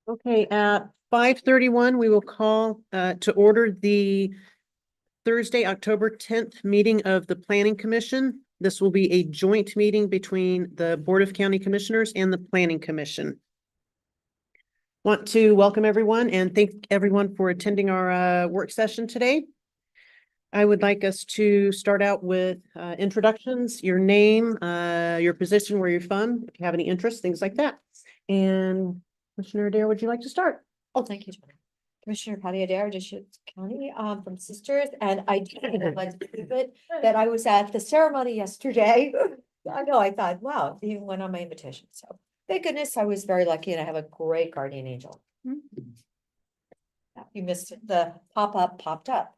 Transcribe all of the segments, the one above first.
Okay, at 5:31, we will call to order the Thursday, October 10th meeting of the Planning Commission. This will be a joint meeting between the Board of County Commissioners and the Planning Commission. Want to welcome everyone and thank everyone for attending our work session today. I would like us to start out with introductions, your name, your position, where you're from, if you have any interests, things like that. And Commissioner Adair, would you like to start? Oh, thank you, Joanna. Commissioner Patty Adair, Deschutes County, from Sisters, and I did like to keep it that I was at the ceremony yesterday. I know, I thought, wow, he went on my invitation, so thank goodness I was very lucky and I have a great guardian angel. You missed it, the pop-up popped up.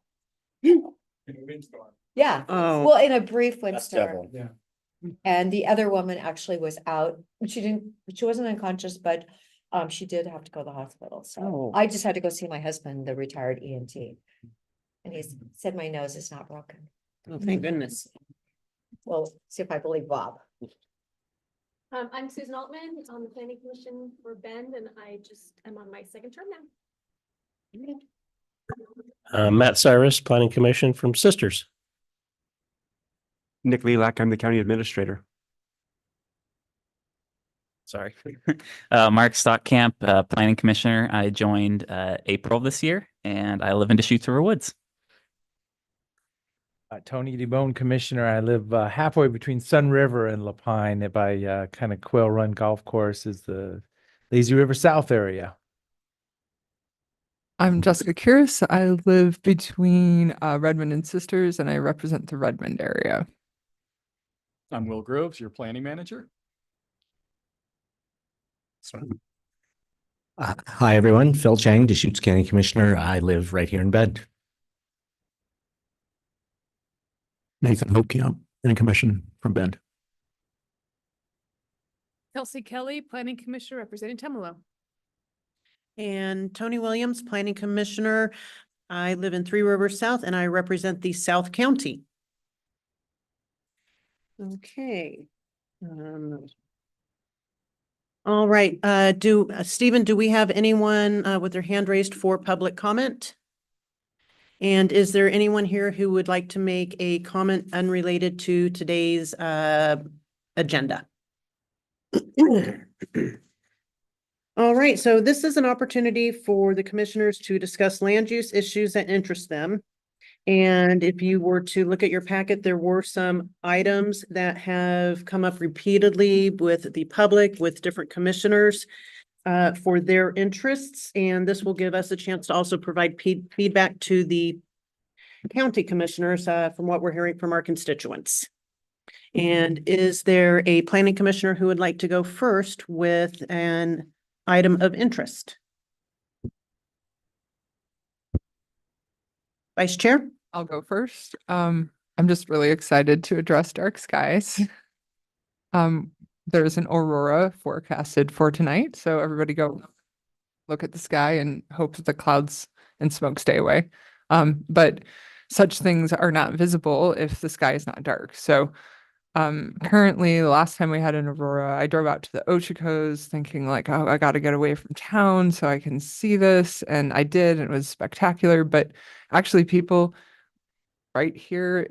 Yeah, Oh, well, in a brief That's windstorm. double. Yeah. And the other woman actually was out, she wasn't unconscious, but she did have to go to the hospital, so Oh. I just had to go see my husband, the retired EMT. And he said my nose is not broken. oh, thank goodness. Well, see if I believe Bob. I'm Susan Altman on the Planning Commission for Bend, and I just am on my second term now. Matt Cyrus, Planning Commission from Sisters. Nick Lelak, I'm the county administrator. Sorry. Mark Stockamp, planning commissioner. I joined April this year, and I live in Deschutes River Woods. Tony DeBone, commissioner. I live halfway between Sun River and La Pine by kind of Quail Run Golf Course is the Lazy River South area. I'm Jessica Curious. I live between Redmond and Sisters, and I represent the Redmond area. I'm Will Groves, your planning manager. Hi, everyone. Phil Chang, Deschutes County Commissioner. I live right here in Bend. Nathan Hokiam, Planning Commission from Bend. Kelsey Kelly, Planning Commissioner representing Temelo. And Tony Williams, Planning Commissioner. I live in Three Rivers South and I represent the South County. Okay. All right, Stephen, do we have anyone with their hand raised for public comment? And is there anyone here who would like to make a comment unrelated to today's agenda? All right, so this is an opportunity for the commissioners to discuss land use issues that interest them. And if you were to look at your packet, there were some items that have come up repeatedly with the public, with different commissioners for their interests. And this will give us a chance to also provide feedback to the county commissioners from what we're hearing from our constituents. And is there a planning commissioner who would like to go first with an item of interest? Vice Chair? I'll go first. I'm just really excited to address dark skies. There's an aurora forecasted for tonight, so everybody go look at the sky and hope that the clouds and smoke stay away. But such things are not visible if the sky is not dark. So currently, the last time we had an aurora, I drove out to the Ochocos thinking like, oh, I got to get away from town so I can see this. And I did, and it was spectacular. But actually, people right here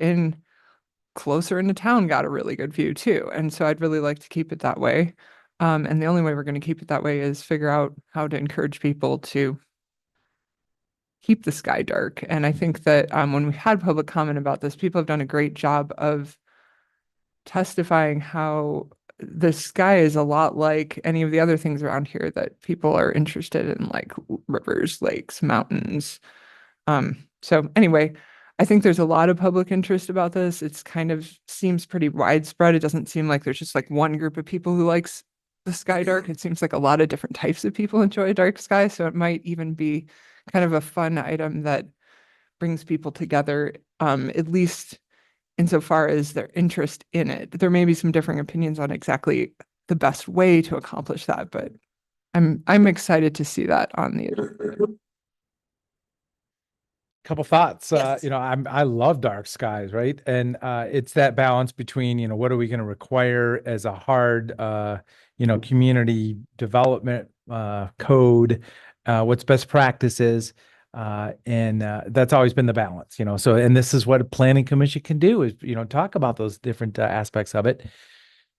closer into town got a really good view too. And so I'd really like to keep it that way. And the only way we're going to keep it that way is figure out how to encourage people to keep the sky dark. And I think that when we had public comment about this, people have done a great job of testifying how the sky is a lot like any of the other things around here that people are interested in, like rivers, lakes, mountains. So anyway, I think there's a lot of public interest about this. It's kind of seems pretty widespread. It doesn't seem like there's just like one group of people who likes the sky dark. It seems like a lot of different types of people enjoy dark sky. So it might even be kind of a fun item that brings people together, at least insofar as their interest in it. There may be some differing opinions on exactly the best way to accomplish that, but I'm excited to see that on the Couple thoughts. Yes. I love dark skies, right? And it's that balance between, what are we going to require as a hard, community development code, what's best practices. And that's always been the balance, so, and this is what a planning commission can do is, talk about those different aspects of it.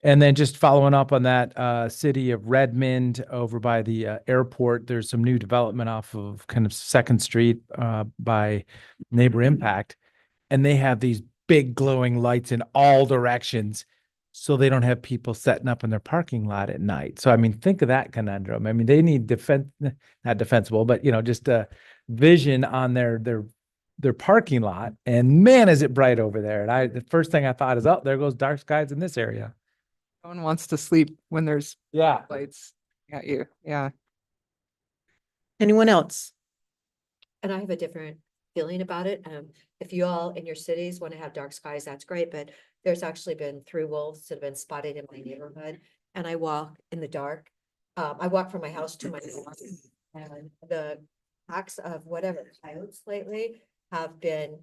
And then just following up on that, city of Redmond over by the airport, there's some new development off of kind of Second Street by Neighbor Impact. And they have these big glowing lights in all directions. So they don't have people setting up in their parking lot at night. So, I mean, think of that conundrum. I mean, they need not defensible, but, just vision on their parking lot. And man, is it bright over there. And the first thing I thought is, oh, there goes dark skies in this area. No one wants to sleep when there's Yeah. lights at you. Yeah. Anyone else? And I have a different feeling about it. If you all in your cities want to have dark skies, that's great, but there's actually been 3 wolves that have been spotted in my neighborhood, and I walk in the dark. I walk from my house to my house, and the acts of whatever coyotes lately have been,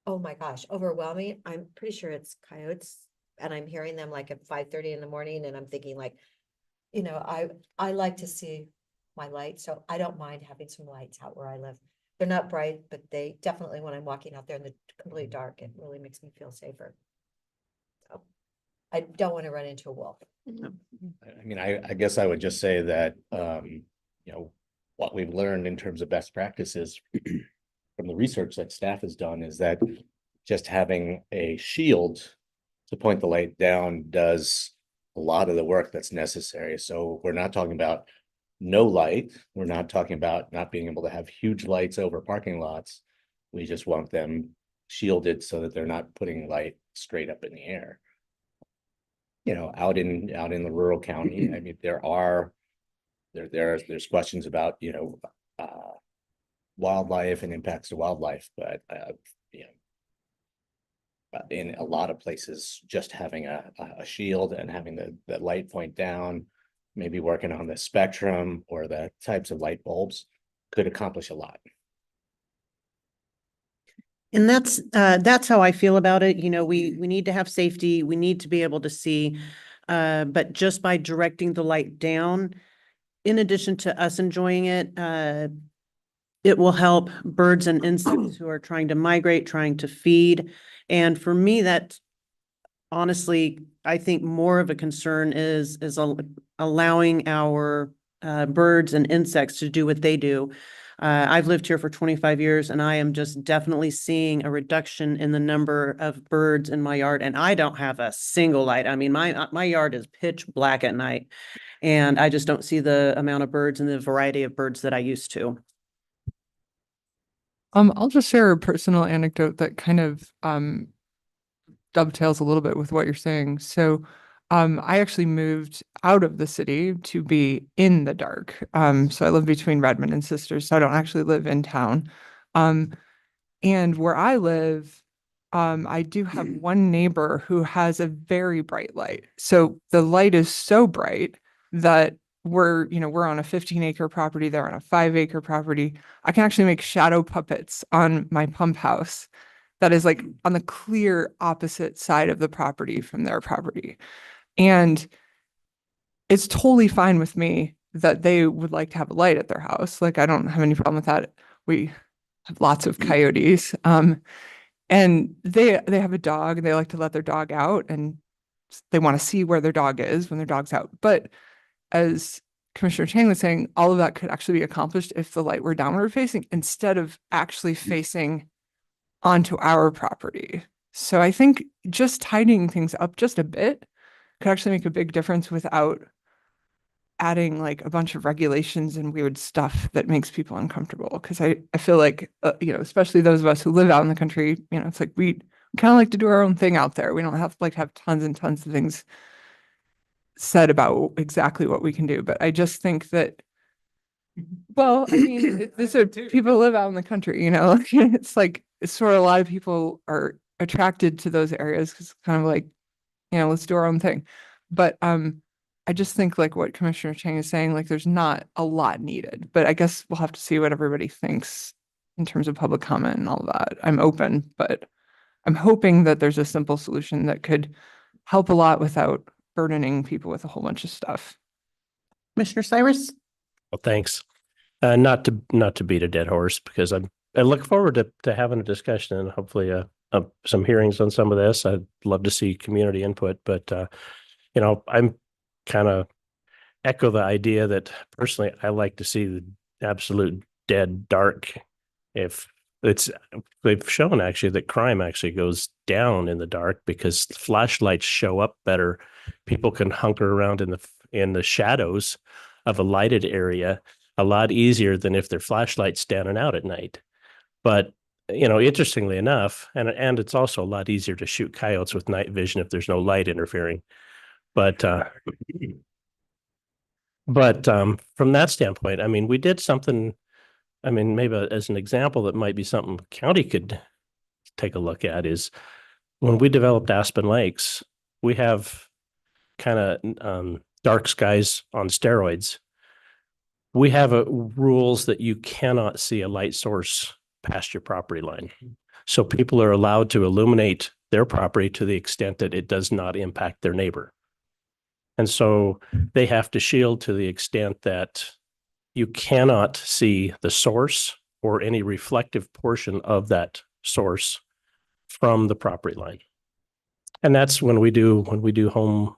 oh my gosh, overwhelming. I'm pretty sure it's coyotes, and I'm hearing them like at 5:30 in the morning, and I'm thinking like, I like to see my light, so I don't mind having some lights out where I live. They're not bright, but they definitely, when I'm walking out there in the complete dark, it really makes me feel safer. So I don't want to run into a wolf. I mean, I guess I would just say that, what we've learned in terms of best practices from the research that staff has done is that just having a shield to point the light down does a lot of the work that's necessary. So we're not talking about no light. We're not talking about not being able to have huge lights over parking lots. We just want them shielded so that they're not putting light straight up in the air. Out in the rural county, I mean, there's questions about, wildlife and impacts to wildlife, but in a lot of places, just having a shield and having the light point down, maybe working on the spectrum or the types of light bulbs could accomplish a lot. And that's how I feel about it. We need to have safety. We need to be able to see. But just by directing the light down, in addition to us enjoying it, it will help birds and insects who are trying to migrate, trying to feed. And for me, that honestly, I think more of a concern is allowing our birds and insects to do what they do. I've lived here for 25 years, and I am just definitely seeing a reduction in the number of birds in my yard, and I don't have a single light. I mean, my yard is pitch black at night, and I just don't see the amount of birds and the variety of birds that I used to. I'll just share a personal anecdote that kind of dovetails a little bit with what you're saying. So I actually moved out of the city to be in the dark. So I live between Redmond and Sisters, so I don't actually live in town. And where I live, I do have one neighbor who has a very bright light. So the light is so bright that we're on a 15-acre property, they're on a 5-acre property. I can actually make shadow puppets on my pump house that is like on the clear opposite side of the property from their property. And it's totally fine with me that they would like to have a light at their house. Like, I don't have any problem with that. We have lots of coyotes. And they have a dog, and they like to let their dog out, and they want to see where their dog is when their dog's out. But as Commissioner Chang was saying, all of that could actually be accomplished if the light were downward facing instead of actually facing onto our property. So I think just tidying things up just a bit could actually make a big difference without adding like a bunch of regulations and weird stuff that makes people uncomfortable. Because I feel like, especially those of us who live out in the country, it's like we kind of like to do our own thing out there. We don't have to have tons and tons of things said about exactly what we can do. But I just think that, well, I mean, this are people who live out in the country, it's sort of a lot of people are attracted to those areas because kind of like, let's do our own thing. But I just think like what Commissioner Chang is saying, like there's not a lot needed, but I guess we'll have to see what everybody thinks in terms of public comment and all that. I'm open, but I'm hoping that there's a simple solution that could help a lot without burdening people with a whole bunch of stuff. Commissioner Cyrus? Well, thanks. Not to beat a dead horse, because I look forward to having a discussion and hopefully some hearings on some of this. I'd love to see community input, but I'm kind of echo the idea that personally I like to see the absolute dead dark. If they've shown actually that crime actually goes down in the dark because flashlights show up better. People can hunker around in the shadows of a lighted area a lot easier than if their flashlight's standing out at night. But interestingly enough, and it's also a lot easier to shoot coyotes with night vision if there's no light interfering. But from that standpoint, I mean, we did something. I mean, maybe as an example, that might be something the county could take a look at is when we developed Aspen Lakes, we have kind of dark skies on steroids. We have rules that you cannot see a light source past your property line. So people are allowed to illuminate their property to the extent that it does not impact their neighbor. And so they have to shield to the extent that you cannot see the source or any reflective portion of that source from the property line. And that's when we do home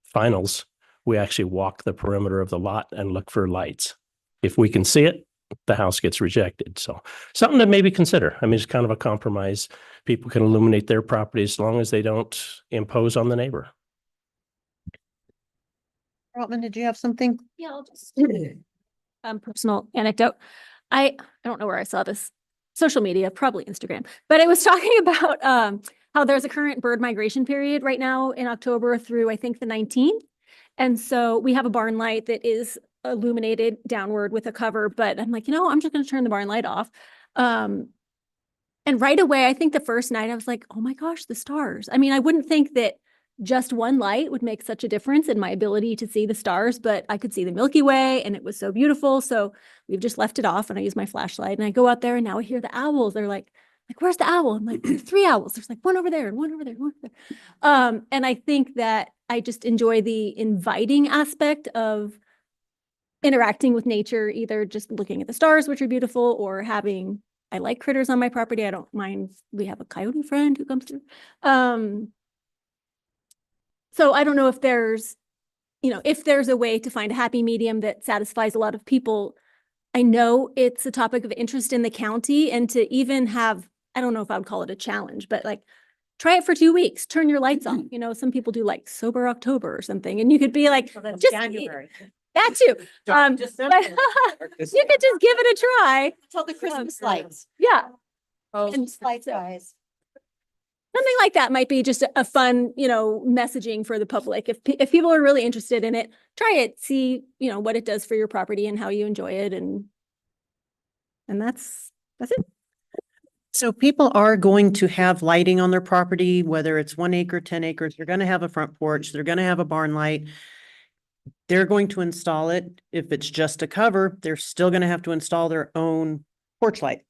finals, we actually walk the perimeter of the lot and look for lights. If we can see it, the house gets rejected. So something to maybe consider. I mean, it's kind of a compromise. People can illuminate their property as long as they don't impose on the neighbor. Rotman, did you have something? Yeah, I'll just personal anecdote. I don't know where I saw this. Social media, probably Instagram, but it was talking about how there's a current bird migration period right now in October through I think the 19th. And so we have a barn light that is illuminated downward with a cover, but I'm like, I'm just going to turn the barn light off. And right away, I think the first night I was like, oh my gosh, the stars. I mean, I wouldn't think that just one light would make such a difference in my ability to see the stars, but I could see the Milky Way and it was so beautiful. So we've just left it off and I use my flashlight and I go out there and now I hear the owls. They're like, where's the owl? I'm like, there's 3 owls. There's like one over there and one over there, and one over there. And I think that I just enjoy the inviting aspect of interacting with nature, either just looking at the stars, which are beautiful, or I like critters on my property. I don't mind. We have a coyote friend who comes through. So I don't know if there's a way to find a happy medium that satisfies a lot of people. I know it's a topic of interest in the county, and to even have, I don't know if I would call it a challenge, but like try it for 2 weeks, turn your lights off. Some people do like sober October or something, and you could be like, just January. that too. But you could just give it a try. Until the Christmas lights. Yeah. Christmas lights, guys. Something like that might be just a fun, messaging for the public. If people are really interested in it, try it, see, what it does for your property and how you enjoy it. And that's it. So people are going to have lighting on their property, whether it's 1 acre, 10 acres, they're going to have a front porch, they're going to have a barn light. They're going to install it. If it's just a cover, they're still going to have to install their own porch light.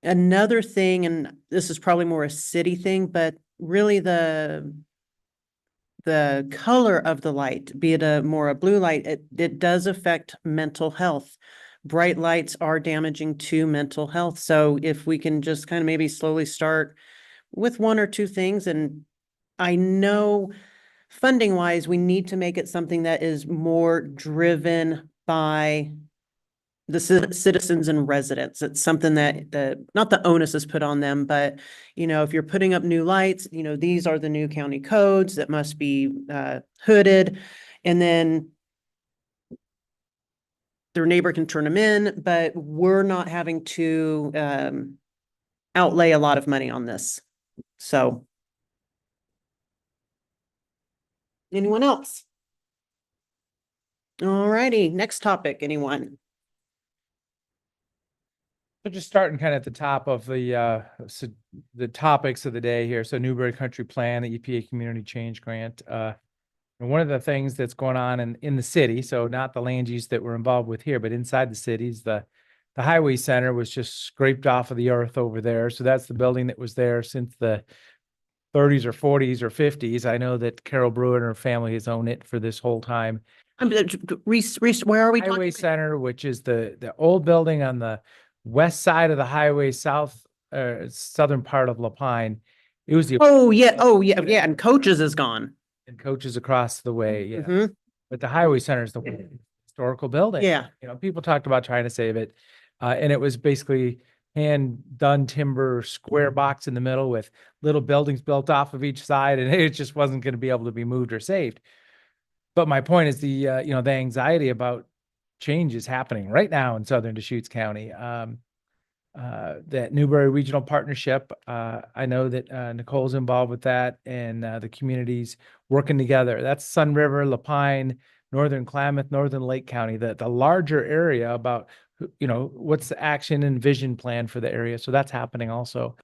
Another thing, and this is probably more a city thing, but really the color of the light, be it a blue light, it does affect mental health. Bright lights are damaging to mental health. So if we can just kind of maybe slowly start with 1 or 2 things, and I know funding wise, we need to make it something that is more driven by the citizens and residents. It's something that not the onus is put on them, but if you're putting up new lights, these are the new county codes that must be hooded, and then their neighbor can turn them in, but we're not having to outlay a lot of money on this. So anyone else? All righty, next topic, anyone? So just starting kind of at the top of the topics of the day here. So Newberry Country Plan, the EPA Community Change Grant. And one of the things that's going on in the city, so not the land use that we're involved with here, but inside the cities, the Highway Center was just scraped off of the earth over there. So that's the building that was there since the 30s or 40s or 50s. I know that Carol Brewer and her family has owned it for this whole time. Where are we Highway talking? Center, which is the old building on the west side of the highway, southern part of Lapine. It was the Oh, yeah, and Coaches is gone. and Coaches across the way, yeah. Mhm. But the Highway Center is the historical building. Yeah. You know, people talked about trying to save it. And it was basically hand done timber square box in the middle with little buildings built off of each side, and it just wasn't going to be able to be moved or saved. But my point is the anxiety about change is happening right now in southern Deschutes County. That Newberry Regional Partnership, I know that Nicole's involved with that, and the communities working together. That's Sun River, Lapine, Northern Klamath, Northern Lake County, the larger area about, what's the action and vision plan for the area. So that's happening also,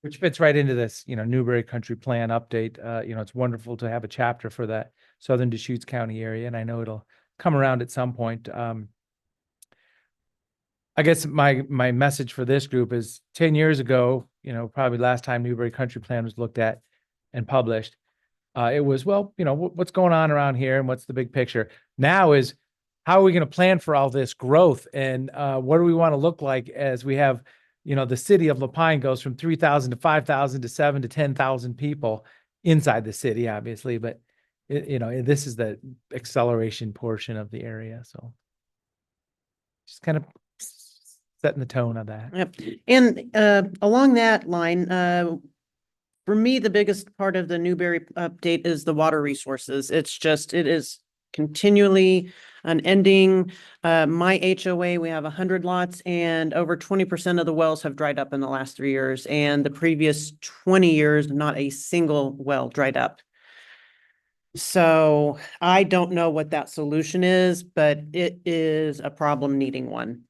which fits right into this, Newberry Country Plan update. It's wonderful to have a chapter for that southern Deschutes County area, and I know it'll come around at some point. I guess my message for this group is 10 years ago, probably last time Newberry Country Plan was looked at and published. It was, well, what's going on around here and what's the big picture? Now is, how are we going to plan for all this growth, and what do we want to look like as we have, the city of Lapine goes from 3,000 to 5,000 to 7,000 to 10,000 people inside the city, obviously, but this is the acceleration portion of the area. So just kind of setting the tone of that. Yep. And along that line, for me, the biggest part of the Newberry update is the water resources. It is continually unending. My HOA, we have 100 lots, and over 20% of the wells have dried up in the last 3 years. And the previous 20 years, not a single well dried up. So I don't know what that solution is, but it is a problem needing one.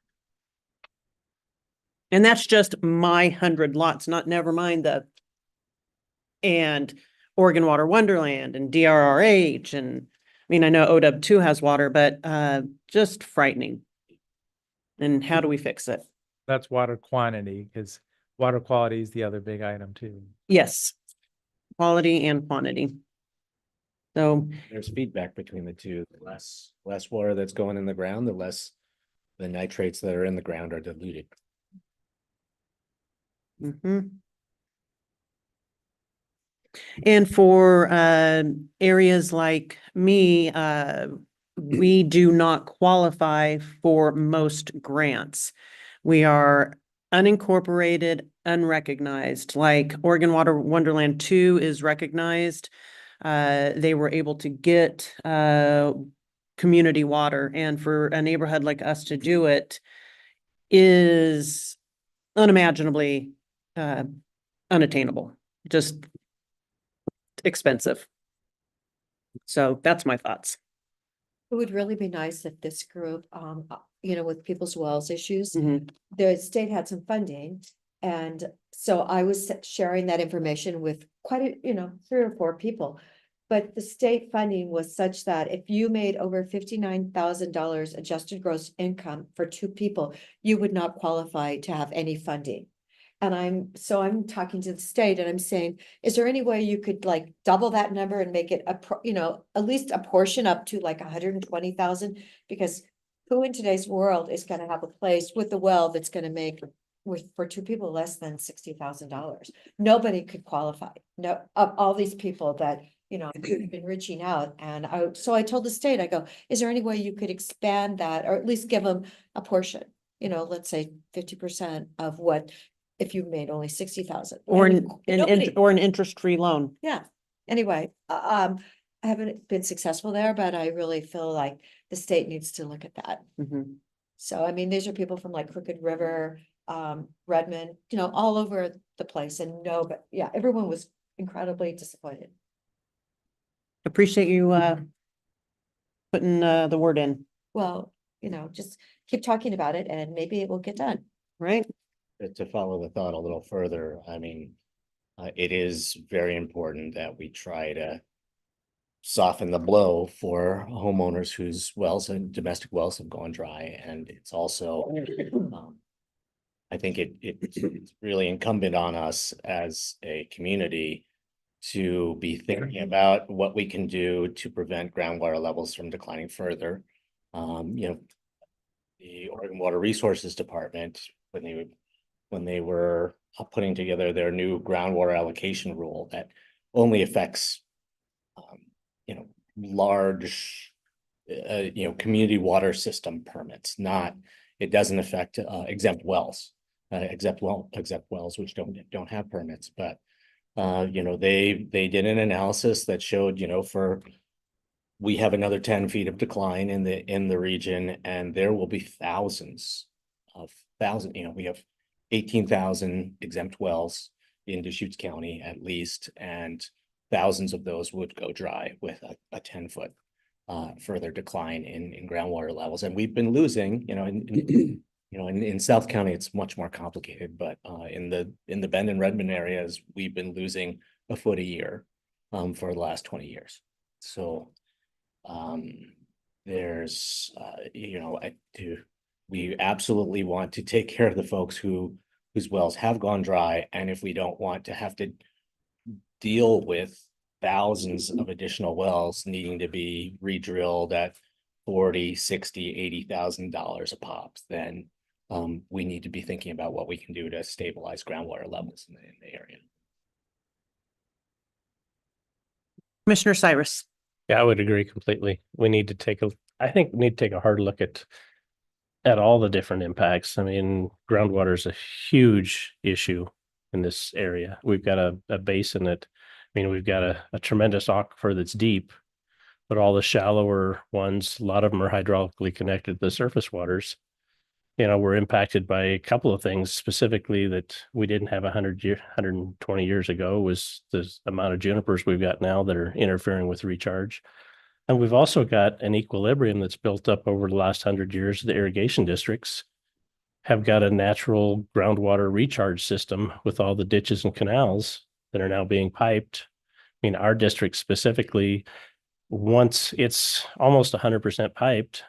And that's just my 100 lots, never mind and Oregon Water Wonderland and DRRH. And I mean, I know OW 2 has water, but just frightening. And how do we fix it? That's water quantity, because water quality is the other big item too. Yes, quality and quantity. So There's feedback between the two. The less water that's going in the ground, the less the nitrates that are in the ground are diluted. And for areas like me, we do not qualify for most grants. We are unincorporated, unrecognized, like Oregon Water Wonderland 2 is recognized. They were able to get community water, and for a neighborhood like us to do it is unimaginably unattainable, just expensive. So that's my thoughts. It would really be nice if this group, with people's wells issues, Mhm. the state had some funding. And so I was sharing that information with quite a, 3 or 4 people. But the state funding was such that if you made over $59,000 adjusted gross income for 2 people, you would not qualify to have any funding. And I'm talking to the state and I'm saying, is there any way you could like double that number and make it at least a portion up to like 120,000? Because who in today's world is going to have a place with a well that's going to make for 2 people less than $60,000? Nobody could qualify. No, of all these people that, have been reaching out. And so I told the state, I go, is there any way you could expand that, or at least give them a portion, let's say 50% of what, if you made only 60,000. Or Nobody- an interest-free loan. Yeah. Anyway, I haven't been successful there, but I really feel like the state needs to look at that. Mhm. So, I mean, these are people from like Crooked River, Redmond, all over the place, and but yeah, everyone was incredibly disappointed. Appreciate you putting the word in, Well, just keep talking about it and maybe it will get done. right? To follow the thought a little further, I mean, it is very important that we try to soften the blow for homeowners whose wells and domestic wells have gone dry. And it's also, I think it's really incumbent on us as a community to be thinking about what we can do to prevent groundwater levels from declining further. You know, the Oregon Water Resources Department, when they were putting together their new groundwater allocation rule that only affects, you know, large, you know, community water system permits, it doesn't affect exempt wells, exempt wells which don't have permits, but you know, they did an analysis that showed, you know, we have another 10 feet of decline in the region, and there will be thousands, you know, we have 18,000 exempt wells in Deschutes County at least, and thousands of those would go dry with a 10-foot further decline in groundwater levels. And we've been losing, you know, you know, in South County, it's much more complicated, but in the Bend and Redmond areas, we've been losing a foot a year for the last 20 years. So there's, you know, we absolutely want to take care of the folks whose wells have gone dry. And if we don't want to have to deal with thousands of additional wells needing to be re-drilled at $40,000, $60,000, $80,000 a pop, then we need to be thinking about what we can do to stabilize groundwater levels in the area. Commissioner Cyrus. Yeah, I would agree completely. I think we need to take a hard look at all the different impacts. I mean, groundwater is a huge issue in this area. We've got a basin that, I mean, we've got a tremendous aquifer that's deep, but all the shallower ones, a lot of them are hydraulically connected to the surface waters. You know, we're impacted by a couple of things specifically that we didn't have 120 years ago, was the amount of junipers we've got now that are interfering with recharge. And we've also got an equilibrium that's built up over the last 100 years. The irrigation districts have got a natural groundwater recharge system with all the ditches and canals that are now being piped. I mean, our district specifically, once it's almost 100% piped,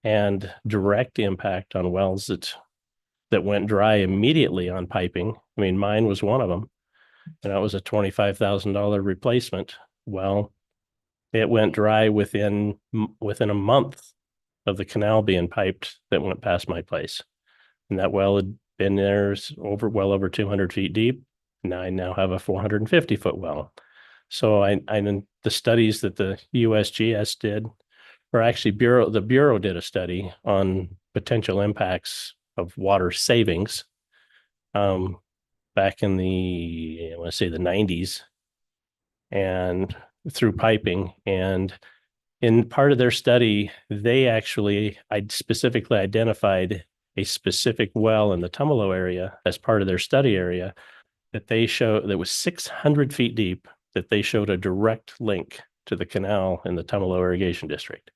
and direct impact on wells that went dry immediately on piping. I mean, mine was one of them, and that was a $25,000 replacement. Well, it went dry within a month of the canal being piped that went past my place. And that well had been there well over 200 feet deep. And I now have a 450-foot well. So the studies that the USGS did, or actually the Bureau did a study on potential impacts of water savings back in I want to say the 90s, and through piping. And in part of their study, I specifically identified a specific well in the Tumalo area as part of their study area that was 600 feet deep, that they showed a direct link to the canal in the Tumalo irrigation district.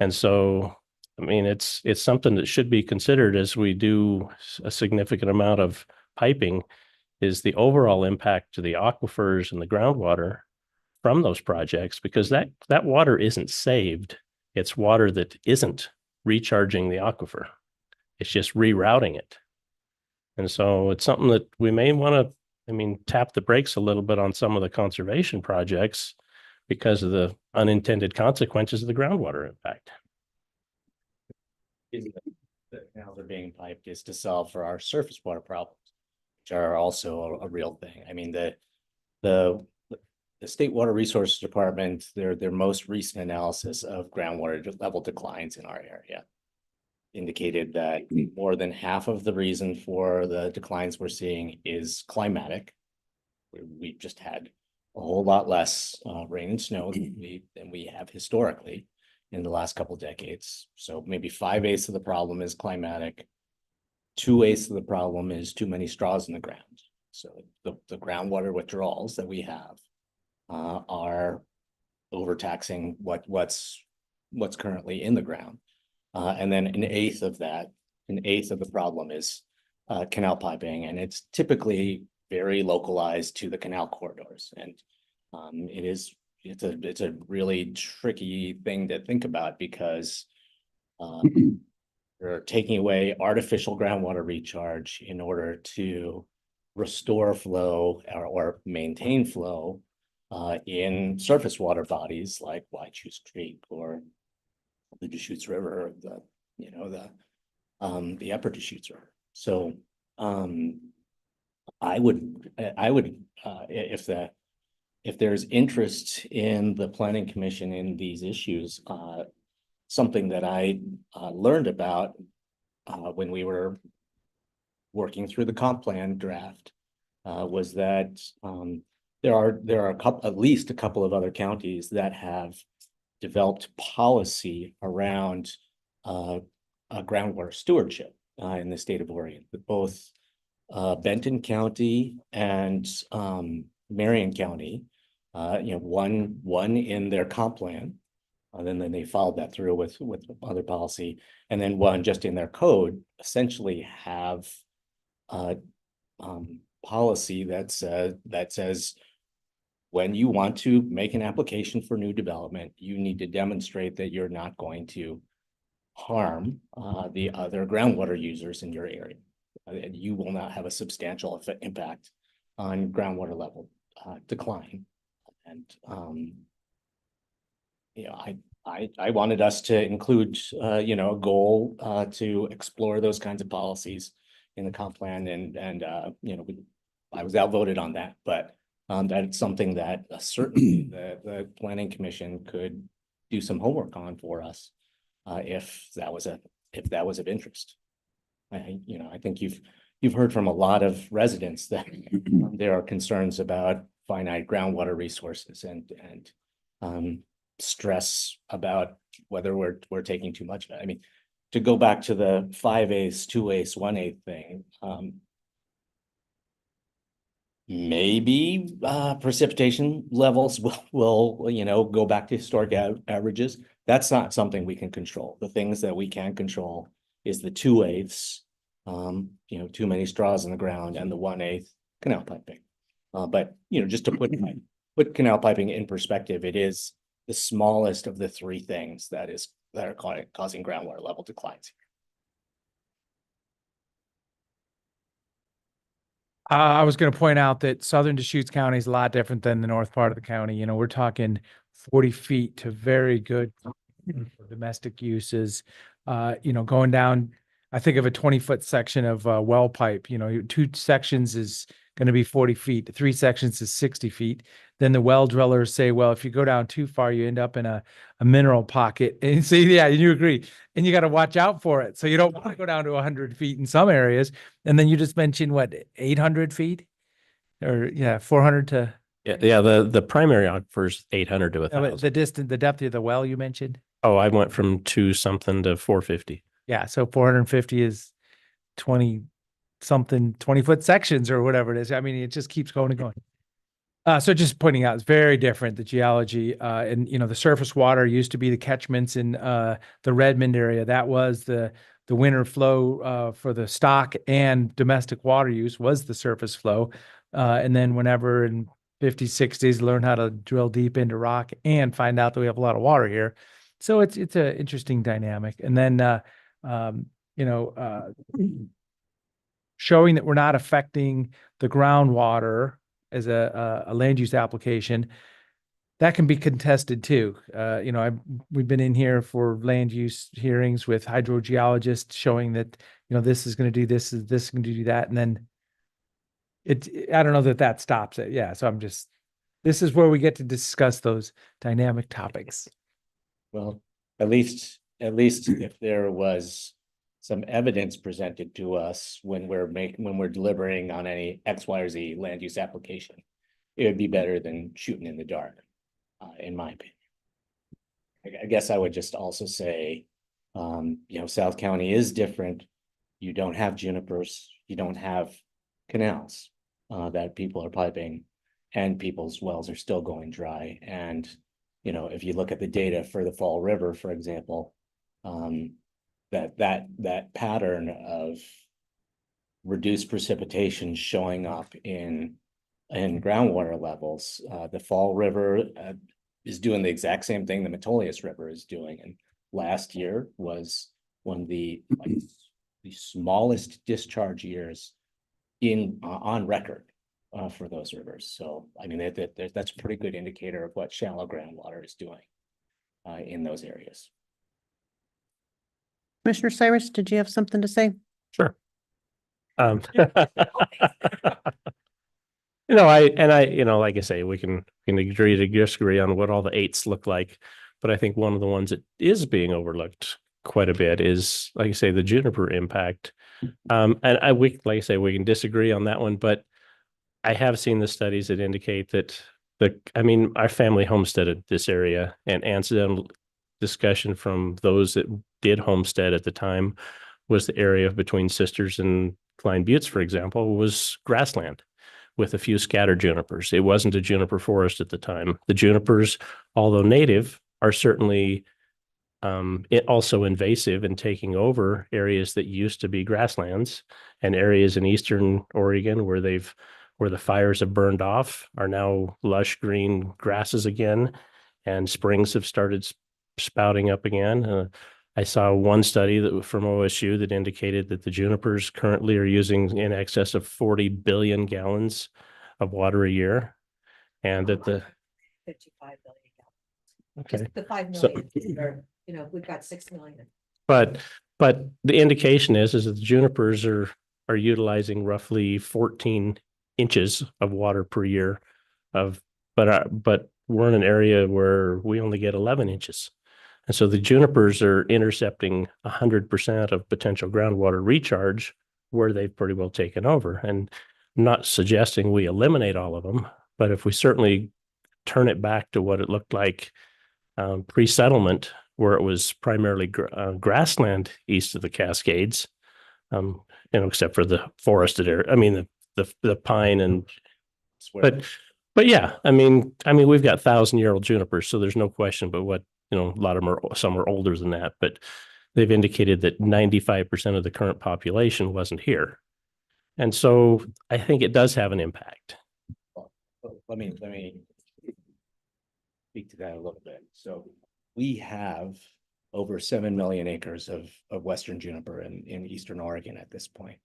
And so, I mean, it's something that should be considered as we do a significant amount of piping, is the overall impact to the aquifers and the groundwater from those projects, because that water isn't saved. It's water that isn't recharging the aquifer. It's just rerouting it. And so it's something that we may want to, tap the brakes a little bit on some of the conservation projects because of the unintended consequences of the groundwater impact. The canals are being piped is to solve for our surface water problems, which are also a real thing. I mean, the State Water Resources Department, their most recent analysis of groundwater level declines in our area indicated that more than half of the reason for the declines we're seeing is climatic. We've just had a whole lot less rain and snow than we have historically in the last couple of decades. So maybe 5/8 of the problem is climatic. 2/8 of the problem is too many straws in the ground. So the groundwater withdrawals that we have are overtaxing what's currently in the ground. And then an eighth of the problem is canal piping, and it's typically very localized to the canal corridors. And it's a really tricky thing to think about, because they're taking away artificial groundwater recharge in order to restore flow or maintain flow in surface water bodies like Deschutes Creek or the Deschutes River, or the upper Deschutes River. So I would if there's interest in the Planning Commission in these issues, something that I learned about when we were working through the comp plan draft was that there are at least a couple of other counties that have developed policy around groundwater stewardship in the state of Oregon. Both Benton County and Marion County, one in their comp plan, and then they followed that through with other policy, and then one just in their code, essentially have policy that says when you want to make an application for new development, you need to demonstrate that you're not going to harm the other groundwater users in your area. And you will not have a substantial impact on groundwater level decline. And I wanted us to include a goal to explore those kinds of policies in the comp plan, and I was outvoted on that, but that's something that certainly the Planning Commission could do some homework on for us if that was of interest. I think you've heard from a lot of residents that there are concerns about finite groundwater resources and stress about whether we're taking too much of it. I mean, to go back to the 5/8, 2/8, 1/8 thing, maybe precipitation levels will go back to historic averages. That's not something we can control. The things that we can control is the 2/8, too many straws in the ground, and the 1/8 canal piping. But just to put canal piping in perspective, it is the smallest of the three things that are causing groundwater level declines. I was going to point out that southern Deschutes County is a lot different than the north part of the county. We're talking 40 feet to very good for domestic uses. Going down, I think of a 20-foot section of well pipe. 2 sections is going to be 40 feet. 3 sections is 60 feet. Then the well drillers say, well, if you go down too far, you end up in a mineral pocket. And so, yeah, you agree. And you got to watch out for it. So you don't want to go down to 100 feet in some areas. And then you just mentioned, what, 800 feet? Or, 400 to... Yeah, the primary aquifer is 800 to 1,000. The depth of the well you mentioned? Oh, I went from 2 something to 450. Yeah, so 450 is 20-foot sections or whatever it is. I mean, it just keeps going and going. So just pointing out, it's very different, the geology. And, the surface water used to be the catchments in the Redmond area. That was the winter flow for the stock and domestic water use was the surface flow. And then whenever in 50s, 60s, learn how to drill deep into rock and find out that we have a lot of water here. So it's an interesting dynamic. And then, showing that we're not affecting the groundwater as a land use application, that can be contested too. We've been in here for land use hearings with hydrogeologists showing that, this is going to do this, this is going to do that. And then I don't know that stops it. Yeah. So this is where we get to discuss those dynamic topics. Well, at least if there was some evidence presented to us when we're deliberating on any X, Y, or Z land use application, it would be better than shooting in the dark, in my opinion. I guess I would just also say, South County is different. You don't have junipers, you don't have canals that people are piping, and people's wells are still going dry. And if you look at the data for the Fall River, for example, that pattern of reduced precipitation showing up in groundwater levels, the Fall River is doing the exact same thing the Metolius River is doing. And last year was one of the smallest discharge years on record for those rivers. So, I mean, that's a pretty good indicator of what shallow groundwater is doing in those areas. Commissioner Cyrus, did you have something to say? Sure. Like I say, we can agree to disagree on what all the eights look like, but I think one of the ones that is being overlooked quite a bit is, like I say, the juniper impact. Like I say, we can disagree on that one, but I have seen the studies that indicate that our family homesteaded this area, and incidental discussion from those that did homestead at the time was the area between Sisters and Klein Buttes, for example, was grassland with a few scattered junipers. It wasn't a juniper forest at the time. The junipers, although native, are certainly also invasive and taking over areas that used to be grasslands, and areas in eastern Oregon where the fires have burned off are now lush green grasses again, and springs have started spouting up again. I saw one study from OSU that indicated that the junipers currently are using in excess of 40 billion gallons of water a year, and that 55 billion gallons. okay, Just the 5 So- million, or, we've got 6 million. but the indication is that the junipers are utilizing roughly 14 inches of water per year but we're in an area where we only get 11 inches. And so the junipers are intercepting 100% of potential groundwater recharge where they've pretty well taken over. And I'm not suggesting we eliminate all of them, but if we certainly turn it back to what it looked like pre-settlement, where it was primarily grassland east of the Cascades, except for the forested area. I mean, the pine and, but yeah, I mean, we've got 1,000-year-old junipers, so there's no question. But what, a lot of them some are older than that, but they've indicated that 95% of the current population wasn't here. And so I think it does have an impact. Let me speak to that a little bit. So we have over 7 million acres of Western juniper in Eastern Oregon at this point.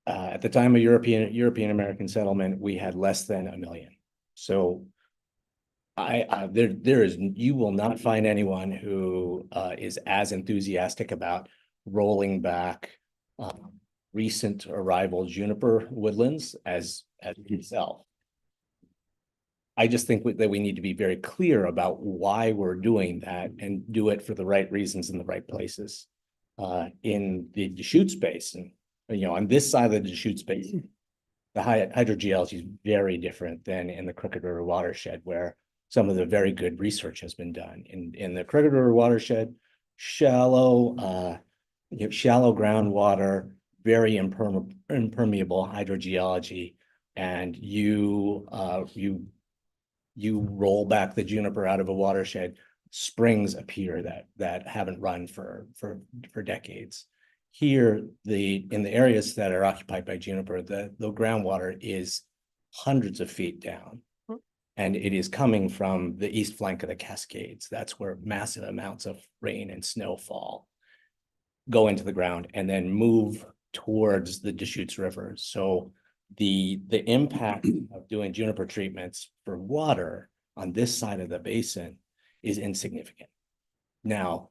At the time of European American settlement, we had less than 1 million. So you will not find anyone who is as enthusiastic about rolling back recent arrival juniper woodlands as itself. I just think that we need to be very clear about why we're doing that and do it for the right reasons in the right places. In the Deschutes Basin, on this side of the Deschutes Basin, the hydrogeology is very different than in the Crooked River watershed, where some of the very good research has been done. In the Crooked River watershed, shallow groundwater, very impermeable hydrogeology, and you roll back the juniper out of a watershed, springs appear that haven't run for decades. Here, in the areas that are occupied by juniper, the groundwater is hundreds of feet down, and it is coming from the east flank of the Cascades. That's where massive amounts of rain and snowfall go into the ground and then move towards the Deschutes River. So the impact of doing juniper treatments for water on this side of the basin is insignificant. Now,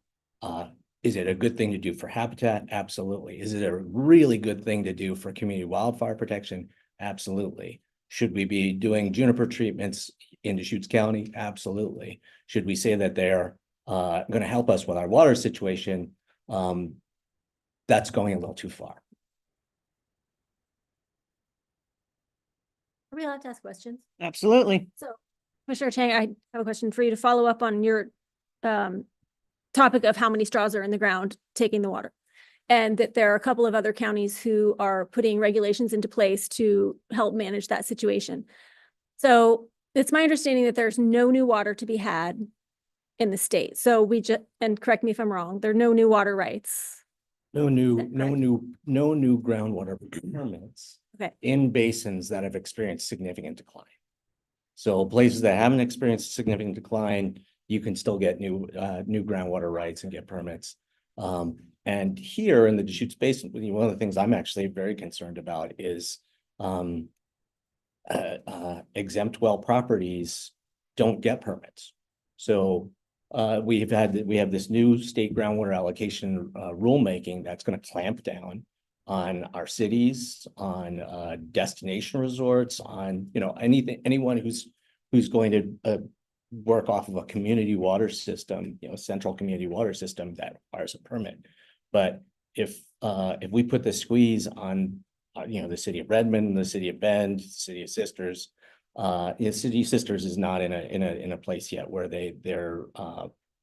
is it a good thing to do for habitat? Absolutely. Is it a really good thing to do for community wildfire protection? Absolutely. Should we be doing juniper treatments in Deschutes County? Absolutely. Should we say that they're going to help us with our water situation? That's going a little too far. Are we allowed to ask questions? Absolutely. So, Commissioner Chang, I have a question for you to follow up on your topic of how many straws are in the ground taking the water. And that there are a couple of other counties who are putting regulations into place to help manage that situation. So it's my understanding that there's no new water to be had in the state. So and correct me if I'm wrong, there are no new water rights. No new groundwater permits. Okay. In basins that have experienced significant decline. So places that haven't experienced significant decline, you can still get new groundwater rights and get permits. And here in the Deschutes Basin, one of the things I'm actually very concerned about is exempt well properties don't get permits. So we have this new state groundwater allocation rulemaking that's going to clamp down on our cities, on destination resorts, on anyone who's going to work off of a community water system, central community water system that requires a permit. But if we put the squeeze on the city of Redmond, the city of Bend, the city of Sisters, city of Sisters is not in a place yet where they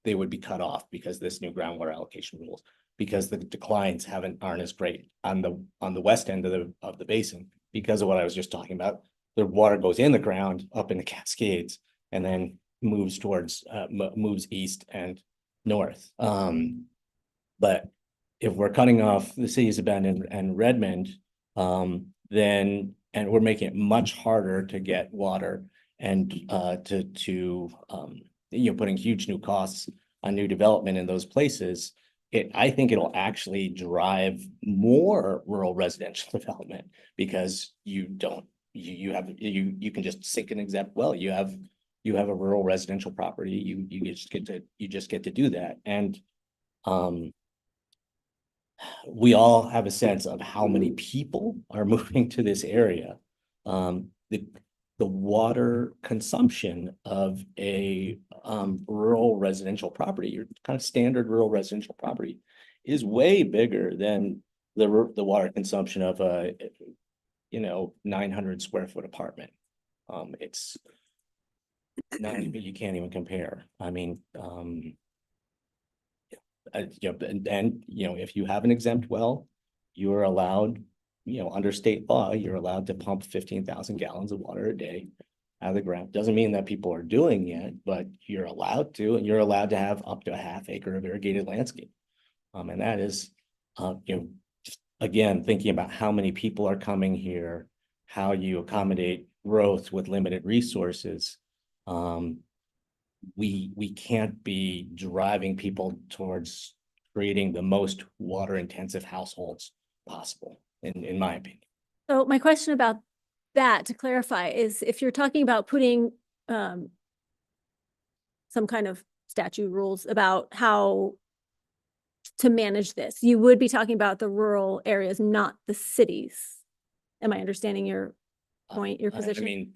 would be cut off because this new groundwater allocation rules, because the declines aren't as great on the west end of the basin because of what I was just talking about. The water goes in the ground up in the Cascades and then moves east and north. But if we're cutting off the cities of Bend and Redmond, then we're making it much harder to get water and putting huge new costs on new development in those places. I think it'll actually drive more rural residential development because you can just sink an exempt well. You have a rural residential property. You just get to do that. And we all have a sense of how many people are moving to this area. The water consumption of a rural residential property, your kind of standard rural residential property, is way bigger than the water consumption of a 900 square foot apartment. It's not, you can't even compare. I mean, if you have an exempt well, you are allowed, under state law, you're allowed to pump 15,000 gallons of water a day out of the ground. Doesn't mean that people are doing it, but you're allowed to, and you're allowed to have up to a half acre of irrigated landscape. And that is, just again, thinking about how many people are coming here, how you accommodate growth with limited resources. We can't be driving people towards creating the most water intensive households possible, in my opinion. So my question about that, to clarify, is if you're talking about putting some kind of statute rules about how to manage this, you would be talking about the rural areas, not the cities. Am I understanding your point, your position? I mean,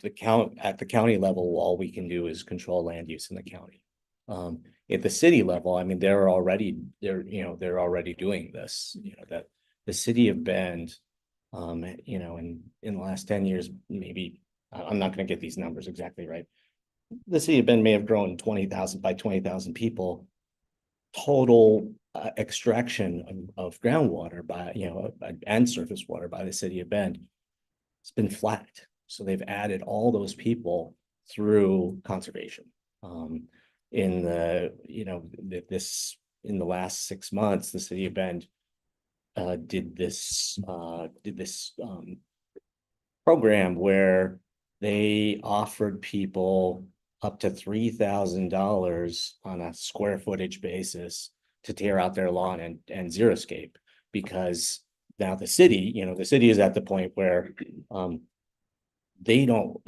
at the county level, all we can do is control land use in the county. At the city level, I mean, they're already doing this. That the city of Bend, in the last 10 years, maybe I'm not going to get these numbers exactly right. The city of Bend may have grown 20,000 people total extraction of groundwater by and surface water by the city of Bend. It's been flat. So they've added all those people through conservation. In the last 6 months, the city of Bend did this program where they offered people up to $3,000 on a square footage basis to tear out their lawn and xeriscape, because now the city is at the point where they don't,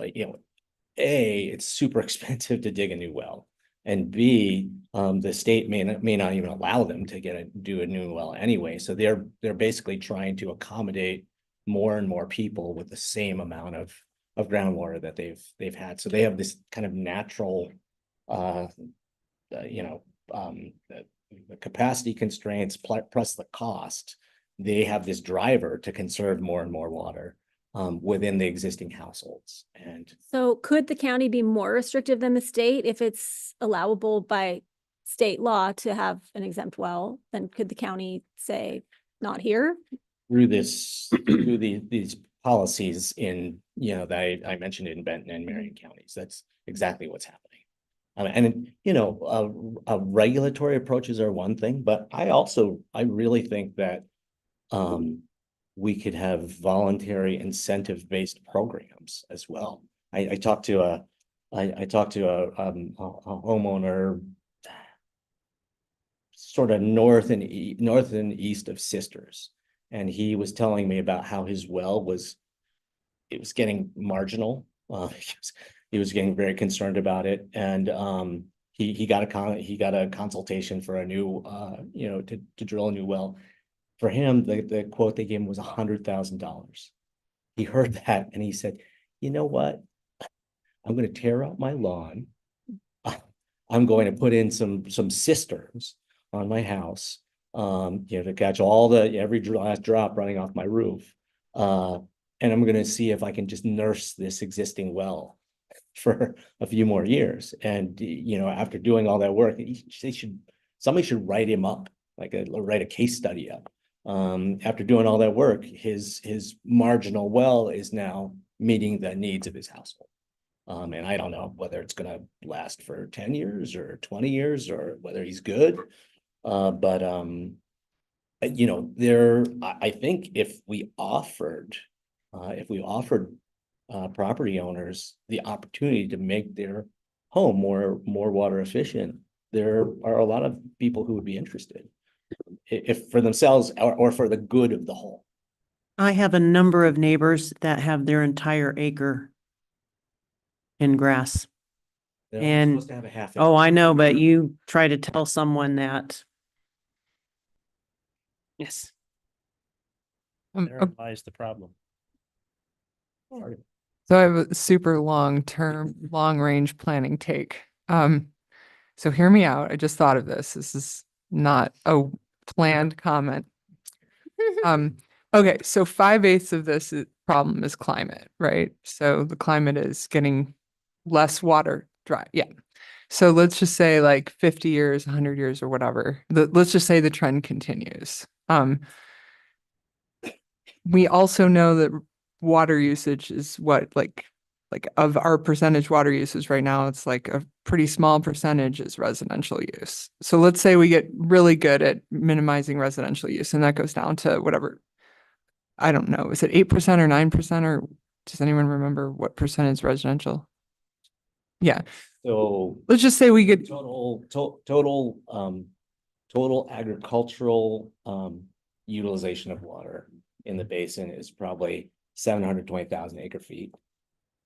A, it's super expensive to dig a new well, and B, the state may not even allow them to do a new well anyway. So they're basically trying to accommodate more and more people with the same amount of groundwater that they've had. So they have this kind of natural, the capacity constraints plus the cost. They have this driver to conserve more and more water within the existing households. And so could the county be more restrictive than the state if it's allowable by state law to have an exempt well? Then could the county say not here? Through these policies in, that I mentioned in Benton and Marion counties, that's exactly what's happening. Regulatory approaches are one thing, but I really think that we could have voluntary incentive-based programs as well. I talked to a homeowner sort of north and east of Sisters. And he was telling me about how his well it was getting marginal. He was getting very concerned about it. And he got a consultation for a new to drill a new well. For him, the quote they gave him was $100,000. He heard that and he said, you know what? I'm going to tear up my lawn. I'm going to put in some cisterns on my house, to catch every last drop running off my roof. And I'm going to see if I can just nurse this existing well for a few more years. And, after doing all that work, somebody should write him up, write a case study up. After doing all that work, his marginal well is now meeting the needs of his household. And I don't know whether it's going to last for 10 years or 20 years or whether he's good. But I think if we offered property owners the opportunity to make their home more water efficient, there are a lot of people who would be interested, if for themselves or for the good of the whole. I have a number of neighbors that have their entire acre in grass. They're And- supposed to have a half. Oh, I know, but you try to tell someone that. Yes. Therein lies the problem. So I have a super long-term, long-range planning take. So hear me out. I just thought of this. This is not a planned comment. Okay, so 5/8 of this problem is climate, right? So the climate is getting less water dry. Yeah. So let's just say like 50 years, 100 years or whatever. Let's just say the trend continues. We also know that water usage is what, like of our percentage water usage right now, it's like a pretty small percentage is residential use. So let's say we get really good at minimizing residential use and that goes down to whatever, I don't know, is it 8% or 9% or does anyone remember what percent is residential? Yeah, So let's just say we get, total agricultural utilization of water in the basin is probably 720,000 acre feet.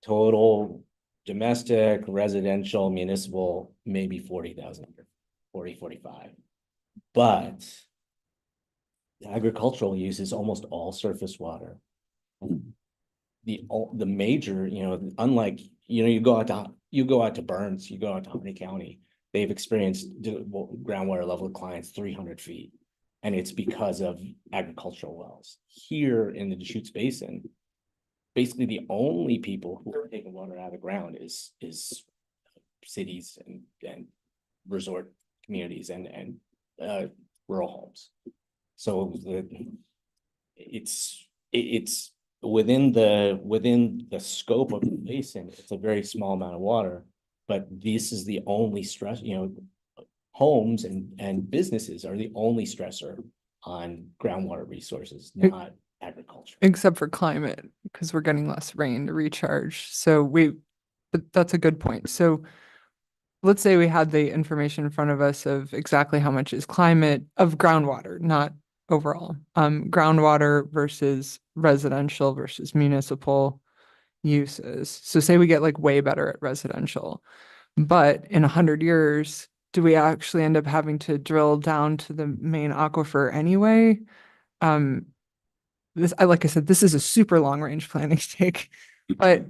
Total domestic, residential, municipal, maybe 40,000, 45. But agricultural use is almost all surface water. The major, unlike, you go out to Burns, you go out to Humboldt County, they've experienced groundwater level declines 300 feet. And it's because of agricultural wells. Here in the Deschutes Basin, basically the only people who are taking water out of the ground is cities and resort communities and rural homes. So it's within the scope of the basin. It's a very small amount of water, but this is the only stress. Homes and businesses are the only stressor on groundwater resources, not agriculture. except for climate, because we're getting less rain to recharge. But that's a good point. So let's say we had the information in front of us of exactly how much is climate of groundwater, not overall. Groundwater versus residential versus municipal uses. So say we get like way better at residential, but in 100 years, do we actually end up having to drill down to the main aquifer anyway? Like I said, this is a super long range planning take, but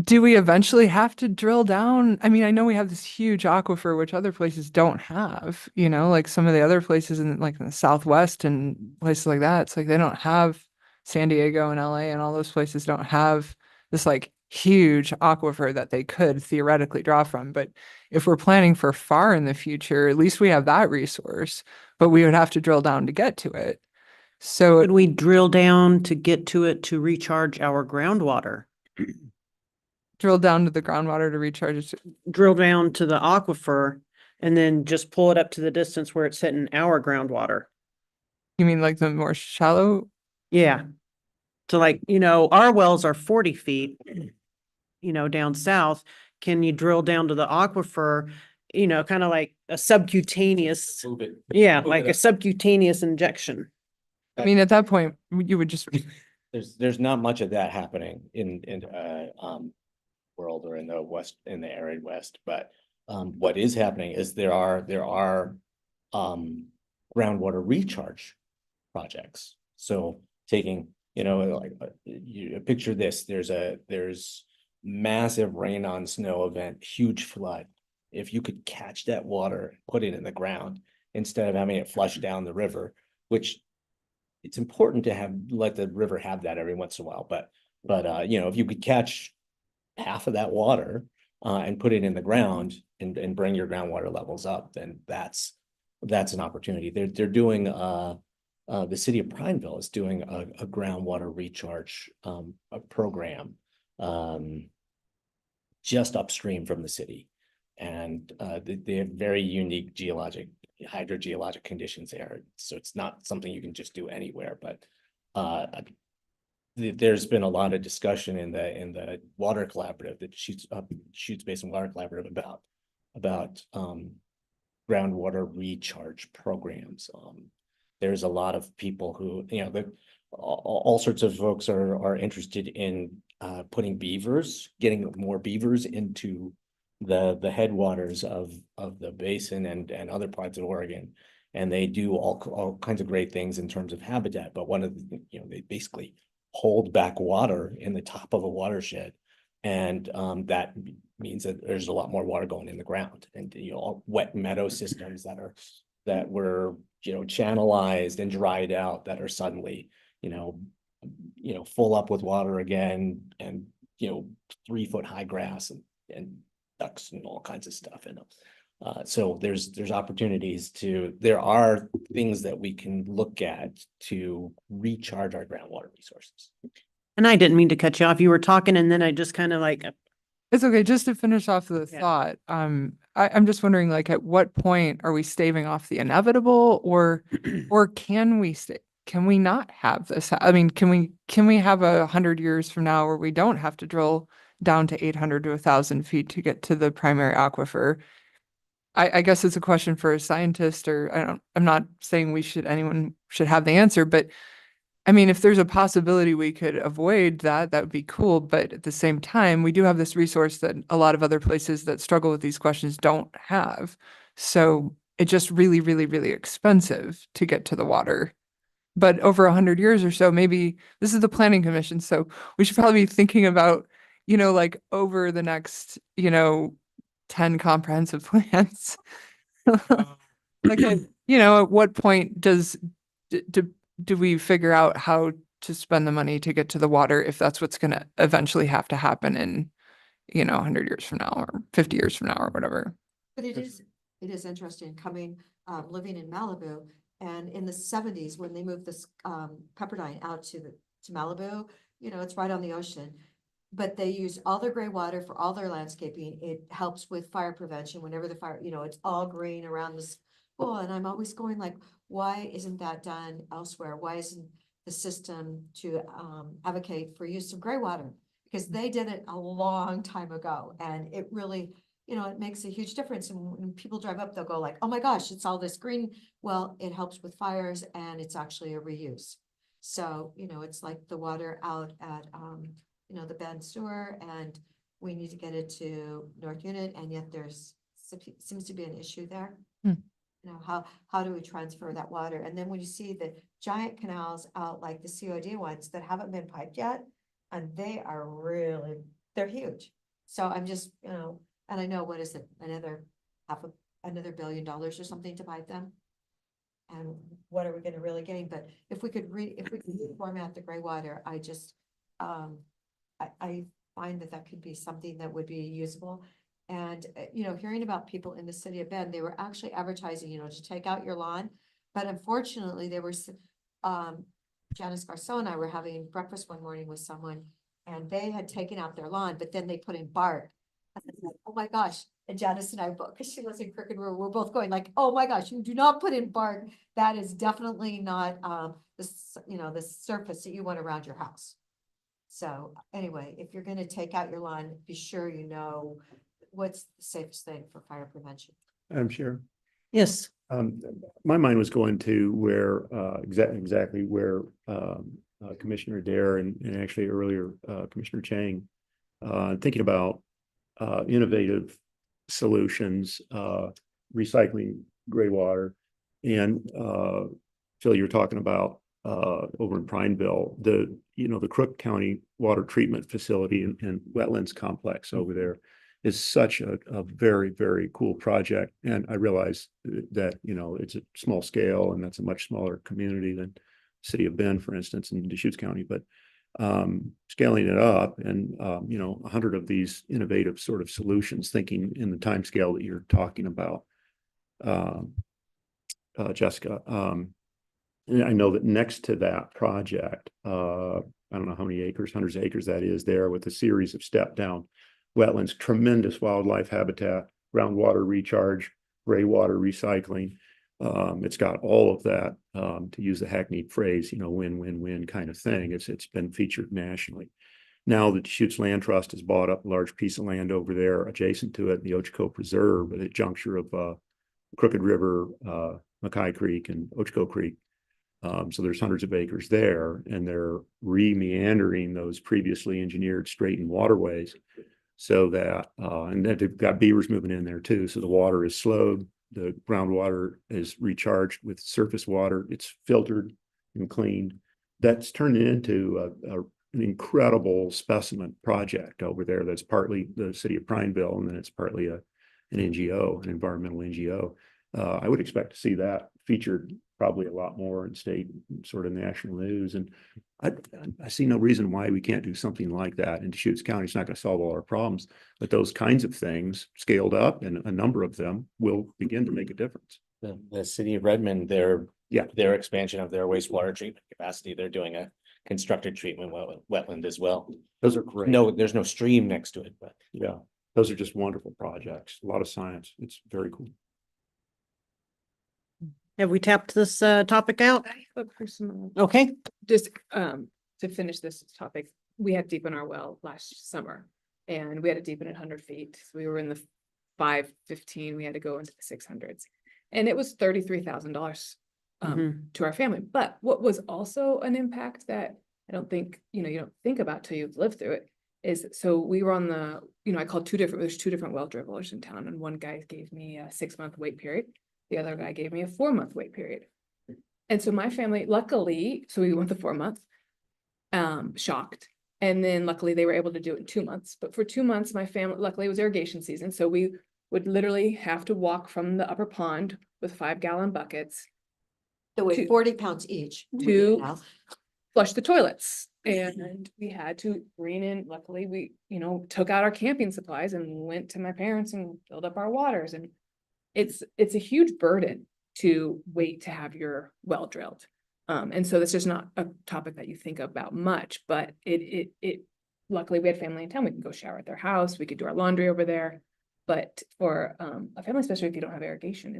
do we eventually have to drill down? I mean, I know we have this huge aquifer, which other places don't have, like some of the other places in the Southwest and places like that. It's like they don't have San Diego and LA and all those places don't have this like huge aquifer that they could theoretically draw from. But if we're planning for far in the future, at least we have that resource, but we would have to drill down to get to it. So Could we drill down to get to it to recharge our groundwater? drill down to the groundwater to recharge it. Drill down to the aquifer and then just pull it up to the distance where it's hitting our groundwater. You mean like the more shallow? Yeah. So like, our wells are 40 feet, down south. Can you drill down to the aquifer you know, kind of like a subcutaneous, Move it. yeah, move like it a up. subcutaneous injection. I mean, at that point, you would just, There's not much of that happening in world or in the arid west, but what is happening is there are groundwater recharge projects. So taking, you know, like you picture this, there's massive rain on snow event, huge flood. If you could catch that water, put it in the ground instead of having it flush down the river, which it's important to let the river have that every once in a while, but you know, if you could catch half of that water and put it in the ground and bring your groundwater levels up, then that's an opportunity. They're doing the city of Prineville is doing a groundwater recharge a program just upstream from the city. And they have very unique hydrogeologic conditions there. So it's not something you can just do anywhere, but there's been a lot of discussion in the water collaborative, that Shoots Basin Water Collaborative, about groundwater recharge programs. There's a lot of people who, you know, all sorts of folks are interested in putting getting more beavers into the headwaters of the basin and other parts of Oregon. And they do all kinds of great things in terms of habitat, but one of the, you know, they basically hold back water in the top of a watershed. And that means that there's a lot more water going in the ground, and, you know, wet meadow systems that were, you know, channelized and dried out, that are suddenly, you know, full up with water again, and, you know, 3-foot high grass and ducks and all kinds of stuff in them. So there's opportunities there are things that we can look at to recharge our groundwater resources. And I didn't mean to cut you off. You were talking and then I just kind of like, it's okay, just to finish off the Yeah. thought. I'm just wondering, like, at what point are we staving off the inevitable, or can we not have this? I mean, can we have 100 years from now where we don't have to drill down to 800 to 1,000 feet to get to the primary aquifer? I guess it's a question for a scientist, or I'm not saying anyone should have the answer, but I mean, if there's a possibility we could avoid that, that would be cool. But at the same time, we do have this resource that a lot of other places that struggle with these questions don't have. So it's just really, really, really expensive to get to the water. But over 100 years or so, maybe this is the planning commission. So we should probably be thinking about, you know, like over the next, you know, 10 comprehensive plans. Like, you know, at what point do we figure out how to spend the money to get to the water, if that's what's going to eventually have to happen in, you know, 100 years from now or 50 years from now or whatever? But it is interesting living in Malibu, and in the 70s, when they moved this Pepperdine out to Malibu, you know, it's right on the ocean. But they use all their gray water for all their landscaping. It helps with fire prevention whenever the fire, you know, it's all green around the school. And I'm always going like, why isn't that done elsewhere? Why isn't the system to advocate for use of gray water? Because they did it a long time ago, and it really, you know, it makes a huge difference. And when people drive up, they'll go like, oh my gosh, it's all this green. Well, it helps with fires, and it's actually a reuse. So, you know, it's like the water out at you know, the Bend sewer, and we need to get it to North Unit, and yet seems to be an issue there. Hmm. You know, how do we transfer that water? And then when you see the giant canals out, like the COD ones that haven't been piped yet, and they're huge. So I'm just, you know, and I know, what is it, another $500 million or something to pipe them? And what are we gonna really gain? But if we could format the gray water, I find that could be something that would be usable. And, you know, hearing about people in the city of Bend, they were actually advertising, you know, to take out your lawn. But unfortunately, Janice Garceau and I were having breakfast one morning with someone, and they had taken out their lawn, but then they put in bark. I was like, oh my gosh. And Janice and I both, because she lives in Crooked River, we're both going like, oh my gosh, you do not put in bark. That is definitely not the surface that you want around your house. So anyway, if you're gonna take out your lawn, be sure you know what's the safest thing for fire prevention? I'm sure. Yes. My mind was going to where, exactly where, Commissioner Adair and actually earlier, Commissioner Chang, thinking about, innovative solutions, recycling gray water. And, Phil, you're talking about, over in Prineville, the Crook County Water Treatment Facility and Wetlands Complex over there is such a very, very cool project. And I realize that, it's a small scale and that's a much smaller community than City of Bend, for instance, in Deschutes County, but scaling it up and, 100 of these innovative sort of solutions, thinking in the time scale that you're talking about, Jessica. And I know that next to that project, I don't know how many acres, hundreds of acres that is there, with a series of step down wetlands, tremendous wildlife habitat, groundwater recharge, gray water recycling. It's got all of that, to use the hackneyed phrase, win-win-win kind of thing. It's been featured nationally. Now the Deschutes Land Trust has bought up a large piece of land over there adjacent to it, the Ochoco Preserve, at a juncture of Crooked River, Mackay Creek, and Ochoco Creek. So there's hundreds of acres there, and they're re-meandering those previously engineered straightened waterways so that, and then they've got beavers moving in there too. So the water is slowed, the groundwater is recharged with surface water, it's filtered and cleaned. That's turned into an incredible specimen project over there. That's partly the city of Prineville, and then it's partly an NGO, an environmental NGO. I would expect to see that featured probably a lot more in state sort of national news. And I see no reason why we can't do something like that in Deschutes County. It's not going to solve all our problems, but those kinds of things scaled up, and a number of them will begin to make a difference. The city of Redmond, their expansion of their wastewater treatment capacity, they're doing a constructed treatment wetland as well. Those are great. No, there's no stream next to it, but Yeah, those are just wonderful projects. A lot of science. It's very cool. Have we tapped this topic out? I have a personal, Okay. just to finish this topic, we had deep in our well last summer and we had to deepen it 100 feet. So we were in the 515, we had to go into the 600s. And it was $33,000 to our family. But what was also an impact that I don't think, you don't think about till you've lived through it is, so we were on the, I called there's two different well dribblers in town, and one guy gave me a 6-month wait period. The other guy gave me a 4-month wait period. And so my family, luckily, so we went the 4-month, shocked. And then luckily they were able to do it in 2 months. But for 2 months, my family, luckily it was irrigation season. So we would literally have to walk from the upper pond with 5-gallon buckets So weigh 40 pounds each. to flush the toilets. And we had to bring in, luckily we, took out our camping supplies and went to my parents and filled up our waters. And it's a huge burden to wait to have your well drilled. And so that's just not a topic that you think about much, but it luckily we had family in town. We can go shower at their house. We could do our laundry over there. But for a family, especially if you don't have irrigation,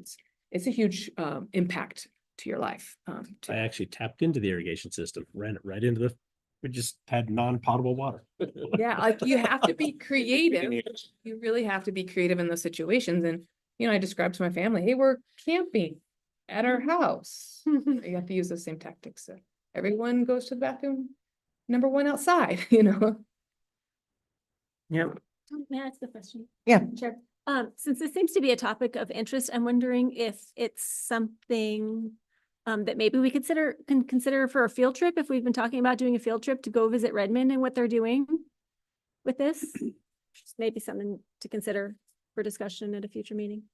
it's a huge impact to your life. I actually tapped into the irrigation system, ran it right into we just had non-potable water. Yeah, like you have to be creative. You really have to be creative in those situations. And I described to my family, hey, we're camping at our house. You have to use those same tactics. So everyone goes to the bathroom, number one outside, Yeah. May I ask the question? Yeah. Sure. Since this seems to be a topic of interest, I'm wondering if it's something that maybe we can consider for a field trip, if we've been talking about doing a field trip to go visit Redmond and what they're doing with this. Just maybe something to consider for discussion at a future meeting.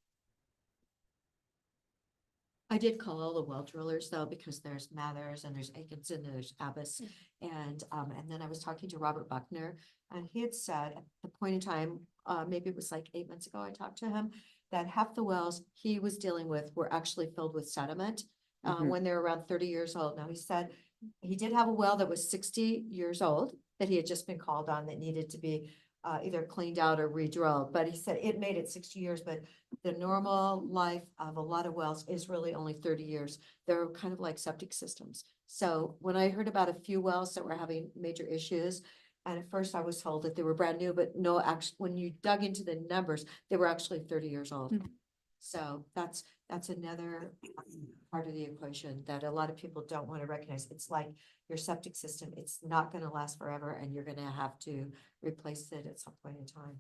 I did call all the well drillers though, because there's Mathers and there's Atkinson and there's Abbas. And then I was talking to Robert Buckner, and he had said at the point in time, maybe it was like 8 months ago, I talked to him, that half the wells he was dealing with were actually filled with sediment when they were around 30 years old. Now he said he did have a well that was 60 years old that he had just been called on that needed to be either cleaned out or re-drilled, but he said it made it 60 years, but the normal life of a lot of wells is really only 30 years. They're kind of like septic systems. So when I heard about a few wells that were having major issues, And at first I was told that they were brand new, but no, actually, when you dug into the numbers, they were actually 30 years old. Mm. So that's another part of the equation that a lot of people don't want to recognize. It's like your septic system, it's not going to last forever and you're going to have to replace it at some point in time.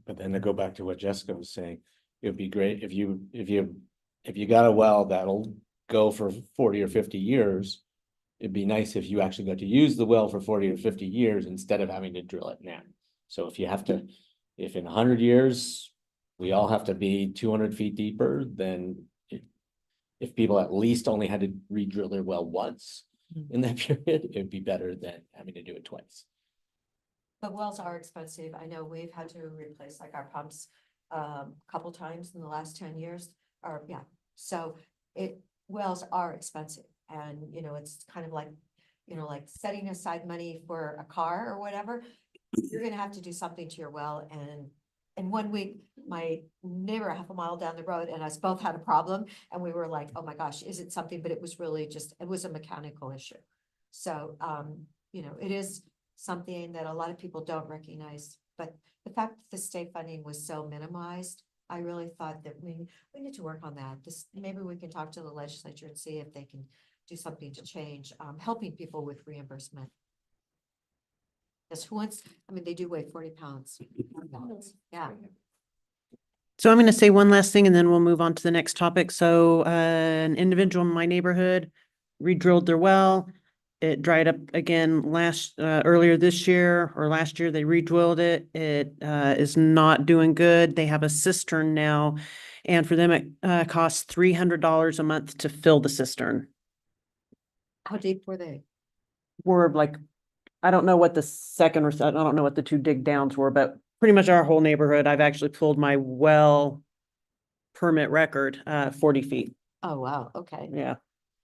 But then to go back to what Jessica was saying, it would be great if you got a well that'll go for 40 or 50 years. It'd be nice if you actually got to use the well for 40 or 50 years instead of having to drill it now. So if in 100 years, we all have to be 200 feet deeper, then if people at least only had to re-drill their well once in that period, it'd be better than having to do it twice. But wells are expensive. I know we've had to replace like our pumps a couple times in the last 10 years, or yeah. So wells are expensive. And, it's kind of like, like setting aside money for a car or whatever. You're going to have to do something to your well. And 1 week, my neighbor half a mile down the road and us both had a problem. And we were like, oh my gosh, is it something? But it was really it was a mechanical issue. So, it is something that a lot of people don't recognize. But the fact that the state funding was so minimized, I really thought that we need to work on that. Maybe we can talk to the legislature and see if they can do something to change, helping people with reimbursement. Because they do weigh 40 pounds. Yeah. So I'm going to say one last thing and then we'll move on to the next topic. So an individual in my neighborhood re-drilled their well. It dried up again earlier this year or last year. They re-drilled it. It is not doing good. They have a cistern now. And for them, it costs $300 a month to fill the cistern. How deep were they? We're like, I don't know what the second or I don't know what the two dig downs were, but pretty much our whole neighborhood, I've actually pulled my well permit record, 40 feet. Oh, wow. Okay. Yeah.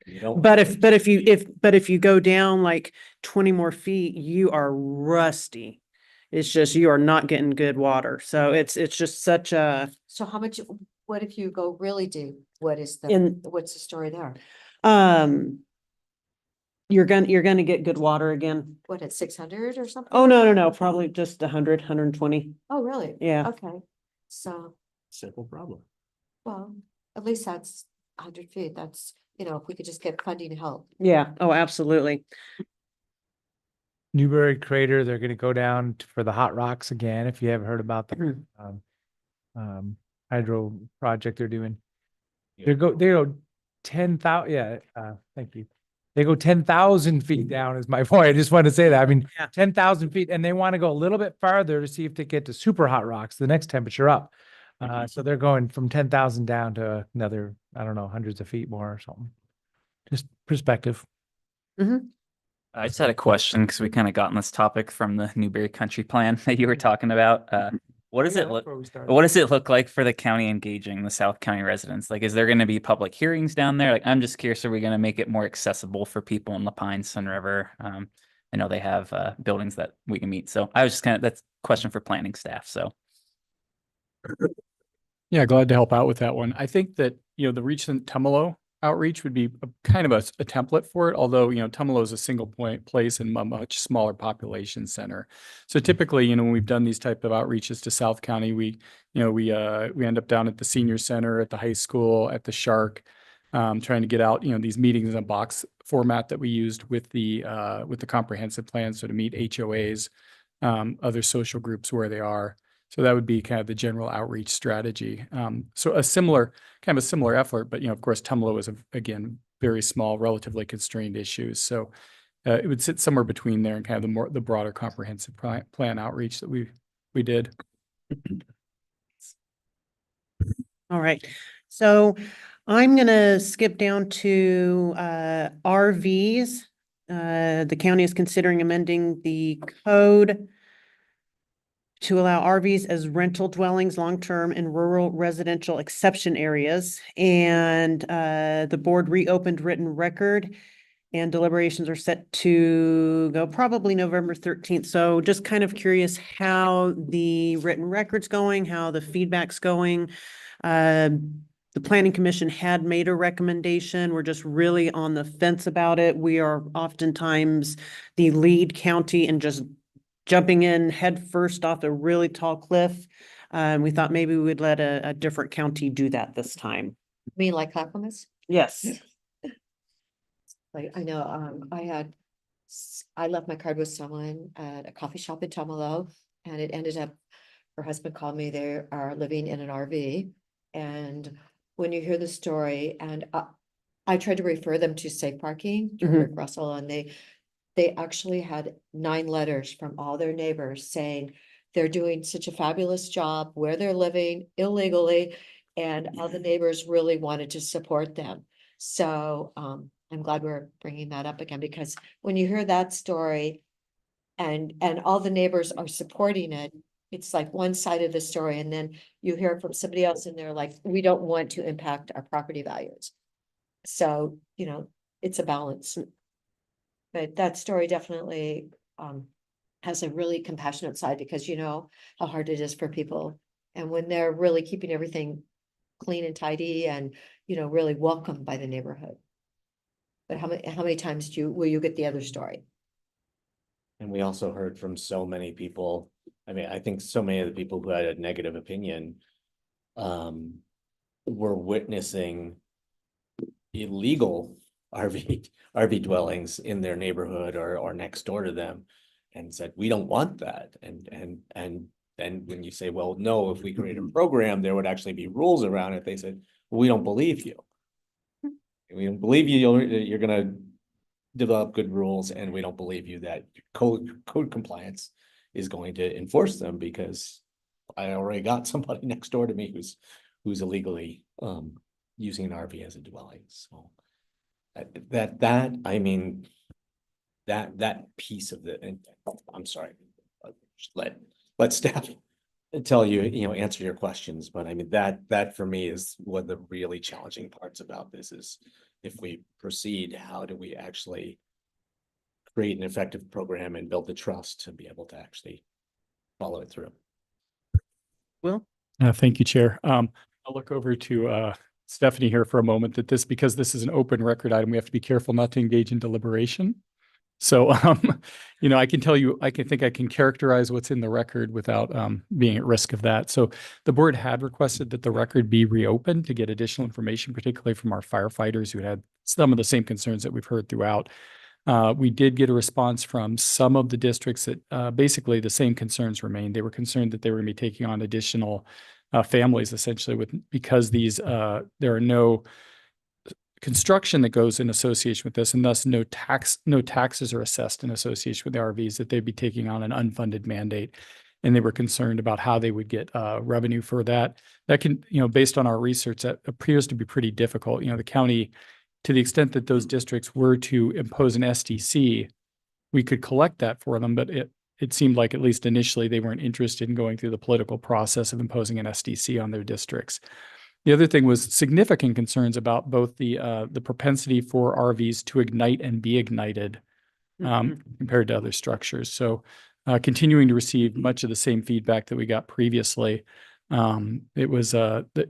You don't. But if you go down like 20 more feet, you are rusty. It's just, you are not getting good water. So it's just such a. So what if you go really deep? What's the story there? You're gonna get good water again. What, at 600 or something? Oh, no, probably just 100, 120. Oh, really? Yeah. Okay. So, Simple problem. well, at least that's 100 feet. That's, if we could just get funding to help. Yeah. Oh, absolutely. Newberry Crater, they're going to go down for the hot rocks again. If you haven't heard about the hydro project they're doing, they go 10,000. Yeah. Thank you. They go 10,000 feet down is my point. I just want to say that. I mean, 10,000 feet, and they want to go a little bit farther to see if they get to super hot rocks, the next temperature up. So they're going from 10,000 down to another, I don't know, hundreds of feet more or something. Just perspective. I just had a question because we kind of got on this topic from the Newberry Country Plan that you were talking about. What does it look like for the county engaging the South County residents? Like, is there going to be public hearings down there? Like, I'm just curious, are we going to make it more accessible for people in La Pine, Sun River? I know they have buildings that we can meet. So I was just that's a question for planning staff. So. Yeah, glad to help out with that one. I think that, the recent Tumalo outreach would be kind of a template for it, although, Tumalo is a single point place in a much smaller population center. So typically, when we've done these type of outreaches to South County, we end up down at the senior center, at the high school, at the Shark, trying to get out, these meetings in a box format that we used with the comprehensive plan. So to meet HOAs, other social groups where they are. So that would be kind of the general outreach strategy. So a similar effort, but of course, Tumalo is again very small, relatively constrained issues. So it would sit somewhere between there and kind of the broader comprehensive plan outreach that we did. All right. So I'm gonna skip down to RVs. The county is considering amending the code to allow RVs as rental dwellings long-term in rural residential exception areas. And the board reopened written record and deliberations are set to go probably November 13th. So just kind of curious how the written record's going, how the feedback's going. The Planning Commission had made a recommendation. We're just really on the fence about it. We are oftentimes the lead county in just jumping in head first off a really tall cliff. We thought maybe we would let a different county do that this time. Me like Clackamas? Yes. Like, I know, I left my card with someone at a coffee shop in Tumalo, and it ended up, her husband called me, they are living in an RV. And when you hear the story, and I tried to refer them to safe parking, to Mhm. Rick Russell, and they actually had 9 letters from all their neighbors saying they're doing such a fabulous job where they're living illegally, and all the neighbors really wanted to support them. So, I'm glad we're bringing that up again, because when you hear that story and all the neighbors are supporting it, it's like one side of the story, and then you hear from somebody else and they're like, we don't want to impact our property values. So, it's a balance. But that story definitely has a really compassionate side, because you know how hard it is for people. And when they're really keeping everything clean and tidy and, really welcomed by the neighborhood. But how many times will you get the other story? And we also heard from so many people, I mean, I think so many of the people who had a negative opinion were witnessing illegal RV dwellings in their neighborhood or next door to them, and said, we don't want that. And then when you say, well, no, if we create a program, there would actually be rules around it, they said, well, we don't believe you. We don't believe you, you're gonna develop good rules, and we don't believe you that code compliance is going to enforce them, because I already got somebody next door to me who's illegally using an RV as a dwelling. So I mean, that piece of the, and I'm sorry, let staff tell you, answer your questions, but I mean, that for me is one of the really challenging parts about this, is if we proceed, how do we actually create an effective program and build the trust to be able to actually follow it through. Will? Thank you, Chair. I'll look over to Stephanie here for a moment, because this is an open record item, we have to be careful not to engage in deliberation. So, I can tell you, I can characterize what's in the record without being at risk of that. So the board had requested that the record be reopened to get additional information, particularly from our firefighters who had some of the same concerns that we've heard throughout. We did get a response from some of the districts that basically the same concerns remained. They were concerned that they were going to be taking on additional families, essentially, because there are no construction that goes in association with this, and thus no taxes are assessed in association with the RVs, that they'd be taking on an unfunded mandate. And they were concerned about how they would get revenue for that. That can, based on our research, that appears to be pretty difficult. The county, to the extent that those districts were to impose an SDC, we could collect that for them, but it seemed like, at least initially, they weren't interested in going through the political process of imposing an SDC on their districts. The other thing was significant concerns about both the propensity for RVs to ignite and be ignited compared to other structures. So continuing to receive much of the same feedback that we got previously. It was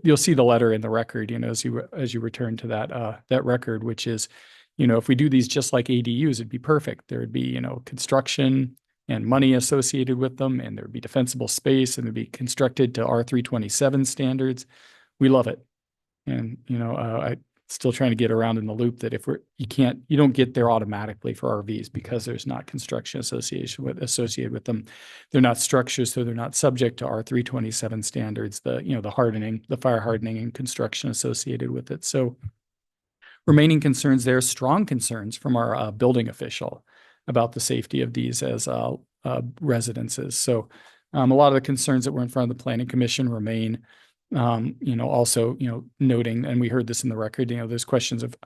you'll see the letter in the record, as you return to that record, which is, if we do these just like ADUs, it'd be perfect. There would be, construction and money associated with them, and there'd be defensible space, and it'd be constructed to R327 standards. We love it. And, I still trying to get around in the loop that you don't get there automatically for RVs, because there's not construction associated with them. They're not structures, so they're not subject to R327 standards, the hardening, the fire hardening and construction associated with it. So remaining concerns there, strong concerns from our building official about the safety of these as residences. So a lot of the concerns that were in front of the Planning Commission remain. Also, noting, and we heard this in the record, there's questions of,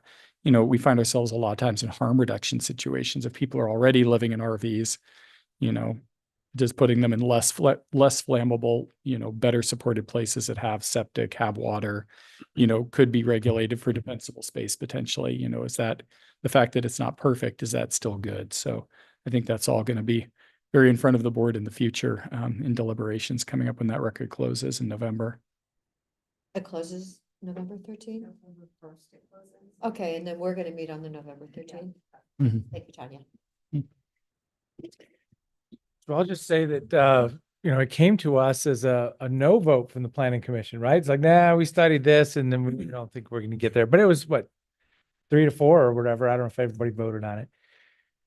we find ourselves a lot of times in harm reduction situations. If people are already living in RVs, just putting them in less flammable, better supported places that have septic, have water, could be regulated for defensible space potentially. Is that the fact that it's not perfect, is that still good? So I think that's all going to be very in front of the board in the future in deliberations coming up when that record closes in November. It closes November 13th? Okay, and then we're gonna meet on the November 13th. Mhm. Thank you, Tanya. So I'll just say that, it came to us as a no vote from the planning commission, right? It's like, nah, we studied this and then we don't think we're going to get there. But it was what, 3-4 or whatever. I don't know if everybody voted on it.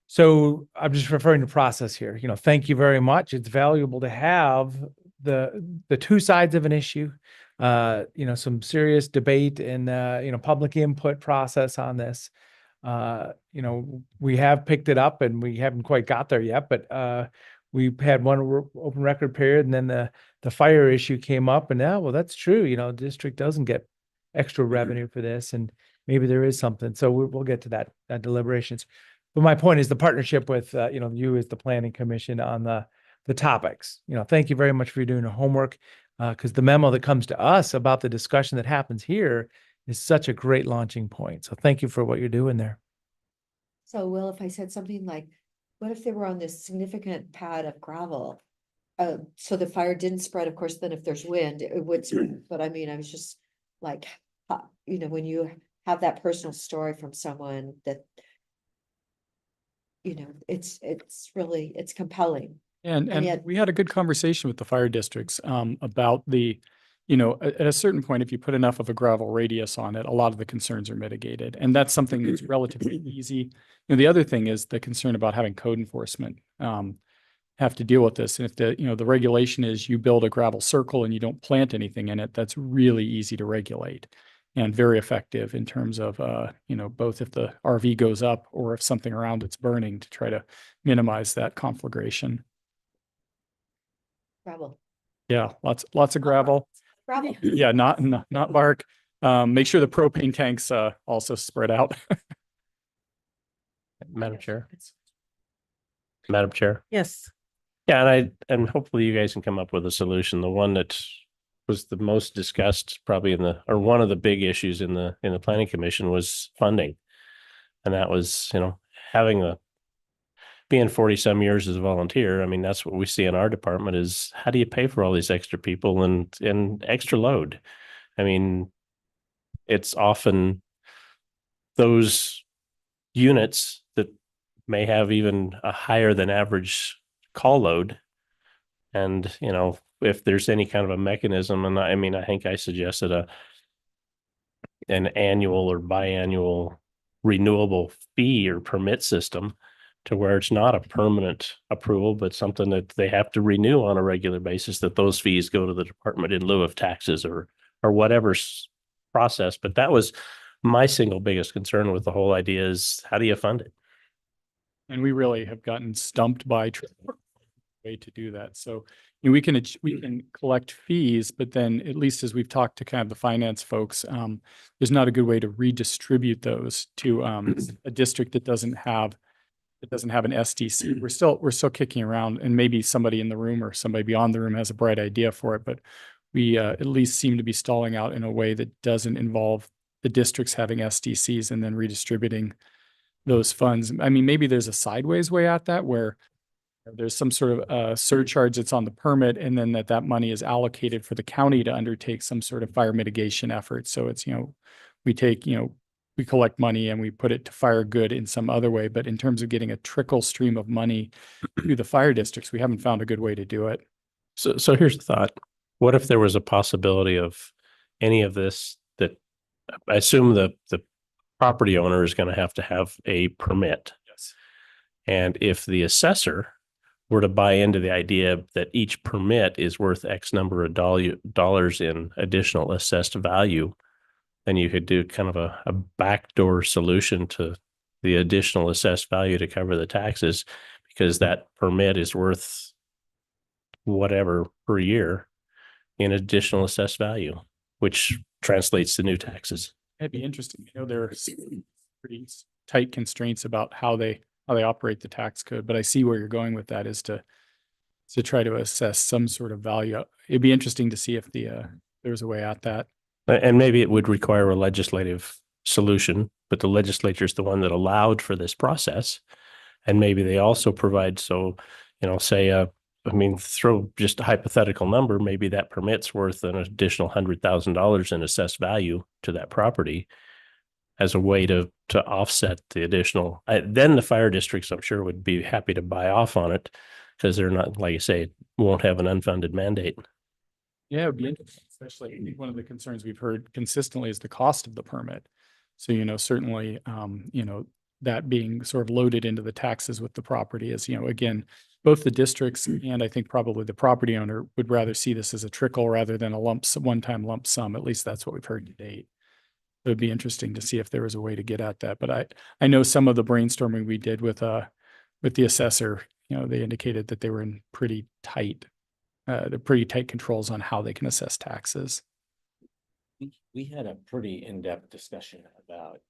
So I'm just referring to process here. Thank you very much. It's valuable to have the two sides of an issue, some serious debate and, public input process on this. We have picked it up and we haven't quite got there yet, but we've had one open record period and then the fire issue came up and now, well, that's true. The district doesn't get extra revenue for this and maybe there is something. So we'll get to that deliberations. But my point is the partnership with, you as the planning commission on the topics. Thank you very much for doing the homework because the memo that comes to us about the discussion that happens here is such a great launching point. So thank you for what you're doing there. So Will, if I said something like, what if they were on this significant pad of gravel? So the fire didn't spread, of course, then if there's wind, it would spread. But I mean, I was just like, when you have that personal story from someone that, it's really, it's compelling. And yet- we had a good conversation with the fire districts about at a certain point, if you put enough of a gravel radius on it, a lot of the concerns are mitigated. And that's something that's relatively easy. The other thing is the concern about having code enforcement have to deal with this. And if the regulation is you build a gravel circle and you don't plant anything in it, that's really easy to regulate and very effective in terms of, both if the RV goes up or if something around it's burning to try to minimize that conflagration. Gravel. Yeah, lots of gravel. Gravel. Yeah, not bark. Make sure the propane tanks also spread out. Madam Chair. Madam Chair. Yes. Yeah, and hopefully you guys can come up with a solution. The one that was the most discussed probably or one of the big issues in the planning commission was funding. And that was, being 40 some years as a volunteer. I mean, that's what we see in our department is how do you pay for all these extra people and extra load? I mean, it's often those units that may have even a higher than average call load. And, if there's any kind of a mechanism, and I think I suggested an annual or biannual renewable fee or permit system to where it's not a permanent approval, but something that they have to renew on a regular basis, that those fees go to the department in lieu of taxes or whatever process. But that was my single biggest concern with the whole idea is how do you fund it? And we really have gotten stumped by way to do that. So we can collect fees, but then at least as we've talked to kind of the finance folks, there's not a good way to redistribute those to a district that doesn't have an SDC. We're still kicking around, and maybe somebody in the room or somebody beyond the room has a bright idea for it, but we at least seem to be stalling out in a way that doesn't involve the districts having SDCs and then redistributing those funds. I mean, maybe there's a sideways way at that where there's some sort of surcharge that's on the permit, and then that money is allocated for the county to undertake some sort of fire mitigation effort. So it's, we collect money and we put it to fire good in some other way. But in terms of getting a trickle stream of money through the fire districts, we haven't found a good way to do it. So here's the thought. What if there was a possibility of any of this that I assume the property owner is going to have a permit. Yes. And if the assessor were to buy into the idea that each permit is worth X number of dollars in additional assessed value, then you could do kind of a backdoor solution to the additional assessed value to cover the taxes, because that permit is worth whatever per year in additional assessed value, which translates to new taxes. It'd be interesting. There are pretty tight constraints about how they operate the tax code, but I see where you're going with that is to try to assess some sort of value. It'd be interesting to see if there's a way at that. And maybe it would require a legislative solution, but the legislature is the one that allowed for this process. And maybe they also provide, so, say, throw just a hypothetical number, maybe that permit's worth an additional $100,000 in assessed value to that property as a way to offset the additional. Then the fire districts, I'm sure, would be happy to buy off on it because they're not, like you say, won't have an unfunded mandate. Yeah, it would be interesting, especially one of the concerns we've heard consistently is the cost of the permit. So, certainly, that being sort of loaded into the taxes with the property is, again, both the districts and I think probably the property owner would rather see this as a trickle rather than a one-time lump sum. At least that's what we've heard to date. It would be interesting to see if there was a way to get at that. But I know some of the brainstorming we did with the assessor, they indicated that they were in pretty tight controls on how they can assess taxes. We had a pretty in-depth discussion about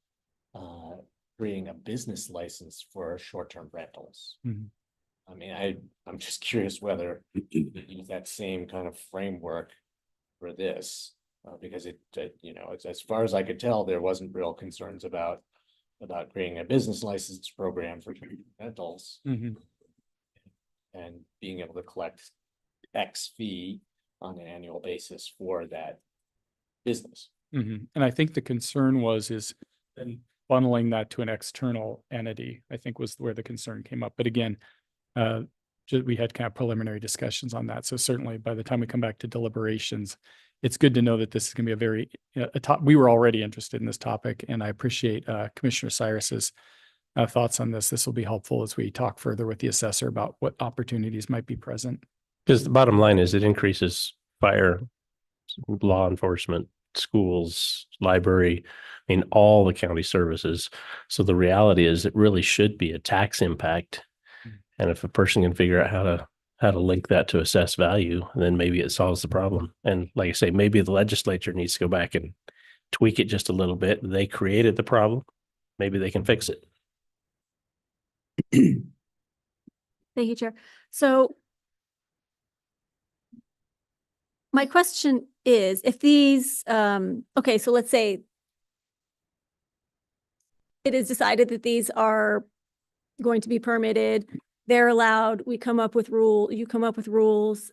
creating a business license for short-term rentals. Mhm. I mean, I'm just curious whether you could use that same kind of framework for this, because as far as I could tell, there wasn't real concerns about creating a business license program for rentals Mhm. and being able to collect X fee on an annual basis for that business. Mhm. And I think the concern is then funneling that to an external entity, I think was where the concern came up. But again, we had kind of preliminary discussions on that. So certainly by the time we come back to deliberations, it's good to know that this is going to be we were already interested in this topic, and I appreciate Commissioner Cyrus's thoughts on this. This will be helpful as we talk further with the assessor about what opportunities might be present. Because the bottom line is it increases fire, law enforcement, schools, library, I mean, all the county services. So the reality is it really should be a tax impact. And if a person can figure out how to link that to assess value, then maybe it solves the problem. And like I say, maybe the legislature needs to go back and tweak it just a little bit. They created the problem. Maybe they can fix it. Thank you, Chair. So my question is, if these, okay, so let's say it is decided that these are going to be permitted, they're allowed, you come up with rules.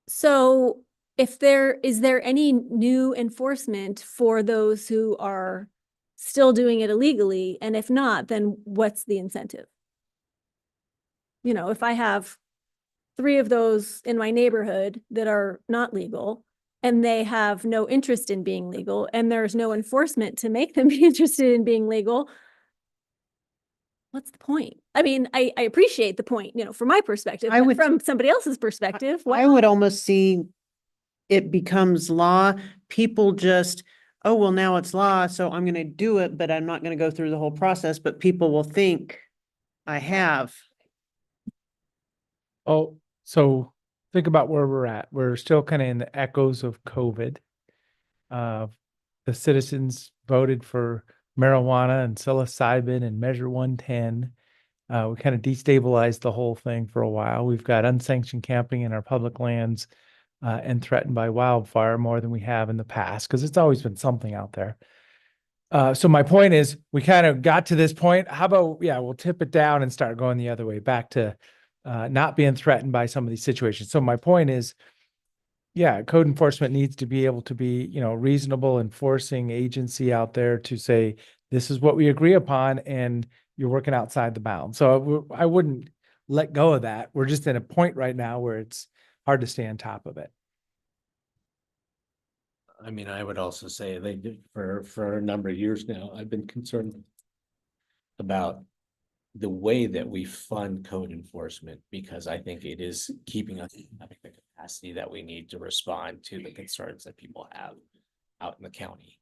So is there any new enforcement for those who are still doing it illegally? And if not, then what's the incentive? If I have 3 of those in my neighborhood that are not legal and they have no interest in being legal and there's no enforcement to make them be interested in being legal, what's the point? I mean, I appreciate the point, from my perspective, but from somebody else's perspective. I would almost see it becomes law. People just, oh, well, now it's law, so I'm going to do it, but I'm not going to go through the whole process, but people will think I have. Oh, so think about where we're at. We're still kind of in the echoes of COVID. The citizens voted for marijuana and psilocybin and Measure 110. We kind of destabilized the whole thing for a while. We've got unsanctioned camping in our public lands and threatened by wildfire more than we have in the past, because it's always been something out there. So my point is, we kind of got to this point. How about, we'll tip it down and start going the other way, back to not being threatened by some of these situations. So my point is, code enforcement needs to be able to be, reasonable enforcing agency out there to say, this is what we agree upon and you're working outside the bounds. So I wouldn't let go of that. We're just in a point right now where it's hard to stay on top of it. I mean, I would also say they did for a number of years now, I've been concerned about the way that we fund code enforcement, because I think it is keeping us having the capacity that we need to respond to the concerns that people have out in the county.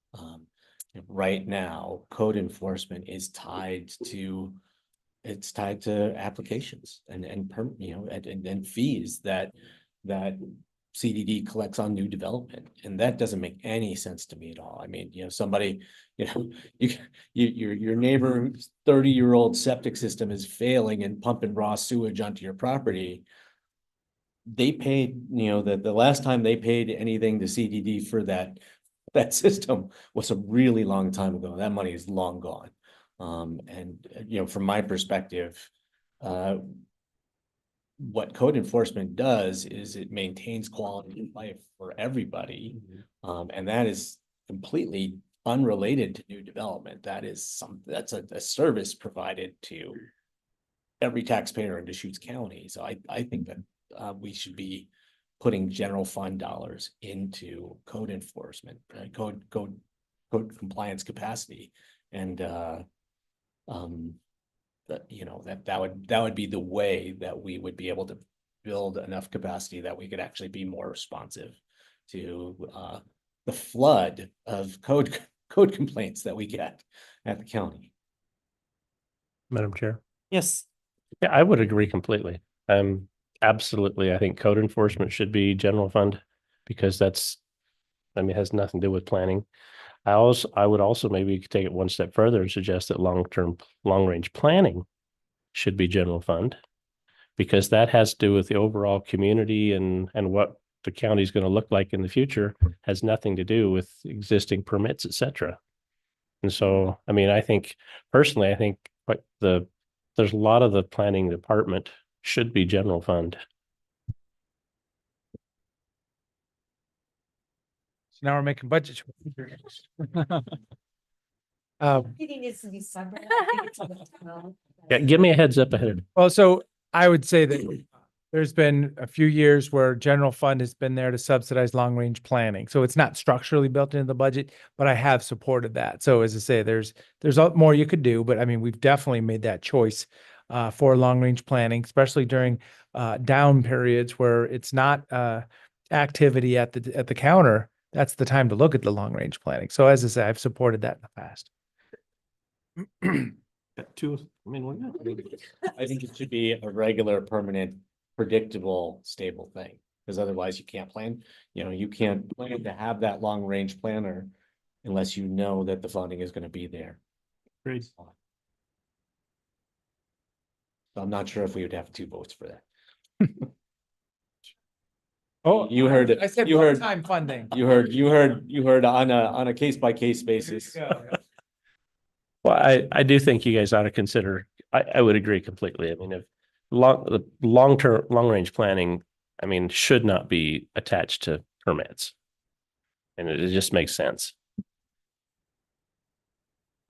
Right now, code enforcement is tied to applications and fees that CDD collects on new development, and that doesn't make any sense to me at all. I mean, somebody, your neighbor's 30-year-old septic system is failing and pumping raw sewage onto your property. They paid, the last time they paid anything to CDD for that system was a really long time ago. That money is long gone. From my perspective, what code enforcement does is it maintains quality of life for everybody. And that is completely unrelated to new development. That's a service provided to every taxpayer in Deschutes County. So I think that we should be putting general fund dollars into code enforcement, code compliance capacity. And that, you know, that would be the way that we would be able to build enough capacity that we could actually be more responsive to the flood of code complaints that we get at the county. Madam Chair. Yes. Yeah, I would agree completely. Absolutely. I think code enforcement should be general fund because that's, I mean, it has nothing to do with planning. I would also maybe take it one step further and suggest that long range planning should be general fund because that has to do with the overall community and what the county is going to look like in the future, has nothing to do with existing permits, et cetera. And so, I mean, I think personally, I think like there's a lot of the planning department should be general fund. So now we're making budget choices. Meeting is in December. Yeah, give me a heads up ahead. Well, so I would say that there's been a few years where general fund has been there to subsidize long-range planning. So it's not structurally built into the budget, but I have supported that. So as I say, there's a lot more you could do, but I mean, we've definitely made that choice for long-range planning, especially during down periods where it's not activity at the counter. That's the time to look at the long-range planning. So as I say, I've supported that in the past. I mean, I think it should be a regular, permanent, predictable, stable thing, because otherwise you can't plan. You know, you can't plan to have that long range planner unless you know that the funding is going to be there. Great. So I'm not sure if we would have 2 votes for that. Oh, You heard it. I said You heard. one-time funding. You heard on a case by case basis. Well, I do think you guys ought to consider, I would agree completely. I mean, if the long-term, long-range planning, I mean, should not be attached to permits. And it just makes sense.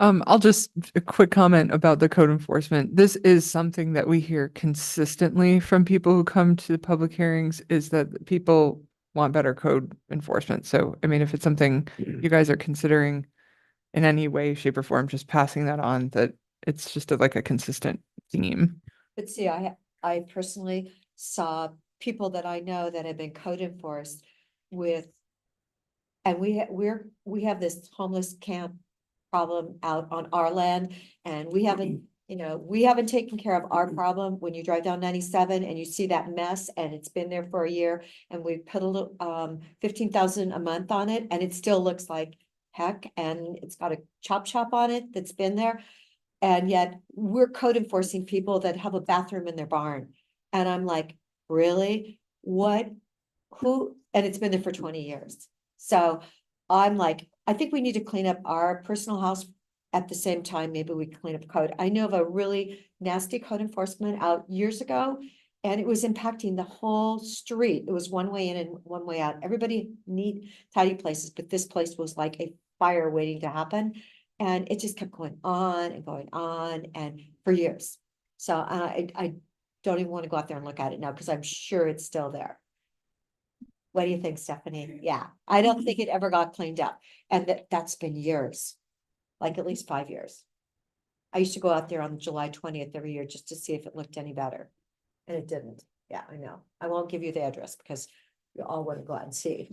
I'll just a quick comment about the code enforcement. This is something that we hear consistently from people who come to the public hearings is that people want better code enforcement. So, I mean, if it's something you guys are considering in any way, shape or form, just passing that on, that it's just like a consistent theme. But see, I personally saw people that I know that have been code enforced with. And we have this homeless camp problem out on our land, and we haven't, we haven't taken care of our problem. When you drive down 97 and you see that mess and it's been there for a year, and we put a little 15,000 a month on it, and it still looks like heck, and it's got a chop shop on it that's been there. And yet we're code enforcing people that have a bathroom in their barn. And I'm like, really? What? Who? And it's been there for 20 years. So I'm like, I think we need to clean up our personal house at the same time. Maybe we clean up code. I know of a really nasty code enforcement out years ago, and it was impacting the whole street. It was one way in and one way out. Everybody need tidy places, but this place was like a fire waiting to happen. And it just kept going on and for years. So I don't even want to go out there and look at it now because I'm sure it's still there. What do you think, Stephanie? Yeah, I don't think it ever got cleaned up. And that's been years, like at least 5 years. I used to go out there on July 20th every year just to see if it looked any better. And it didn't. Yeah, I know. I won't give you the address because you all want to go out and see.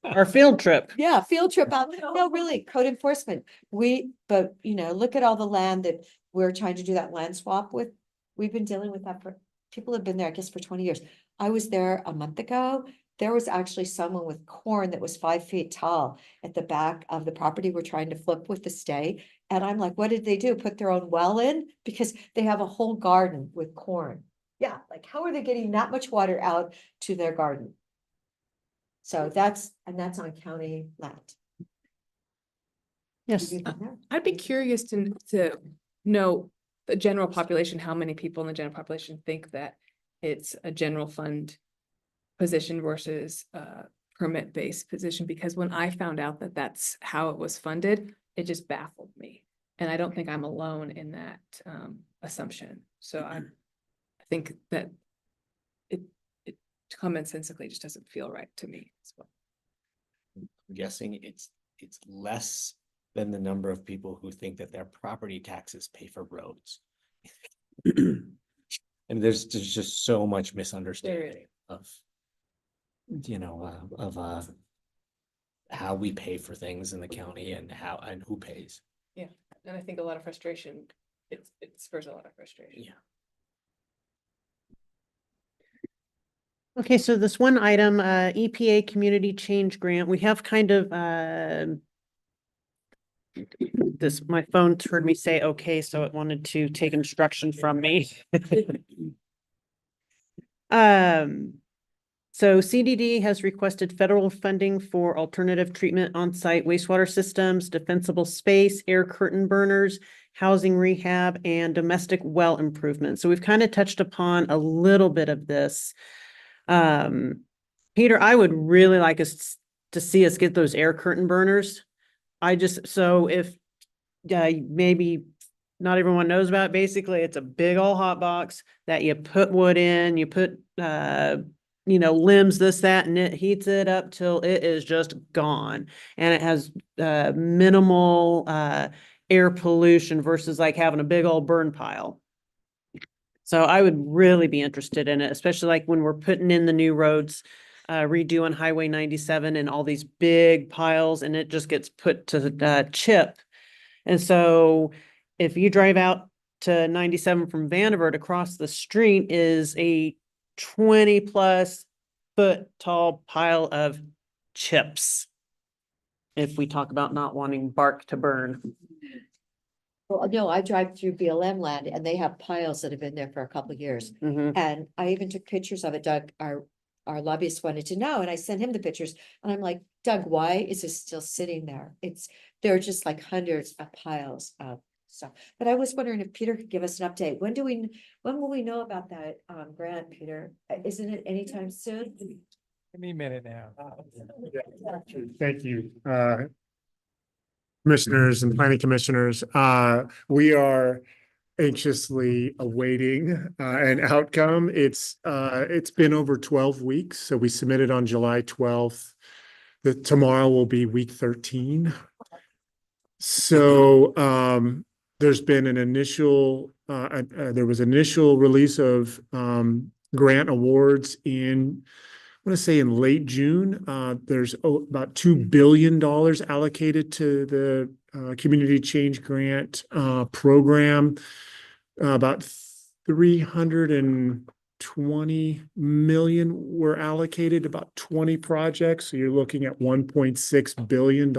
Our field trip. Yeah, field trip out. No, really, code enforcement. But look at all the land that we're trying to do that land swap with. We've been dealing with that people have been there, I guess, for 20 years. I was there a month ago. There was actually someone with corn that was 5 feet tall at the back of the property we're trying to flip with the stay. And I'm like, what did they do? Put their own well in? Because they have a whole garden with corn. Yeah, like how are they getting that much water out to their garden? So that's on county land. Yes. I'd be curious to know the general population, how many people in the general population think that it's a general fund position versus a permit-based position, because when I found out that that's how it was funded, it just baffled me. And I don't think I'm alone in that assumption. So I think that it commonsensically just doesn't feel right to me as well. I'm guessing it's less than the number of people who think that their property taxes pay for roads. And there's just so much misunderstanding of, you know, how we pay for things in the county and who pays. Yeah, and I think a lot of frustration, it spurs a lot of frustration. Yeah. Okay, so this one item, EPA Community Change Grant, we have kind of, my phone heard me say, okay, so it wanted to take instruction from me. So CDD has requested federal funding for alternative treatment on-site wastewater systems, defensible space, air curtain burners, housing rehab, and domestic well improvement. So we've kind of touched upon a little bit of this. Peter, I would really like us to see us get those air curtain burners. So if maybe not everyone knows about it, basically it's a big old hot box that you put wood in, you put limbs, this, that, and it heats it up till it is just gone. And it has minimal air pollution versus like having a big old burn pile. So I would really be interested in it, especially like when we're putting in the new roads, redoing Highway 97 and all these big piles, and it just gets put to chip. And so if you drive out to 97 from Vanderbilt, across the street is a 20+ foot tall pile of chips. If we talk about not wanting bark to burn. Well, no, I drive through BLM land and they have piles that have been there for a couple of years. Mhm. And I even took pictures of it. Doug, our lobbyist wanted to know, and I sent him the pictures. And I'm like, Doug, why is this still sitting there? There are just like hundreds of piles of stuff. But I was wondering if Peter could give us an update. When will we know about that grant, Peter? Isn't it anytime soon? Give me a minute now. Thank you. Commissioners and planning commissioners, we are anxiously awaiting an outcome. It's been over 12 weeks. So we submitted on July 12th. Tomorrow will be week 13. So there's been an initial initial release of grant awards in, I want to say in late June. There's about $2 billion allocated to the Community Change Grant program. About 320 million were allocated, about 20 projects. So you're looking at $1.6 billion.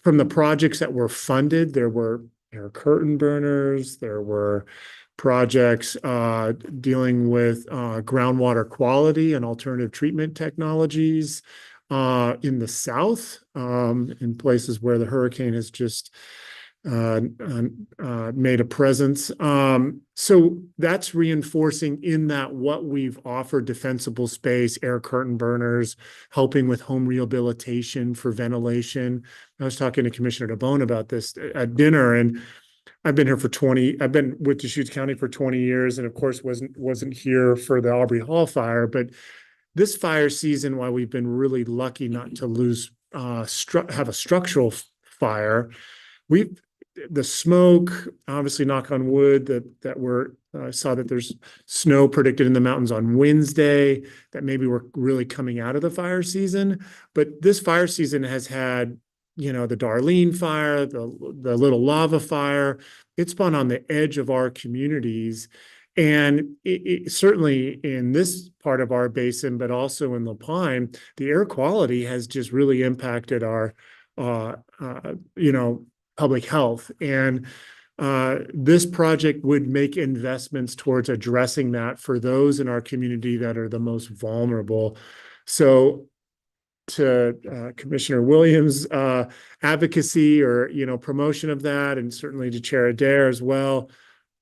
From the projects that were funded, there were air curtain burners, there were projects dealing with groundwater quality and alternative treatment technologies in the South, in places where the hurricane has just made a presence. So that's reinforcing in that what we've offered: defensible space, air curtain burners, helping with home rehabilitation for ventilation. I was talking to Commissioner DeBone about this at dinner, and I've been with Deschutes County for 20 years, and of course wasn't here for the Aubrey Hall fire. But this fire season, while we've been really lucky not to have a structural fire, the smoke, obviously, knock on wood, that saw that there's snow predicted in the mountains on Wednesday, that maybe we're really coming out of the fire season. But this fire season has had, the Darlene fire, the Little Lava fire. It's been on the edge of our communities. And it certainly in this part of our basin, but also in La Pine, the air quality has just really impacted our, public health. And this project would make investments towards addressing that for those in our community that are the most vulnerable. So to Commissioner Williams' advocacy or, promotion of that, and certainly to Chair Adair as well,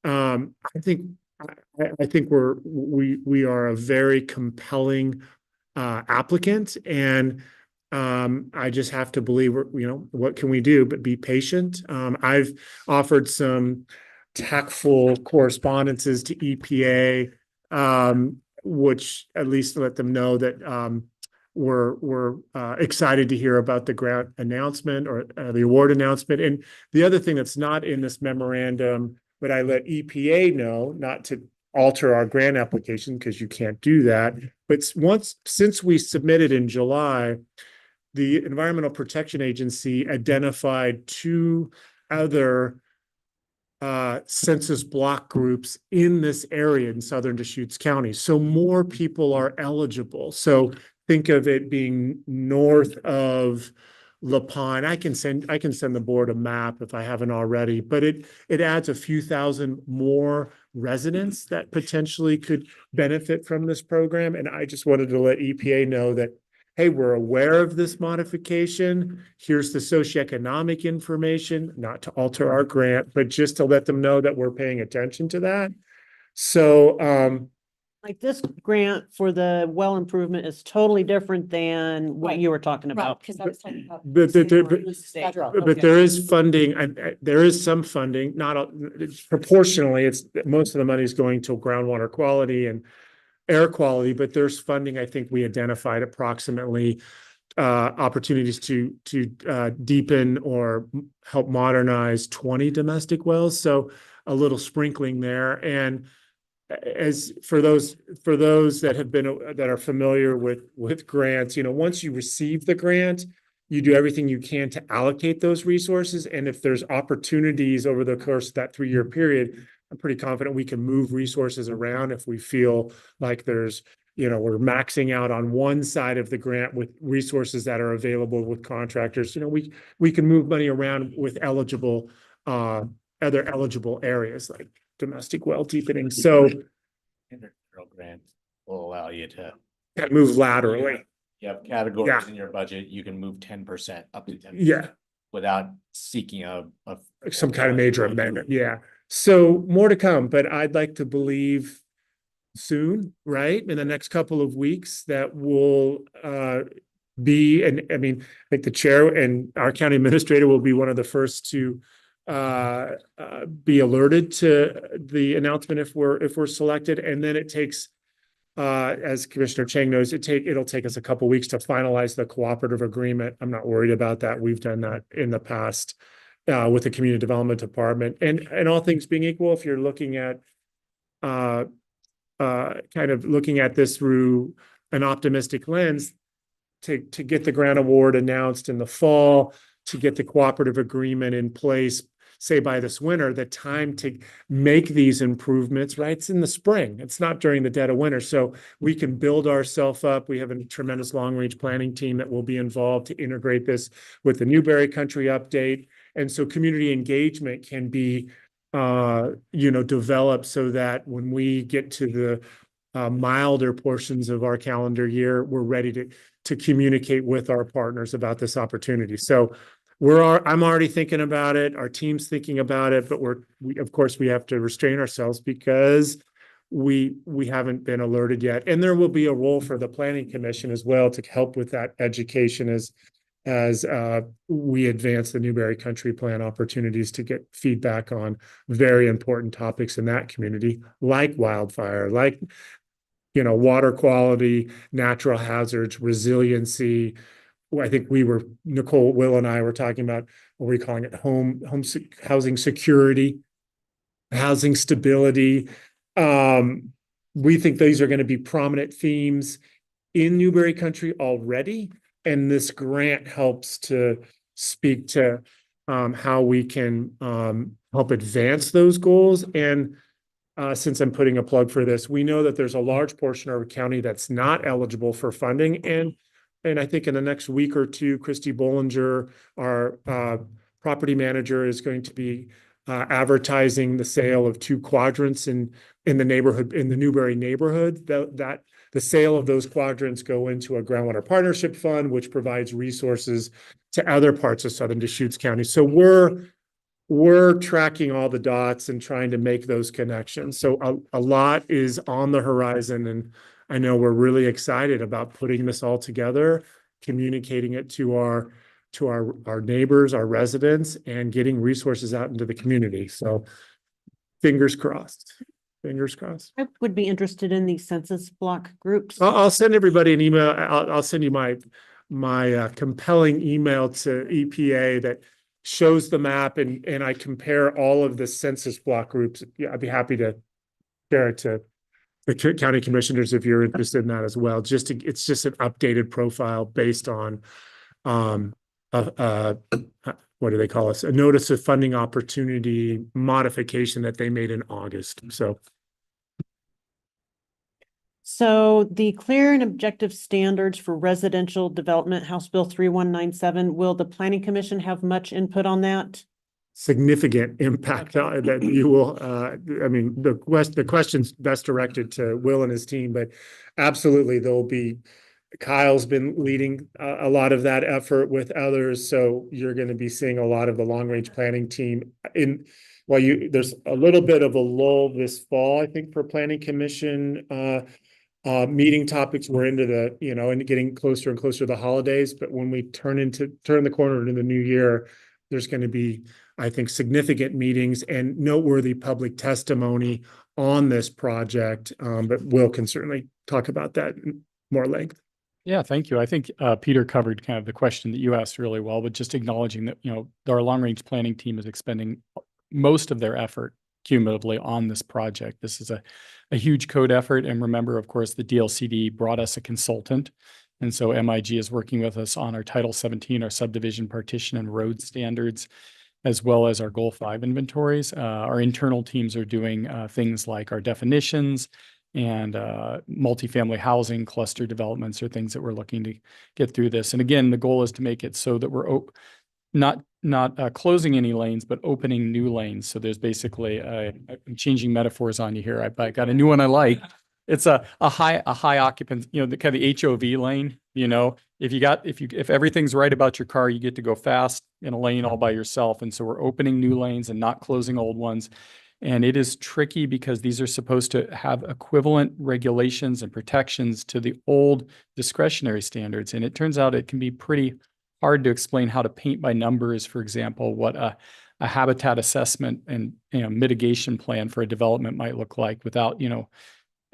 I think we are a very compelling applicant, and I just have to believe, what can we do but be patient? I've offered some tactful correspondences to EPA, which at least let them know that we're excited to hear about the grant announcement or the award announcement. And the other thing that's not in this memorandum, but I let EPA know, not to alter our grant application because you can't do that. But since we submitted in July, the Environmental Protection Agency identified 2 other census block groups in this area in southern Deschutes County. So more people are eligible. So think of it being north of La Pine. I can send the board a map if I haven't already, but it adds a few thousand more residents that potentially could benefit from this program. And I just wanted to let EPA know that, hey, we're aware of this modification. Here's the socioeconomic information, not to alter our grant, but just to let them know that we're paying attention to that. So, like this grant for the well improvement is totally different than what Right. you were talking Right, about. because I was talking about. But- state but- or but- federal. but Okay. there is funding, there is some funding, proportionally, it's most of the money is going to groundwater quality and air quality, but there's funding. I think we identified approximately opportunities to deepen or help modernize 20 domestic wells. So a little sprinkling there. And as for those that are familiar with grants, once you receive the grant, you do everything you can to allocate those resources. And if there's opportunities over the course of that 3-year period, I'm pretty confident we can move resources around if we feel like there's, we're maxing out on one side of the grant with resources that are available with contractors. We can move money around with other eligible areas like domestic well deepening. So Federal grant will allow you to move laterally. you have categories Yeah. in your budget, you can move 10% up to 10%. Yeah. Without seeking Some kind of major amendment. Yeah. So more to come, but I'd like to believe soon, right? In the next couple of weeks that will and I mean, I think the chair and our county administrator will be one of the first to be alerted to the announcement if we're selected. And then it takes as Commissioner Chang knows, it'll take us a couple weeks to finalize the cooperative agreement. I'm not worried about that. We've done that in the past with the community development department. And all things being equal, if you're looking at kind of looking at this through an optimistic lens, to get the grant award announced in the fall, to get the cooperative agreement in place, say by this winter, the time to make these improvements, right? It's in the spring. It's not during the dead of winter. So we can build ourselves up. We have a tremendous long-range planning team that will be involved to integrate this with the Newberry Country update. And so community engagement can be, developed so that when we get to the milder portions of our calendar year, we're ready to communicate with our partners about this opportunity. So I'm already thinking about it. Our team's thinking about it, but of course we have to restrain ourselves because we haven't been alerted yet. And there will be a role for the Planning Commission as well to help with that education as we advance the Newberry Country Plan opportunities to get feedback on very important topics in that community, like wildfire, like water quality, natural hazards, resiliency. I think Nicole, Will, and I were talking about, what are we calling it? Housing security, housing stability. We think these are going to be prominent themes in Newberry Country already. And this grant helps to speak to how we can help advance those goals. And since I'm putting a plug for this, we know that there's a large portion of our county that's not eligible for funding. And I think in the next week or two, Christy Bollinger, our property manager, is going to be advertising the sale of 2 quadrants in the neighborhood, in the Newberry neighborhood. That the sale of those quadrants go into a groundwater partnership fund, which provides resources to other parts of southern Deschutes County. So we're tracking all the dots and trying to make those connections. So a lot is on the horizon, and I know we're really excited about putting this all together communicating it to our neighbors, our residents, and getting resources out into the community. So fingers crossed. Fingers crossed. I would be interested in these census block groups. I'll send everybody an email. I'll send you my compelling email to EPA that shows the map, and I compare all of the census block groups. Yeah, I'd be happy to share it to the county commissioners if you're interested in that as well. It's just an updated profile based on what do they call us? A notice of funding opportunity modification that they made in August. So the clear and objective standards for residential development, House Bill 3197, will the Planning Commission have much input on that? Significant impact that you will, I mean, the question's best directed to Will and his team, but absolutely Kyle's been leading a lot of that effort with others. So you're going to be seeing a lot of the long range planning team there's a little bit of a lull this fall, I think, for Planning Commission, meeting topics. We're into and getting closer and closer to the holidays. But when we turn the corner into the new year, there's going to be, I think, significant meetings and noteworthy public testimony on this project. But Will can certainly talk about that in more length. Yeah, thank you. I think Peter covered kind of the question that you asked really well, but just acknowledging that, our long range planning team is expending most of their effort cumulatively on this project. This is a huge code effort. And remember, of course, the DLCD brought us a consultant. And so MIG is working with us on our Title 17, our subdivision partition and road standards, as well as our Goal 5 inventories. Our internal teams are doing things like our definitions and multifamily housing cluster developments are things that we're looking to get through this. And again, the goal is to make it so that we're not closing any lanes, but opening new lanes. So there's basically, I'm changing metaphors on you here. I got a new one I like. It's a high occupant, the kind of the HOV lane. If everything's right about your car, you get to go fast in a lane all by yourself. And so we're opening new lanes and not closing old ones. And it is tricky because these are supposed to have equivalent regulations and protections to the old discretionary standards. And it turns out it can be pretty hard to explain how to paint by numbers, for example, what a habitat assessment and mitigation plan for a development might look like without,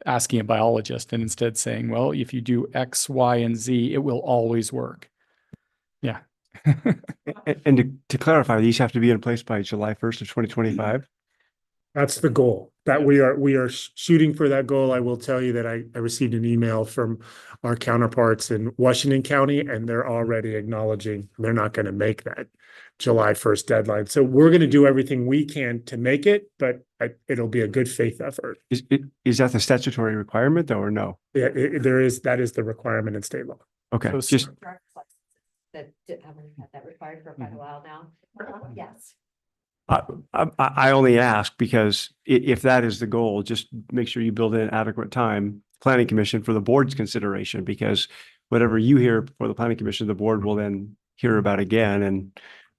asking a biologist, and instead saying, well, if you do X, Y, and Z, it will always work. Yeah. And to clarify, these have to be in place by July 1st of 2025. That's the goal that we are shooting for that goal. I will tell you that I received an email from our counterparts in Washington County, and they're already acknowledging they're not going to make that July 1st deadline. So we're going to do everything we can to make it, but it'll be a good faith effort. Is that the statutory requirement though, or no? Yeah, that is the requirement in state law. Okay, So just That haven't had that required for quite a while now. Yes. I only ask because if that is the goal, just make sure you build in adequate time, planning commission, for the board's consideration, because whatever you hear for the planning commission, the board will then hear about again and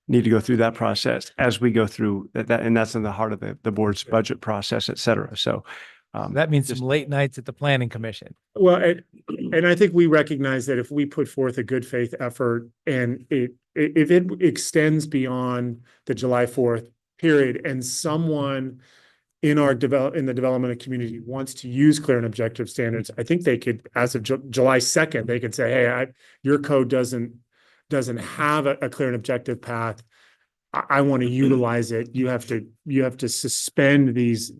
need to go through that process as we go through that. And that's in the heart of the board's budget process, et cetera. So that means some late nights at the planning commission. Well, and I think we recognize that if we put forth a good faith effort and if it extends beyond the July 4th period, and someone in the development community wants to use clear and objective standards, I think they could, as of July 2nd, they could say, hey, your code doesn't have a clear and objective path. I want to utilize it. You have to suspend these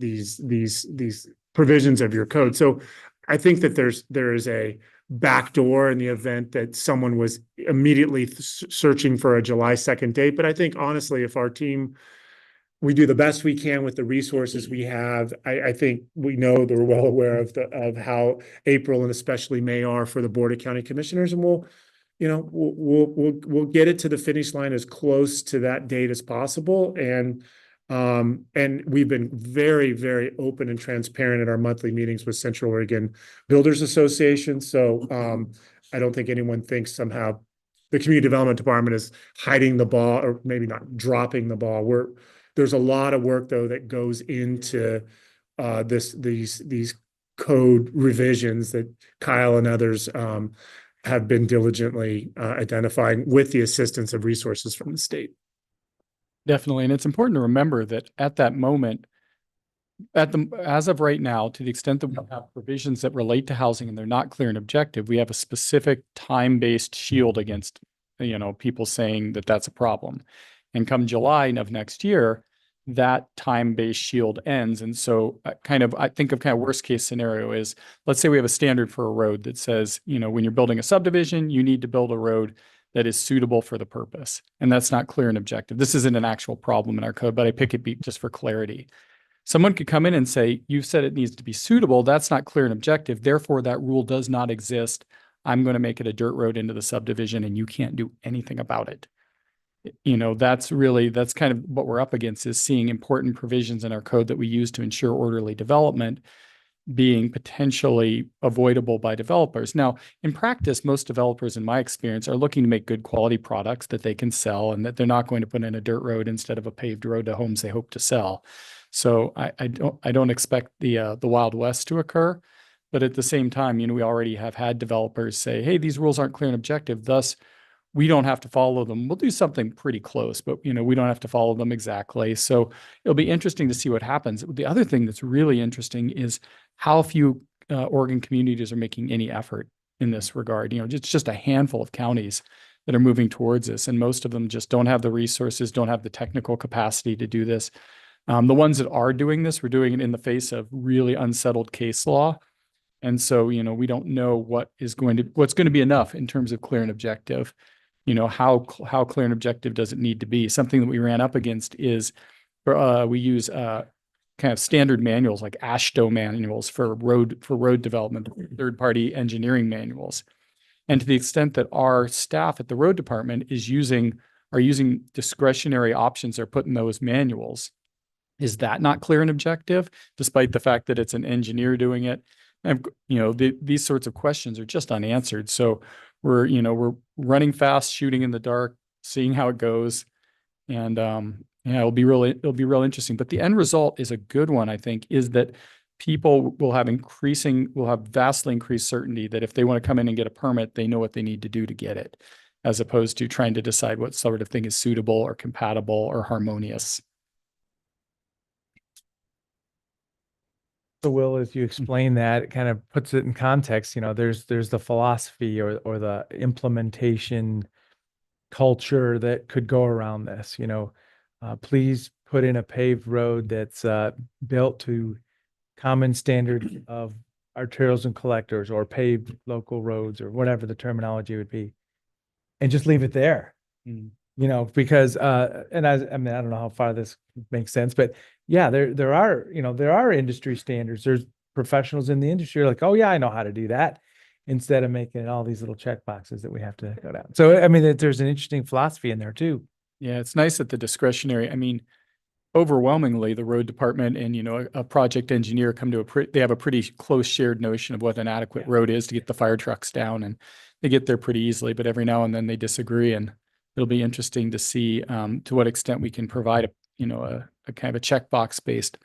provisions of your code. So I think that there is a backdoor in the event that someone was immediately searching for a July 2nd date. But I think honestly, if our team, we do the best we can with the resources we have, I think we know they're well aware of how April and especially May are for the Board of County Commissioners, and we'll get it to the finish line as close to that date as possible. And we've been very, very open and transparent at our monthly meetings with Central Oregon Builders Association. So I don't think anyone thinks somehow the Community Development Department is hiding the ball, or maybe not dropping the ball. There's a lot of work though that goes into these code revisions that Kyle and others have been diligently identifying with the assistance of resources from the state. Definitely. And it's important to remember that at that moment, as of right now, to the extent that we have provisions that relate to housing and they're not clear and objective, we have a specific time-based shield against, people saying that that's a problem. And come July of next year, that time-based shield ends. And so I think of kind of worst case scenario is, let's say we have a standard for a road that says, when you're building a subdivision, you need to build a road that is suitable for the purpose. And that's not clear and objective. This isn't an actual problem in our code, but I pick it just for clarity. Someone could come in and say, you've said it needs to be suitable. That's not clear and objective. Therefore, that rule does not exist. I'm going to make it a dirt road into the subdivision and you can't do anything about it. That's kind of what we're up against, is seeing important provisions in our code that we use to ensure orderly development being potentially avoidable by developers. Now, in practice, most developers, in my experience, are looking to make good quality products that they can sell, and that they're not going to put in a dirt road instead of a paved road to homes they hope to sell. So I don't expect the Wild West to occur. But at the same time, we already have had developers say, hey, these rules aren't clear and objective, thus we don't have to follow them. We'll do something pretty close, but we don't have to follow them exactly. So it'll be interesting to see what happens. The other thing that's really interesting is how few Oregon communities are making any effort in this regard. It's just a handful of counties that are moving towards this, and most of them just don't have the resources, don't have the technical capacity to do this. The ones that are doing this, we're doing it in the face of really unsettled case law. And so, we don't know what's going to be enough in terms of clear and objective. How clear and objective does it need to be? Something that we ran up against is we use kind of standard manuals like AASHTO manuals for road development, third-party engineering manuals. And to the extent that our staff at the road department are using discretionary options they're put in those manuals, is that not clear and objective, despite the fact that it's an engineer doing it? And, these sorts of questions are just unanswered. So we're running fast, shooting in the dark, seeing how it goes. And it'll be real interesting. But the end result is a good one, I think, is that people will have vastly increased certainty that if they want to come in and get a permit, they know what they need to do to get it, as opposed to trying to decide what sort of thing is suitable or compatible or harmonious. So Will, as you explain that, it kind of puts it in context. There's the philosophy or the implementation culture that could go around this. Please put in a paved road that's built to common standards of arterials and collectors, or paved local roads, or whatever the terminology would be, and just leave it there. Because and I don't know how far this makes sense, but yeah, there are industry standards. There's professionals in the industry like, oh yeah, I know how to do that, instead of making all these little check boxes that we have to go down. So there's an interesting philosophy in there too. Yeah, it's nice that the discretionary, overwhelmingly the road department and, a project engineer come to they have a pretty close shared notion of what an adequate road is to get the fire trucks down, and they get there pretty easily, but every now and then they disagree, and it'll be interesting to see to what extent we can provide a kind of a checkbox based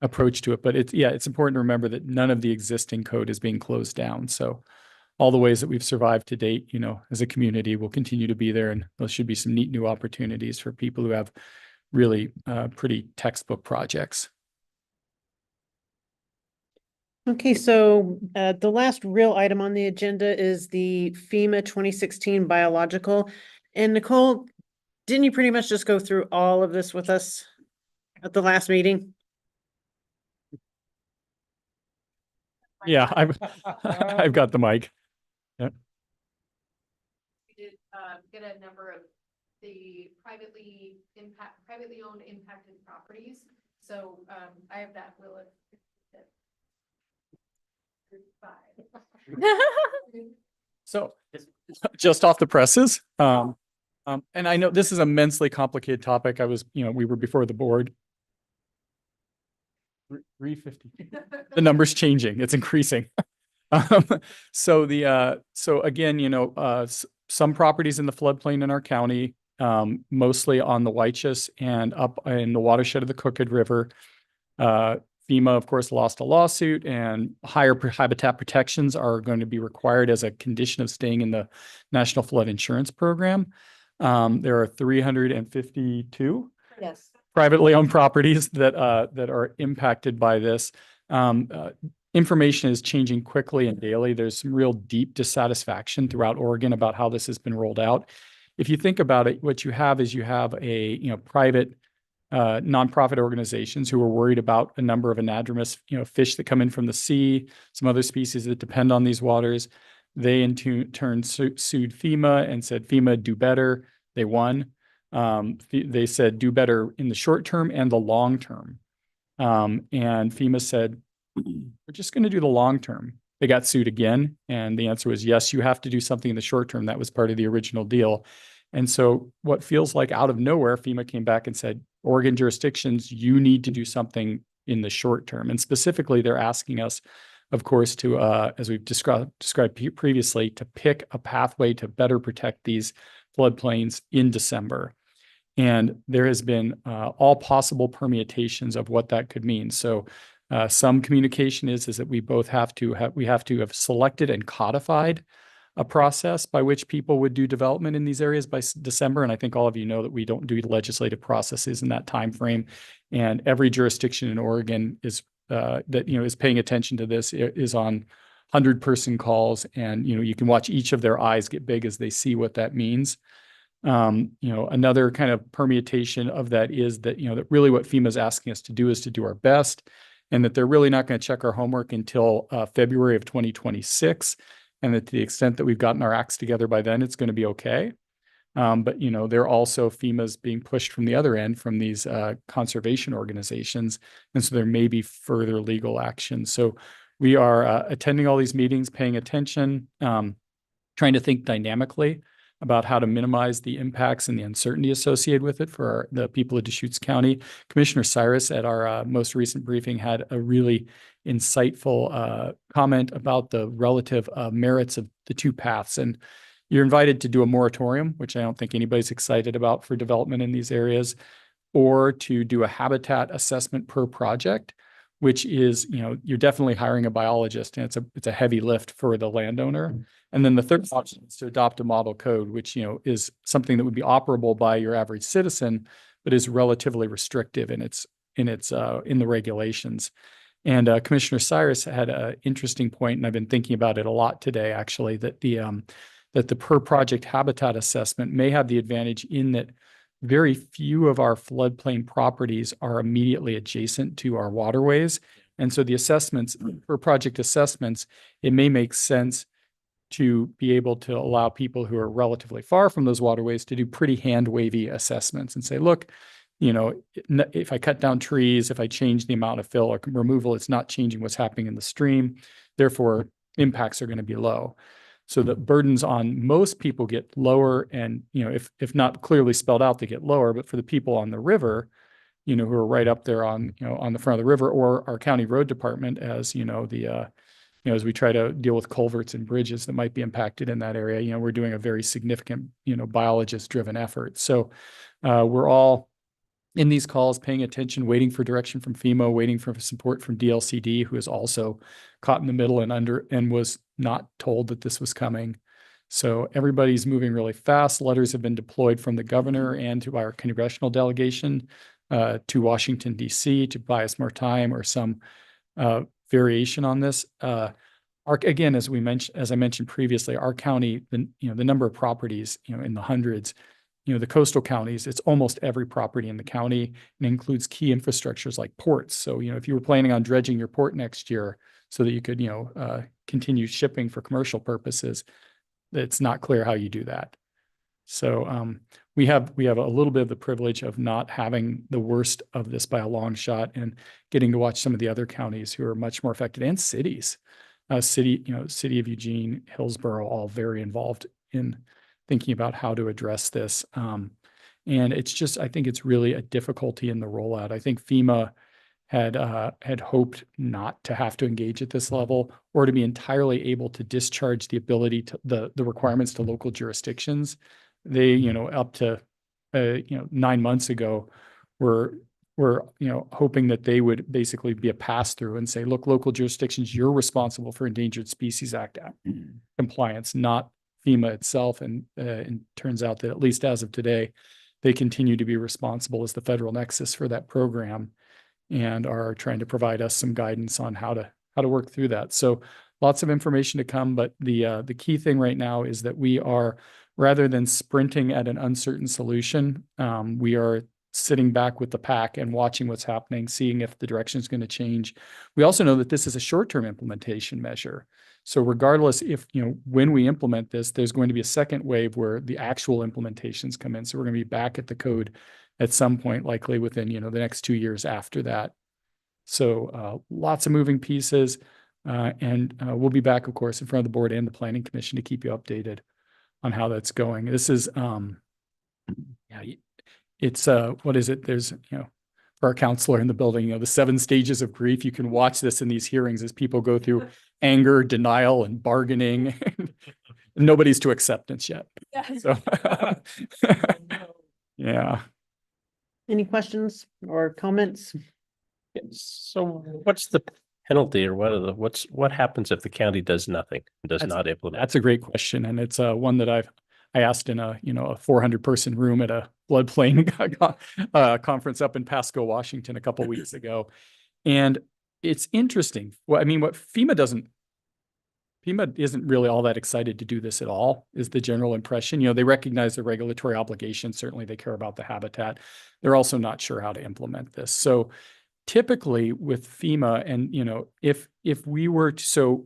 approach to it. But it's important to remember that none of the existing code is being closed down. So all the ways that we've survived to date, as a community, will continue to be there, and there should be some neat new opportunities for people who have really pretty textbook projects. Okay, so the last real item on the agenda is the FEMA 2016 biological. And Nicole, didn't you pretty much just go through all of this with us at the last meeting? Yeah, I've got the mic. Yeah. We did get a number of the privately owned impacted properties. So I have that will of So just off the presses. And I know this is an immensely complicated topic. we were before the board. 350. The number's changing. It's increasing. So again, some properties in the floodplain in our county, mostly on the Whiteous and up in the watershed of the Crooked River. FEMA FEMA, of course, lost a lawsuit, and higher habitat protections are going to be required as a condition of staying in the National Flood Insurance Program. There are 352 Yes. privately owned properties that are impacted by this. Information is changing quickly and daily. There's some real deep dissatisfaction throughout Oregon about how this has been rolled out. If you think about it, what you have is private nonprofit organizations who are worried about a number of anadromous fish that come in from the sea, some other species that depend on these waters. They in turn sued FEMA and said, FEMA, do better. They won. They said, do better in the short term and the long term. And FEMA said, we're just going to do the long term. They got sued again. And the answer was, yes, you have to do something in the short term. That was part of the original deal. And so what feels like out of nowhere, FEMA came back and said, Oregon jurisdictions, you need to do something in the short term. And specifically, they're asking us, of course, to, as we've described previously, to pick a pathway to better protect these floodplains in December. And there has been all possible permutations of what that could mean. So some communication is that we both have to have selected and codified a process by which people would do development in these areas by December. And I think all of you know that we don't do legislative processes in that time frame. And every jurisdiction in Oregon is is paying attention to this is on 100-person calls, and you can watch each of their eyes get big as they see what that means. Another kind of permutation of that is that that really what FEMA is asking us to do is to do our best, and that they're really not going to check our homework until February of 2026. And that to the extent that we've gotten our acts together by then, it's going to be okay. But they're also FEMA's being pushed from the other end from these conservation organizations. And so there may be further legal action. So we are attending all these meetings, paying attention, trying to think dynamically about how to minimize the impacts and the uncertainty associated with it for the people of Deschutes County. Commissioner Cyrus at our most recent briefing had a really insightful comment about the relative merits of the two paths. And you're invited to do a moratorium, which I don't think anybody's excited about for development in these areas, or to do a habitat assessment per project, which is, you're definitely hiring a biologist, and it's a heavy lift for the landowner. And then the third option is to adopt a model code, which, is something that would be operable by your average citizen, but is relatively restrictive in the regulations. And Commissioner Cyrus had an interesting point, and I've been thinking about it a lot today, actually, that the per project habitat assessment may have the advantage in that very few of our floodplain properties are immediately adjacent to our waterways. And so the assessments, per project assessments, it may make sense to be able to allow people who are relatively far from those waterways to do pretty hand-wavy assessments and say, look, if I cut down trees, if I change the amount of fill or removal, it's not changing what's happening in the stream. Therefore, impacts are going to be low. So the burdens on most people get lower, and if not clearly spelled out, they get lower. But for the people on the river, who are right up there on the front of the river, or our county road department, as as we try to deal with culverts and bridges that might be impacted in that area, we're doing a very significant biologist-driven effort. So we're all in these calls, paying attention, waiting for direction from FEMA, waiting for support from DLCD, who is also caught in the middle and was not told that this was coming. So everybody's moving really fast. Letters have been deployed from the governor and to our congressional delegation to Washington, D.C. to buy us more time or some variation on this. Again, as I mentioned previously, our county, the number of properties, in the hundreds. The coastal counties, it's almost every property in the county, and includes key infrastructures like ports. So, if you were planning on dredging your port next year so that you could, continue shipping for commercial purposes, it's not clear how you do that. So we have a little bit of the privilege of not having the worst of this by a long shot, and getting to watch some of the other counties who are much more affected, and cities, city of Eugene, Hillsborough, all very involved in thinking about how to address this. And it's just, I think it's really a difficulty in the rollout. I think FEMA had hoped not to have to engage at this level, or to be entirely able to discharge the ability to the requirements to local jurisdictions. They, up to 9 months ago, were we're, hoping that they would basically be a pass-through and say, look, local jurisdictions, you're responsible for Endangered Species Act compliance, not FEMA itself. And it turns out that at least as of today, they continue to be responsible as the federal nexus for that program and are trying to provide us some guidance on how to work through that. So lots of information to come, but the key thing right now is that we are, rather than sprinting at an uncertain solution, we are sitting back with the pack and watching what's happening, seeing if the direction is going to change. We also know that this is a short-term implementation measure. So regardless if, when we implement this, there's going to be a second wave where the actual implementations come in. So we're going to be back at the code at some point, likely within, the next 2 years after that. So lots of moving pieces. And we'll be back, of course, in front of the board and the Planning Commission to keep you updated on how that's going. This is, it's, what is it? There's, for our counselor in the building, the 7 stages of grief. You can watch this in these hearings as people go through anger, denial, and bargaining. Nobody's to acceptance yet. Yeah. So, yeah. Any questions or comments? So what's the penalty or what happens if the county does nothing, does not implement? That's a great question. And it's one that I asked in a 400-person room at a floodplain conference up in Pasco, Washington a couple weeks ago. And it's interesting. Well, I mean, what FEMA isn't really all that excited to do this at all, is the general impression. They recognize the regulatory obligations. Certainly they care about the habitat. They're also not sure how to implement this. So typically with FEMA, and if we were to, so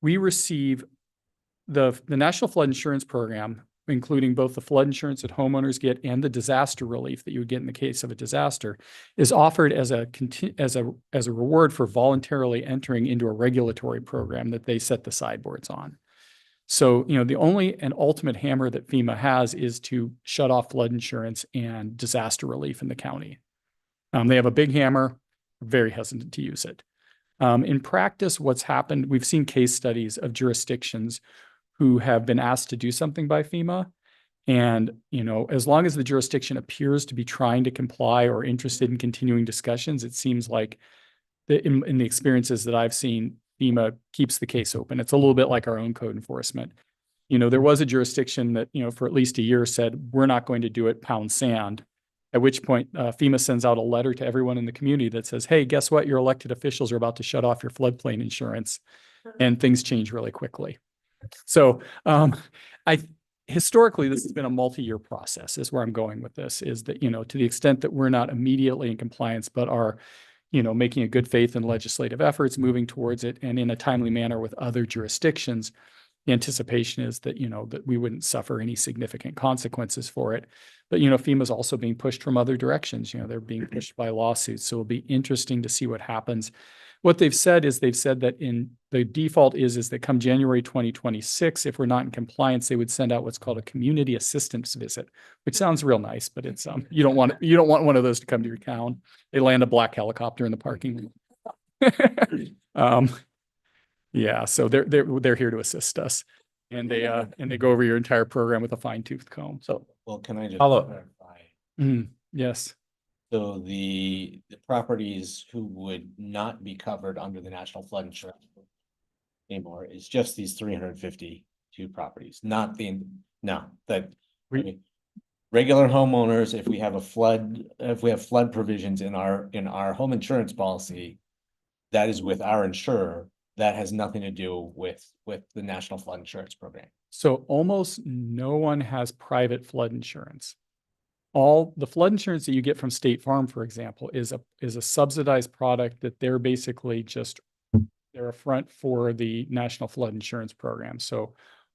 we receive the National Flood Insurance Program, including both the flood insurance that homeowners get and the disaster relief that you would get in the case of a disaster, is offered as a reward for voluntarily entering into a regulatory program that they set the sideboards on. So, the only and ultimate hammer that FEMA has is to shut off flood insurance and disaster relief in the county. They have a big hammer, very hesitant to use it. In practice, what's happened, we've seen case studies of jurisdictions who have been asked to do something by FEMA. And, as long as the jurisdiction appears to be trying to comply or interested in continuing discussions, it seems like in the experiences that I've seen, FEMA keeps the case open. It's a little bit like our own code enforcement. There was a jurisdiction that, for at least a year said, we're not going to do it, pound sand. At which point FEMA sends out a letter to everyone in the community that says, hey, guess what? Your elected officials are about to shut off your floodplain insurance, and things change really quickly. So historically, this has been a multi-year process is where I'm going with this, is that, to the extent that we're not immediately in compliance, but are, making a good faith in legislative efforts, moving towards it and in a timely manner with other jurisdictions, the anticipation is that, that we wouldn't suffer any significant consequences for it. But, FEMA is also being pushed from other directions. They're being pushed by lawsuits. So it'll be interesting to see what happens. What they've said that in the default is that come January 2026, if we're not in compliance, they would send out what's called a community assistance visit, which sounds real nice, but it's you don't want one of those to come to your town. They land a black helicopter in the parking lot. Yeah, so they're here to assist us, and they go over your entire program with a fine-tooth comb. So, Well, can I just Follow- clarify? Yes. So the properties who would not be covered under the National Flood Insurance anymore is just these 352 properties, not regular homeowners. If we have flood provisions in our home insurance policy, that is with our insurer. That has nothing to do with the National Flood Insurance Program. So almost no one has private flood insurance. All the flood insurance that you get from State Farm, for example, is a subsidized product that they're basically they're a front for the National Flood Insurance Program. So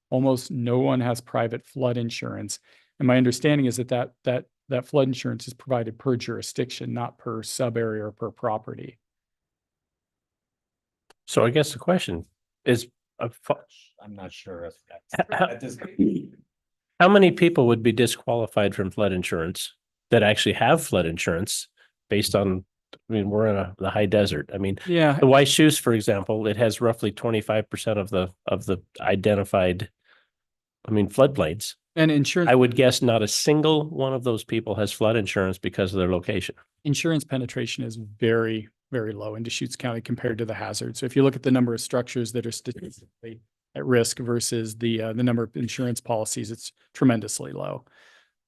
almost no one has private flood insurance. And my understanding is that flood insurance is provided per jurisdiction, not per sub area or per property. So I guess the question is, I'm not sure if that's. how many people would be disqualified from flood insurance that actually have flood insurance based on, we're in the high desert. Yeah. The White Shoes, for example, it has roughly 25% of the identified, floodplains. And insurance. I would guess not a single one of those people has flood insurance because of their location. Insurance penetration is very, very low in Deschutes County compared to the hazard. So if you look at the number of structures that are statistically at risk versus the number of insurance policies, it's tremendously low.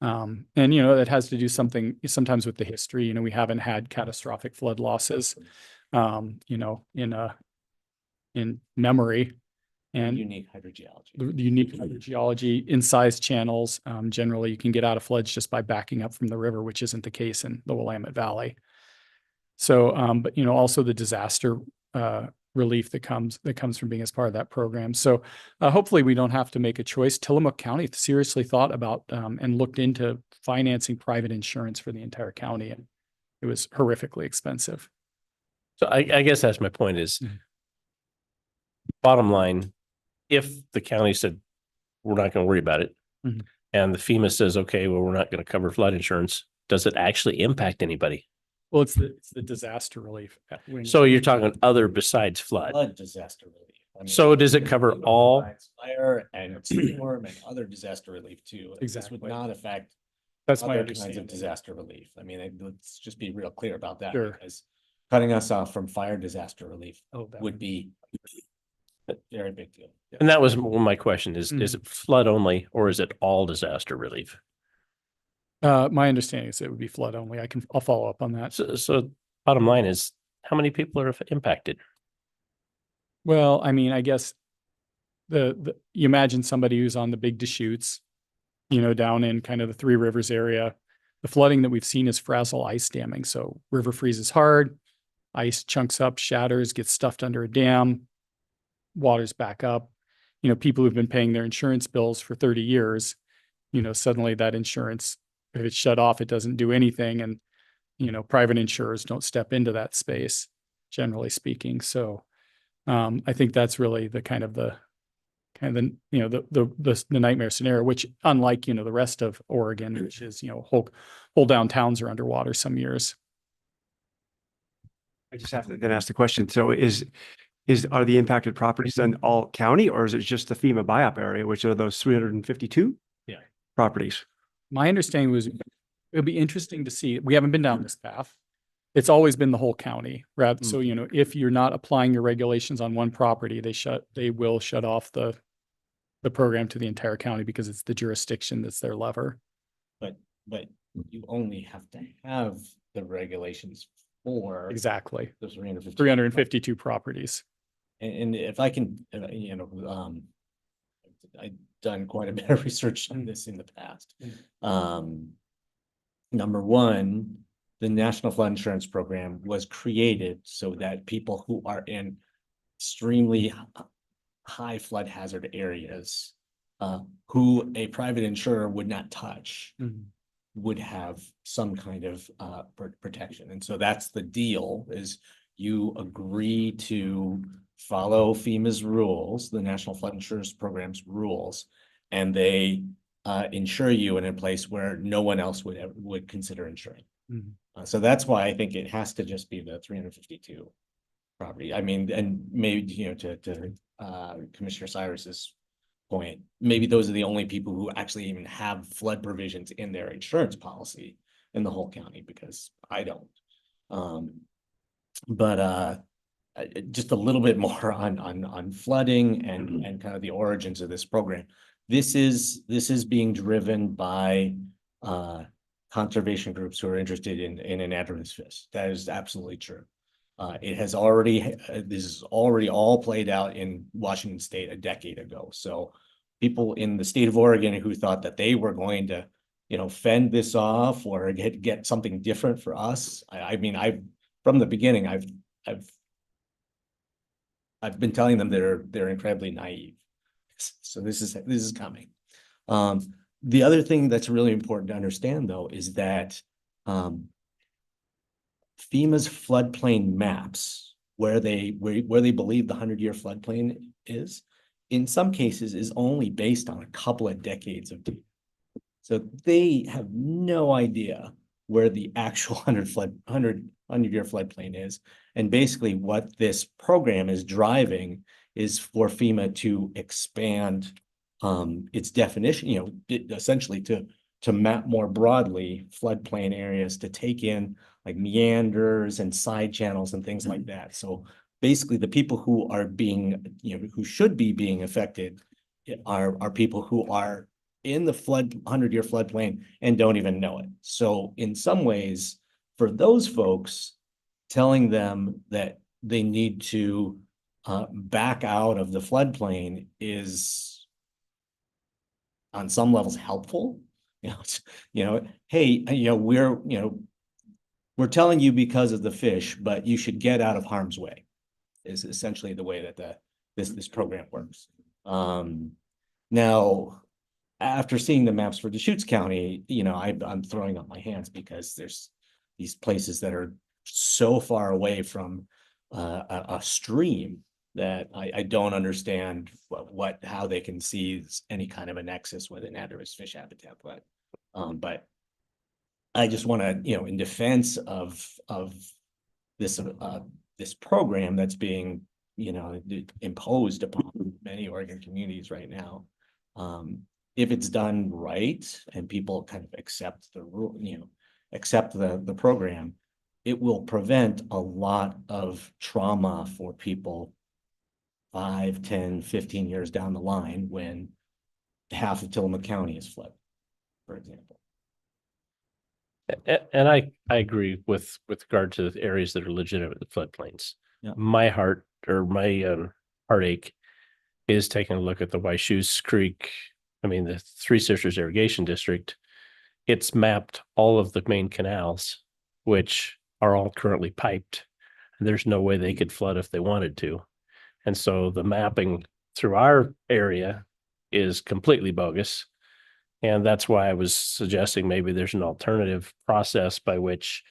And, that has to do sometimes with the history. We haven't had catastrophic flood losses, in memory. And Unique hydrogeology. the unique hydrogeology, incised channels. Generally, you can get out of floods just by backing up from the river, which isn't the case in the Willamette Valley. So, but also the disaster relief that comes from being as part of that program. So, hopefully, we don't have to make a choice. Tillamook County seriously thought about and looked into financing private insurance for the entire county, and it was horrifically expensive. So I guess that's my point is, bottom line, if the county said, we're not going to worry about it, Mhm. and the FEMA says, okay, well, we're not going to cover flood insurance, does it actually impact anybody? Well, it's the disaster relief. So you're talking other besides flood. Flood disaster relief. I mean, So does it cover all? Fire and storm and other disaster relief too. This Exactly. would not affect That's my other kinds of understanding. disaster relief. I mean, let's just be real clear about that. Sure. Because cutting us off from fire disaster relief Oh, that would be a very big deal. And that was my question is Mm. it flood only or is it all disaster relief? My understanding is it would be flood only. I'll follow up on that. So bottom line is, how many people are impacted? Well, I mean, I guess you imagine somebody who's on the big Deschutes, down in kind of the Three Rivers area. The flooding that we've seen is frazzle ice damming. So river freezes hard, ice chunks up, shatters, gets stuffed under a dam, waters back up. People who've been paying their insurance bills for 30 years, suddenly that insurance, if it's shut off, it doesn't do anything. And, private insurers don't step into that space, generally speaking. So I think that's really the nightmare scenario, which unlike, the rest of Oregon, which is, whole downtowns are underwater some years. I just have to then ask the question. So are the impacted properties in all county, or is it just the FEMA BIOP area, which are those 352 properties? My understanding was it'll be interesting to see. We haven't been down this path. It's always been the whole county, right? So, if you're not applying your regulations on one property, they will shut off the program to the entire county because it's the jurisdiction that's their lever. But you only have to have the regulations for Exactly. those 352 properties. And if I can, I've done quite a bit of research on this in the past. Number one, the National Flood Insurance Program was created so that people who are in extremely high flood hazard areas, who a private insurer would not touch, would have some kind of protection. And so that's the deal, is you agree to follow FEMA's rules, the National Flood Insurance Program's rules, and they insure you in a place where no one else would consider insuring. So that's why I think it has to just be the 352 property. I mean, and maybe, to Commissioner Cyrus's point, maybe those are the only people who actually even have flood provisions in their insurance policy in the whole county, because I don't. But just a little bit more on flooding and kind of the origins of this program. This is being driven by conservation groups who are interested in anadromous fish. That is absolutely true. This is already all played out in Washington State a decade ago. So people in the state of Oregon who thought that they were going to, fend this off or get something different for us. I mean, from the beginning, I've been telling them they're incredibly naive. So this is coming. The other thing that's really important to understand, though, is that FEMA's floodplain maps, where they believe the 100-year floodplain is, in some cases is only based on a couple of decades of data. So they have no idea where the actual 100-year floodplain is. And basically what this program is driving is for FEMA to expand its definition, essentially to map more broadly floodplain areas, to take in like meanders and side channels and things like that. So basically the people who are being, who should be being affected are people who are in the 100-year floodplain and don't even know it. So in some ways, for those folks, telling them that they need to back out of the floodplain is on some levels helpful. Hey, we're telling you because of the fish, but you should get out of harm's way, is essentially the way that this program works. Now, after seeing the maps for Deschutes County, I'm throwing up my hands because there's these places that are so far away from a stream that I don't understand how they can see any kind of a nexus with an at-risk fish habitat. But I just want to, in defense of this this program that's being, imposed upon many Oregon communities right now. If it's done right and people kind of accept the rule, accept the program, it will prevent a lot of trauma for people 5, 10, 15 years down the line when half of Tillamook County is flooded, for example. And I agree with regard to the areas that are legitimate floodplains. Yeah. My heart or my heartache is taking a look at the Washou's Creek. I mean, the Three Sisters Irrigation District. It's mapped all of the main canals, which are all currently piped. And there's no way they could flood if they wanted to. And so the mapping through our area is completely bogus. And that's why I was suggesting maybe there's an alternative process by which,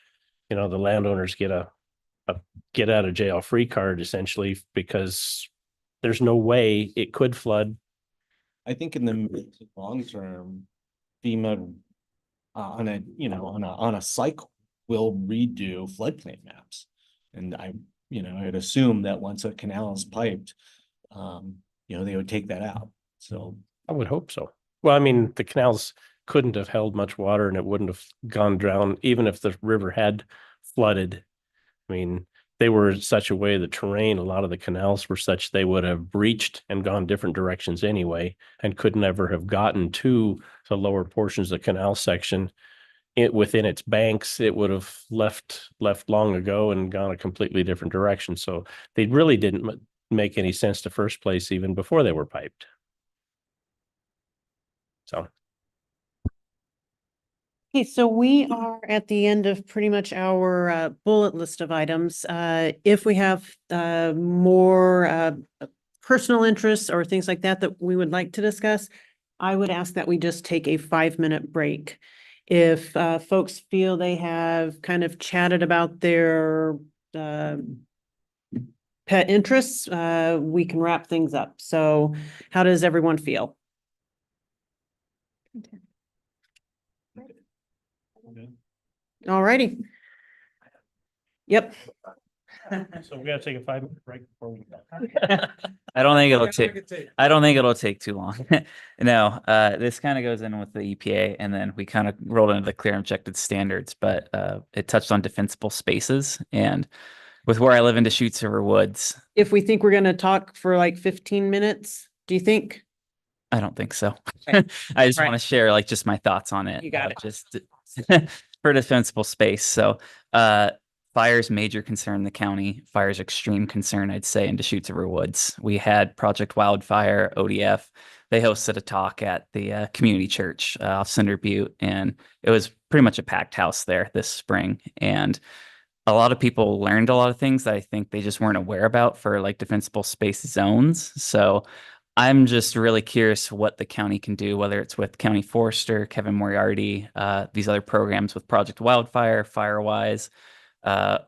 the landowners get a get out of jail free card, essentially, because there's no way it could flood. I think in the mid to long term, FEMA on a cycle will redo floodplain maps. And I'd assume that once a canal is piped, they would take that out. So I would hope so. Well, I mean, the canals couldn't have held much water and it wouldn't have gone down, even if the river had flooded. I mean, they were in such a way, the terrain, a lot of the canals were such they would have breached and gone different directions anyway, and could never have gotten to the lower portions of the canal section. Within its banks, it would have left long ago and gone a completely different direction. So they really didn't make any sense to first place, even before they were piped. So. Okay, so we are at the end of pretty much our bullet list of items. If we have more personal interests or things like that we would like to discuss, I would ask that we just take a 5-minute break. If folks feel they have kind of chatted about their pet interests, we can wrap things up. So how does everyone feel? All righty. Yep. So we gotta take a 5-minute break before we. I don't think it'll take too long. No, this kind of goes in with the EPA, and then we kind of rolled into the clear objective standards, but it touched on defensible spaces. And with where I live in Deschutes River Woods, If we think we're gonna talk for like 15 minutes, do you think? I don't think so. Okay. I just Right. want to share like just my thoughts on it. You got it. Just for defensible space. So fire's major concern in the county. Fire's extreme concern, I'd say, in Deschutes River Woods. We had Project Wildfire, ODF. They hosted a talk at the community church off Cinder Butte, and it was pretty much a packed house there this spring. And a lot of people learned a lot of things that I think they just weren't aware about for like defensible space zones. So I'm just really curious what the county can do, whether it's with County Forester, Kevin Moriarty, these other programs with Project Wildfire, Firewise,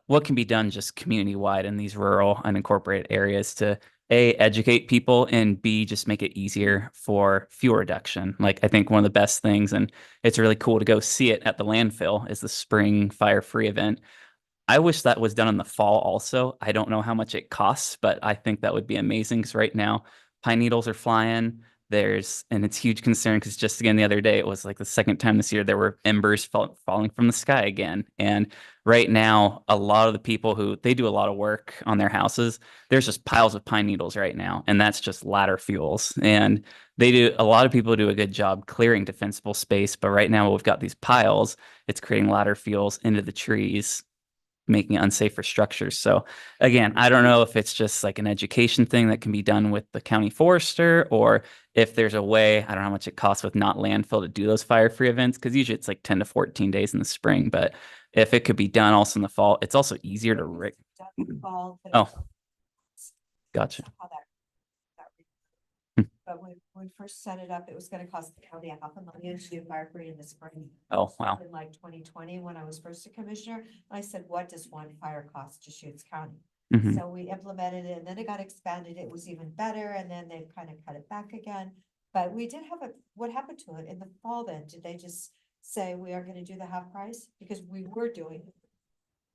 what can be done just community-wide in these rural unincorporated areas to A, educate people, and B, just make it easier for fuel reduction. Like, I think one of the best things, and it's really cool to go see it at the landfill, is the spring fire-free event. I wish that was done in the fall also. I don't know how much it costs, but I think that would be amazing because right now pine needles are flying. and it's huge concern because just again, the other day, it was like the second time this year, there were embers falling from the sky again. And right now, a lot of the people they do a lot of work on their houses, there's just piles of pine needles right now. And that's just ladder fuels. And a lot of people do a good job clearing defensible space. But right now we've got these piles, it's creating ladder fuels into the trees, making it unsafe for structures. So again, I don't know if it's just like an education thing that can be done with the county forester, or if there's a way, I don't know how much it costs with not landfill to do those fire-free events, because usually it's like 10 to 14 days in the spring. But if it could be done also in the fall, it's also easier to Oh, gotcha. But when we first set it up, it was gonna cost the county $500,000 to do fire free in the spring. Oh, wow. In like 2020, when I was first a commissioner, I said, what does one fire cost to Deschutes County? Mhm. So we implemented it and then it got expanded. It was even better. And then they've kind of cut it back again. But we did have what happened to it in the fall then? Did they just say we are gonna do the half price? Because we were doing it.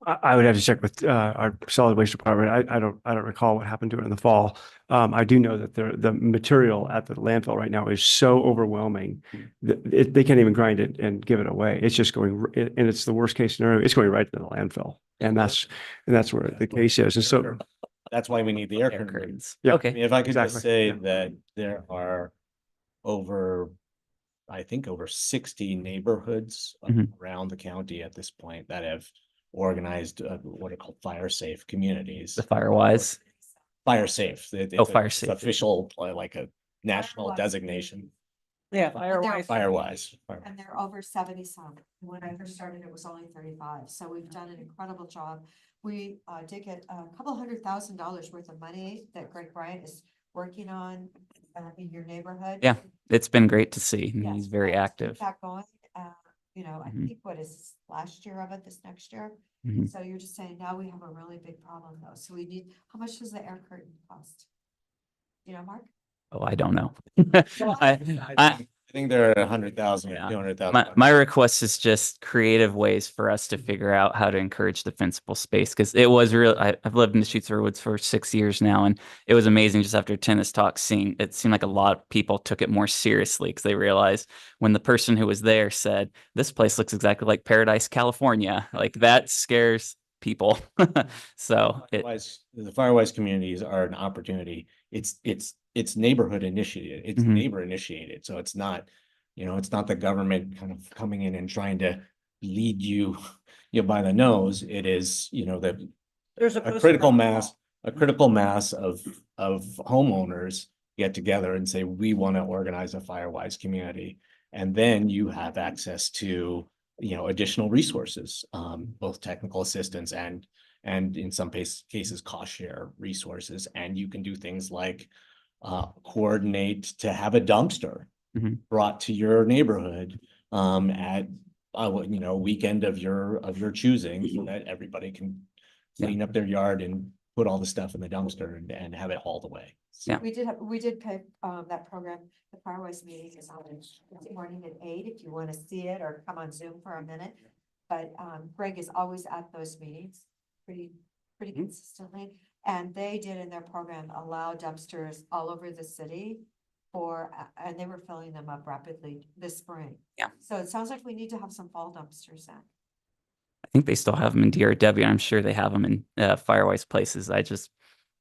I would have to check with our solid waste department. I don't recall what happened to it in the fall. I do know that the material at the landfill right now is so overwhelming that they can't even grind it and give it away. It's just going, and it's the worst case scenario. It's going right to the landfill, and that's where the case is. And so That's why we need the air Air curtains. curtains. Yeah. Okay. I mean, if I could just Exactly. say Yeah. that there are I think over 60 neighborhoods Mhm. around the county at this point that have organized what are called fire safe communities. The Firewise. Fire safe. Fire It's safe. official, like a national designation. Yeah. Firewise. And they're over 70 some. When I first started, it was only 35. So we've done an incredible job. We did get a couple $100,000 worth of money that Greg Bryant is working on in your neighborhood. Yeah, it's been great to see. Yes, He's very keep active. that going. I Mhm. think what is last year of it, this next year. Mhm. So you're just saying now we have a really big problem though. So we need, how much does the air curtain cost? You know, Mark? Oh, I don't know. I think they're 100,000, Yeah. 200,000. My request is just creative ways for us to figure out how to encourage defensible space, because it was real. I've lived in the Deschutes Woods for 6 years now, and it was amazing just after attending this talk, seeing it seemed like a lot of people took it more seriously because they realized when the person who was there said, "This place looks exactly like Paradise, California," like that scares people. So it, The Firewise communities are an opportunity. It's neighborhood initiated. It's Mhm. neighbor initiated. So it's not, it's not the government kind of coming in and trying to lead you, by the nose. It is, There's a critical mass of homeowners get together and say, we want to organize a Firewise community. And then you have access to, additional resources, both technical assistance and in some cases cost share resources. And you can do things like coordinate to have a dumpster Mhm. brought to your neighborhood at weekend of your choosing, so that everybody can clean up their yard and put all the stuff in the dumpster and have it hauled away. Yeah. We did pick that program. The Firewise meeting is on Tuesday morning at 8 if you want to see it or come on Zoom for a minute. But Greg is always at those meetings pretty consistently. And they did in their program allow dumpsters all over the city and they were filling them up rapidly this spring. Yeah. So it sounds like we need to have some fall dumpsters in. I think they still have them in DRW. I'm sure they have them in Firewise places.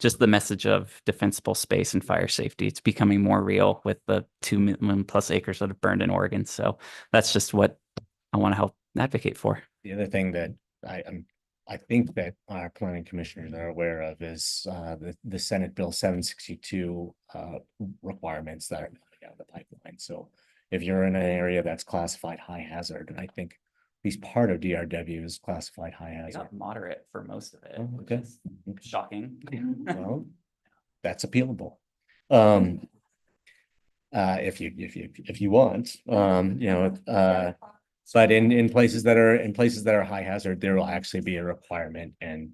Just the message of defensible space and fire safety. It's becoming more real with the 2 million plus acres that have burned in Oregon. So that's just what I want to help advocate for. The other thing that I think that our planning commissioners are aware of is the Senate Bill 762 requirements that are coming down the pipeline. So if you're in an area that's classified high hazard, and I think at least part of DRW is classified high I hazard. got moderate for most of it, Oh, which okay. is shocking. Well, that's appealable. If you want, but in places that are high hazard, there will actually be a requirement, and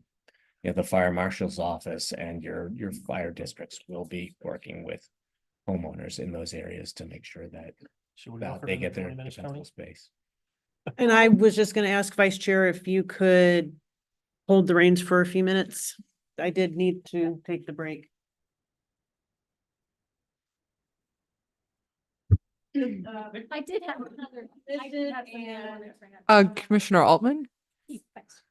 the fire marshal's office and your fire districts will be working with homeowners in those areas to make sure that they get their defensible space. And I was just gonna ask Vice Chair if you could hold the reins for a few minutes. I did need to take the break. I did have another. I did have something I wanted to bring up. Commissioner Altman? Thanks.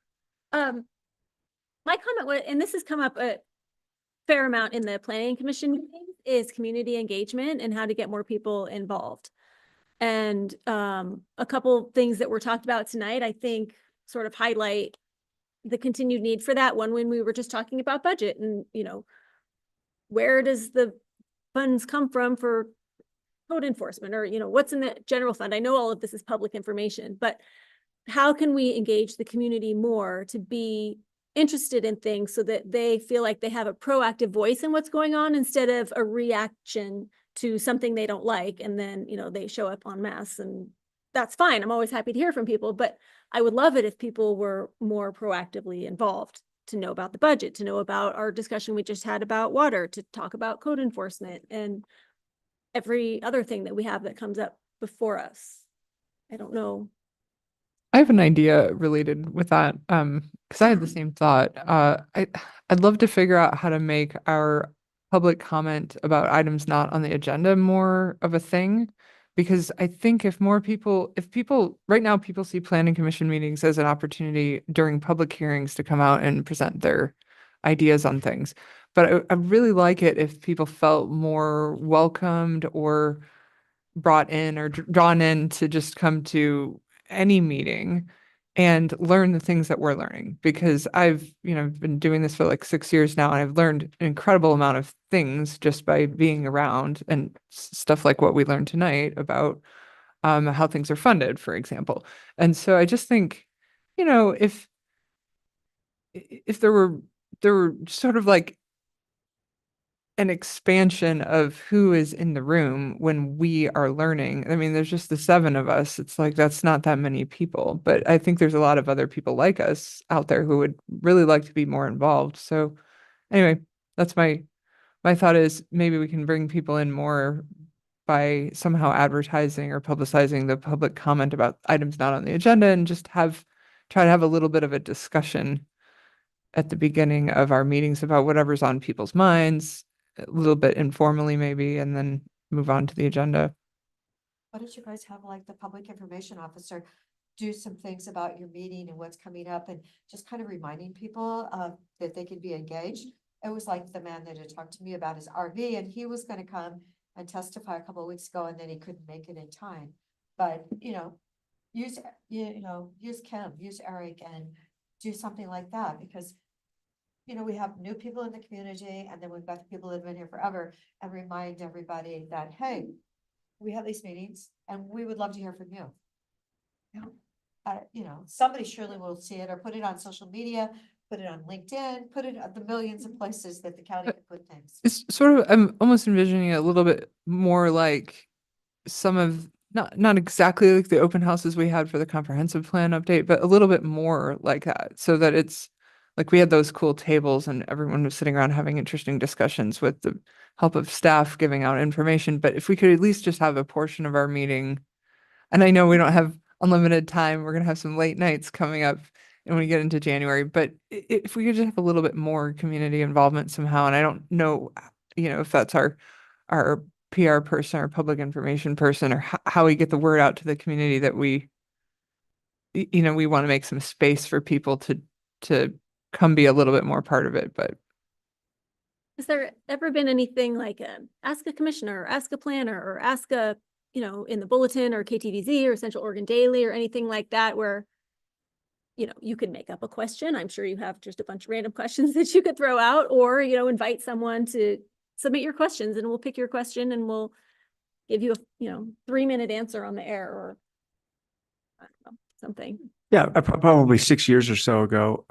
My comment was, and this has come up a fair amount in the planning commission meetings, is community engagement and how to get more people involved. And a couple things that were talked about tonight, I think sort of highlight the continued need for that. One, when we were just talking about budget and, where does the funds come from for code enforcement, or, what's in the general fund? I know all of this is public information, but how can we engage the community more to be interested in things so that they feel like they have a proactive voice in what's going on instead of a reaction to something they don't like, and then, they show up en masse, and that's fine. I'm always happy to hear from people, but I would love it if people were more proactively involved, to know about the budget, to know about our discussion we just had about water, to talk about code enforcement and every other thing that we have that comes up before us. I don't know. I have an idea related with that, because I had the same thought. I'd love to figure out how to make our public comment about items not on the agenda more of a thing. Because I think if people, right now, people see planning commission meetings as an opportunity during public hearings to come out and present their ideas on things. But I really like it if people felt more welcomed or brought in or drawn in to just come to any meeting and learn the things that we're learning, because I've been doing this for like 6 years now, and I've learned an incredible amount of things just by being around, and stuff like what we learned tonight about how things are funded, for example. And so I just think, if there were sort of like an expansion of who is in the room when we are learning. I mean, there's just the 7 of us. It's like, that's not that many people, but I think there's a lot of other people like us out there who would really like to be more involved. So anyway, that's my thought, is maybe we can bring people in more by somehow advertising or publicizing the public comment about items not on the agenda, and just try to have a little bit of a discussion at the beginning of our meetings about whatever's on people's minds, a little bit informally maybe, and then move on to the agenda. Why don't you guys have like the public information officer do some things about your meeting and what's coming up, and just kind of reminding people that they can be engaged? It was like the man that had talked to me about his RV, and he was gonna come and testify a couple of weeks ago, and then he couldn't make it in time. But, use Kim, use Eric, and do something like that, because we have new people in the community, and then we've got the people that have been here forever, and remind everybody that, hey, we have these meetings and we would love to hear from you. Somebody surely will see it, or put it on social media, put it on LinkedIn, put it at the millions of places that the county can put things. It's sort of, I'm almost envisioning it a little bit more like some of, not exactly like the open houses we had for the comprehensive plan update, but a little bit more like that, so that it's like we had those cool tables and everyone was sitting around having interesting discussions with the help of staff giving out information. But if we could at least just have a portion of our meeting, and I know we don't have unlimited time, we're going to have some late nights coming up and when we get into January, but if we could just have a little bit more community involvement somehow, and I don't know, if that's our PR person or public information person, or how we get the word out to the community that we want to make some space for people to come be a little bit more part of it. But has there ever been anything like ask a commissioner, or ask a planner, or ask a, in the bulletin or KTVZ or Central Oregon Daily or anything like that, where, you could make up a question? I'm sure you have just a bunch of random questions that you could throw out, or, invite someone to submit your questions, and we'll pick your question and we'll give you a, 3-minute answer on the air, or I don't know, something. Yeah, probably 6 years or so ago,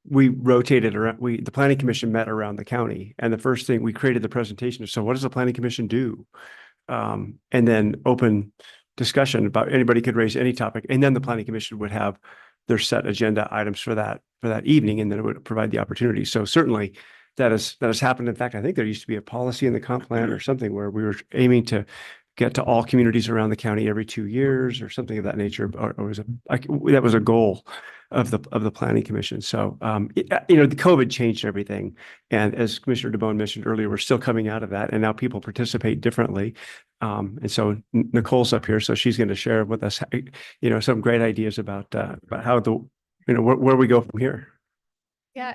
we rotated around, the planning commission met around the county, and the first thing we created the presentation. So what does the planning commission do? And then open discussion about, anybody could raise any topic, and then the planning commission would have their set agenda items for that evening, and then it would provide the opportunity. So certainly that has happened. In fact, I think there used to be a policy in the comp plan or something where we were aiming to get to all communities around the county every 2 years or something of that nature, or was that was a goal of the Planning Commission. So, the COVID changed everything. And as Commissioner DeBonne mentioned earlier, we're still coming out of that, and now people participate differently. And so Nicole's up here, so she's going to share with us, some great ideas about how where we go from here. Yeah,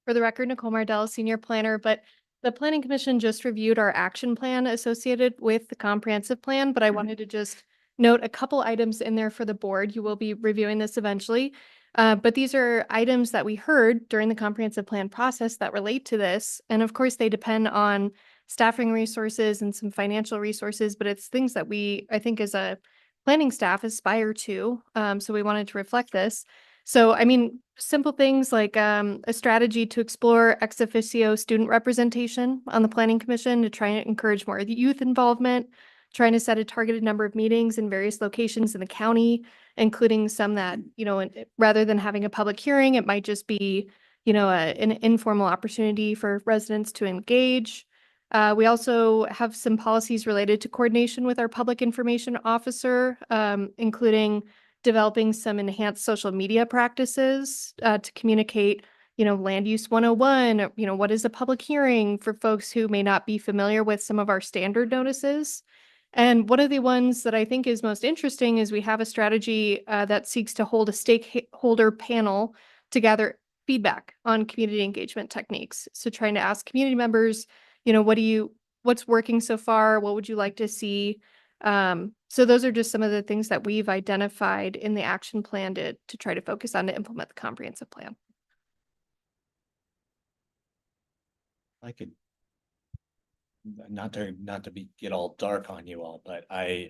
for the record, Nicole Mardell, Senior Planner, but the Planning Commission just reviewed our action plan associated with the comprehensive plan, but I wanted to just note a couple items in there for the board. You will be reviewing this eventually. But these are items that we heard during the comprehensive plan process that relate to this. And of course, they depend on staffing resources and some financial resources, but it's things that we, I think, as a planning staff aspire to. So we wanted to reflect this. So, I mean, simple things like a strategy to explore ex officio student representation on the Planning Commission to try and encourage more youth involvement, trying to set a targeted number of meetings in various locations in the county, including some that, rather than having a public hearing, it might just be, an informal opportunity for residents to engage. We also have some policies related to coordination with our public information officer, including developing some enhanced social media practices to communicate, land use 101, what is a public hearing for folks who may not be familiar with some of our standard notices. And one of the ones that I think is most interesting is we have a strategy that seeks to hold a stakeholder panel to gather feedback on community engagement techniques. So trying to ask community members, what's working so far? What would you like to see? So those are just some of the things that we've identified in the action plan to try to focus on to implement the comprehensive plan. I could, not to get all dark on you all, but I've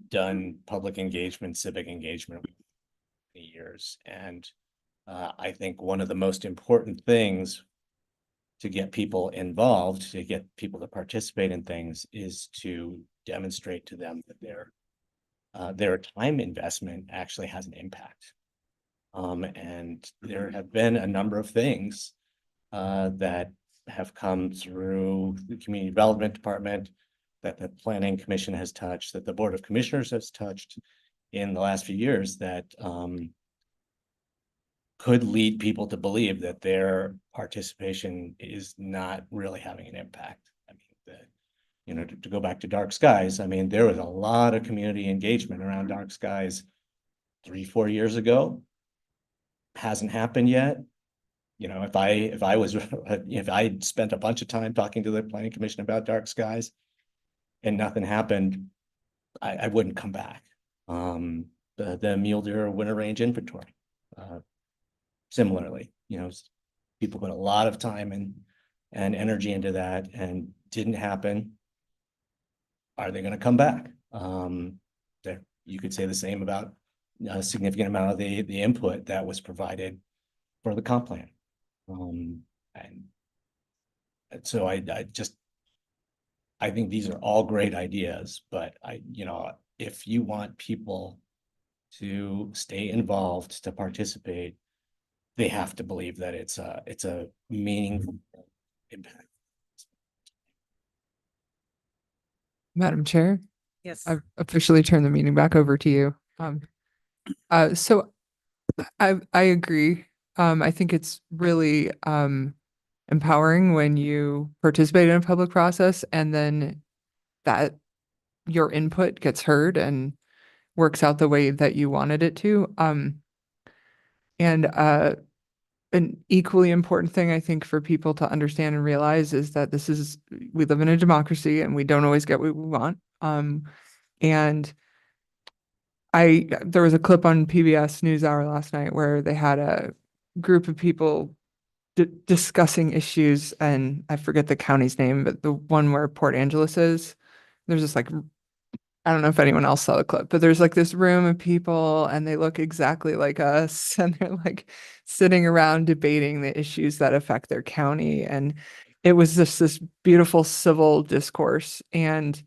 done public engagement, civic engagement for years, and I think one of the most important things to get people involved, to get people to participate in things, is to demonstrate to them that their time investment actually has an impact. And there have been a number of things that have come through the Community Development Department, that the Planning Commission has touched, that the Board of Commissioners has touched in the last few years, that could lead people to believe that their participation is not really having an impact. I mean, to go back to dark skies, I mean, there was a lot of community engagement around dark skies 3-4 years ago. Hasn't happened yet. If I spent a bunch of time talking to the Planning Commission about dark skies and nothing happened, I wouldn't come back. The mule deer winter range inventory. Similarly, people put a lot of time and energy into that and didn't happen. Are they going to come back? You could say the same about a significant amount of the input that was provided for the comp plan. And so I think these are all great ideas, but if you want people to stay involved, to participate, they have to believe that it's a meaningful impact. Madam Chair, Yes. I've officially turned the meeting back over to you. So I agree. I think it's really empowering when you participate in a public process and then that your input gets heard and works out the way that you wanted it to. And an equally important thing I think for people to understand and realize is that we live in a democracy and we don't always get what we want. And there was a clip on PBS NewsHour last night where they had a group of people discussing issues, and I forget the county's name, but the one where Port Angeles is, there's just like, I don't know if anyone else saw the clip, but there's like this room of people and they look exactly like us and they're like sitting around debating the issues that affect their county. And it was just this beautiful civil discourse. And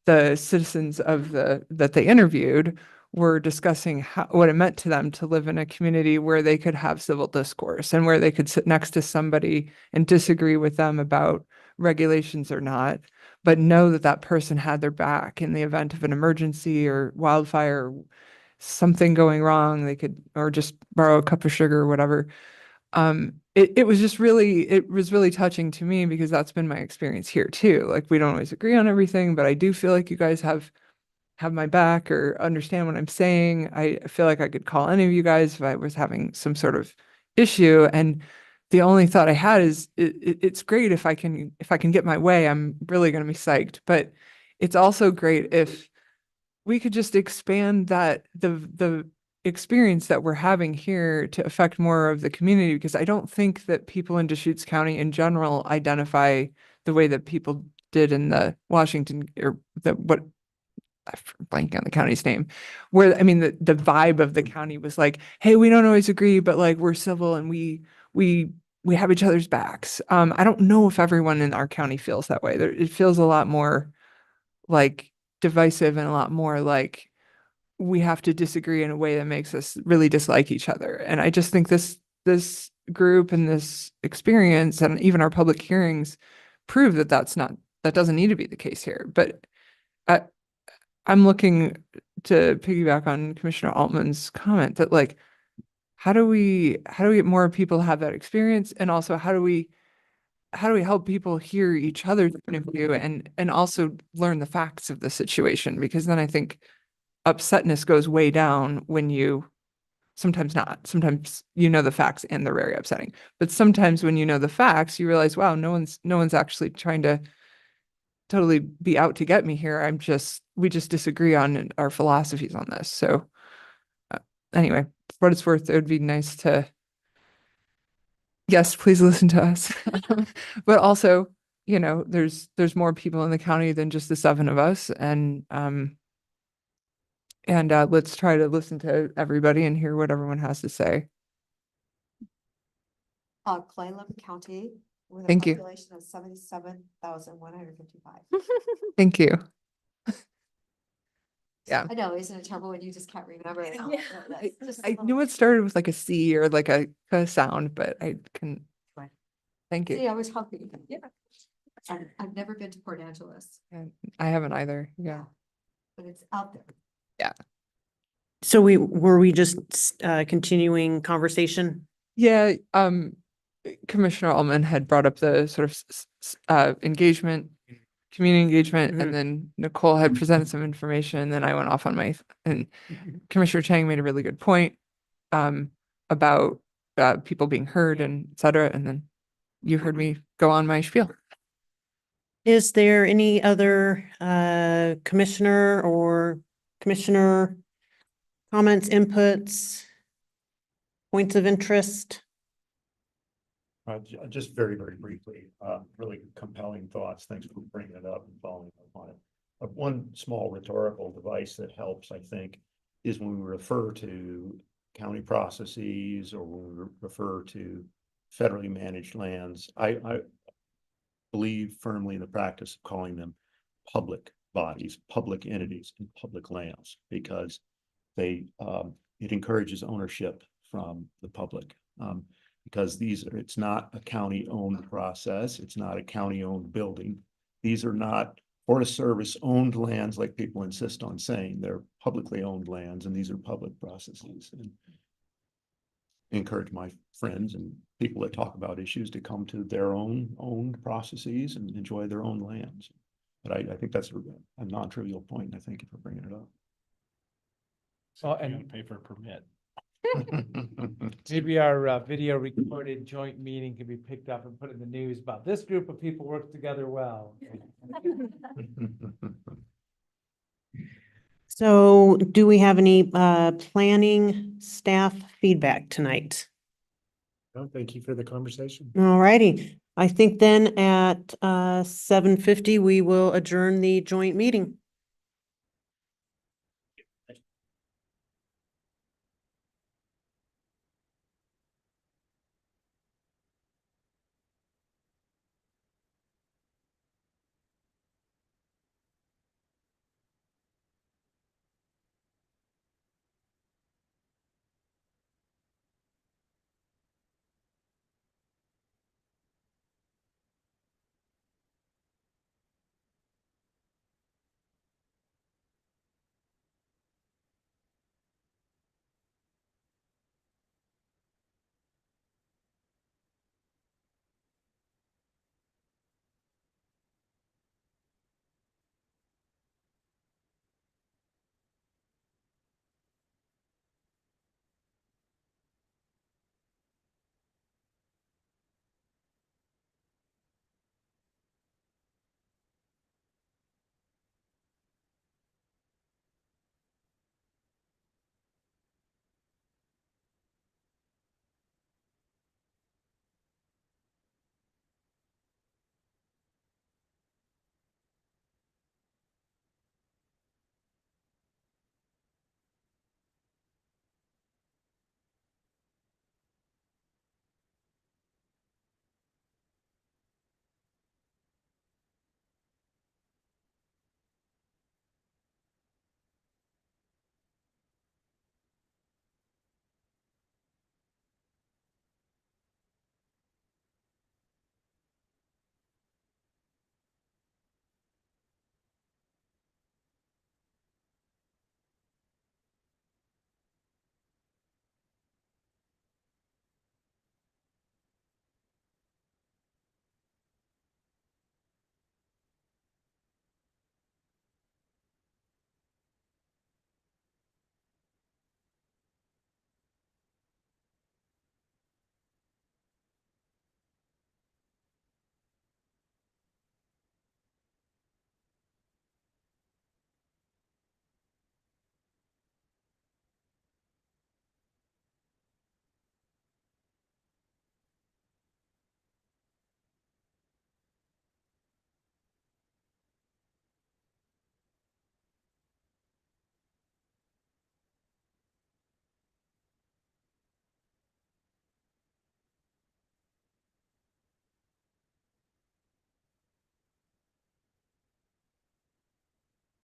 the citizens that they interviewed were discussing what it meant to them to live in a community where they could have civil discourse and where they could sit next to somebody and disagree with them about regulations or not, but know that that person had their back in the event of an emergency or wildfire, or something going wrong, they could, or just borrow a cup of sugar or whatever. It was just really, it was really touching to me because that's been my experience here too. Like, we don't always agree on everything, but I do feel like you guys have my back or understand what I'm saying. I feel like I could call any of you guys if I was having some sort of issue. And the only thought I had is it's great if I can get my way, I'm really going to be psyched. But it's also great if we could just expand that the experience that we're having here to affect more of the community, because I don't think that people in Deschutes County in general identify the way that people did in the Washington, or I'm blanking on the county's name, where, I mean, the vibe of the county was like, hey, we don't always agree, but like, we're civil and we have each other's backs. I don't know if everyone in our county feels that way. It feels a lot more like divisive and a lot more like we have to disagree in a way that makes us really dislike each other. And I just think this group and this experience and even our public hearings prove that that doesn't need to be the case here. But I'm looking to piggyback on Commissioner Altman's comment that, like, how do we get more people to have that experience? And also, how do we help people hear each other's point of view and also learn the facts of the situation? Because then I think upsetness goes way down when sometimes you know the facts and they're very upsetting. But sometimes when you know the facts, you realize, wow, no one's actually trying to totally be out to get me here. We just disagree on our philosophies on this. So anyway, for what it's worth, it would be nice to, yes, please listen to us. But also, there's more people in the county than just the 7 of us. And let's try to listen to everybody and hear what everyone has to say. Clallam County with a Thank you. population of 77,155. Thank you. Yeah. I know, isn't it terrible when you just can't remember it? Yeah. I knew it started with like a C or like a sound, but I can. Thank you. See, I was hoping. Yeah. I've never been to Port Angeles. And I haven't either. Yeah. But it's out there. Yeah. So were we just continuing conversation? Yeah. Commissioner Allman had brought up the sort of engagement, community engagement, and then Nicole had presented some information, and then I went off on and Commissioner Chang made a really good point about people being heard and et cetera. And then you heard me go on my spiel. Is there any other commissioner comments, inputs, points of interest? Just very, very briefly, really compelling thoughts. Thanks for bringing it up and following up on it. One small rhetorical device that helps, I think, is when we refer to county processes or when we refer to federally managed lands. I believe firmly in the practice of calling them public bodies, public entities, and public lands, because it encourages ownership from the public. Because it's not a county-owned process. It's not a county-owned building. These are not Forest Service-owned lands like people insist on saying. They're publicly owned lands, and these are public processes. And encourage my friends and people that talk about issues to come to their own owned processes and enjoy their own lands. But I think that's a non-trivial point, and I thank you for bringing it up. So, and Pay for a permit. maybe our video recorded joint meeting can be picked up and put in the news about this group of people work together well. So do we have any planning staff feedback tonight? No, thank you for the conversation. All righty. I think then at 7:50, we will adjourn the joint meeting.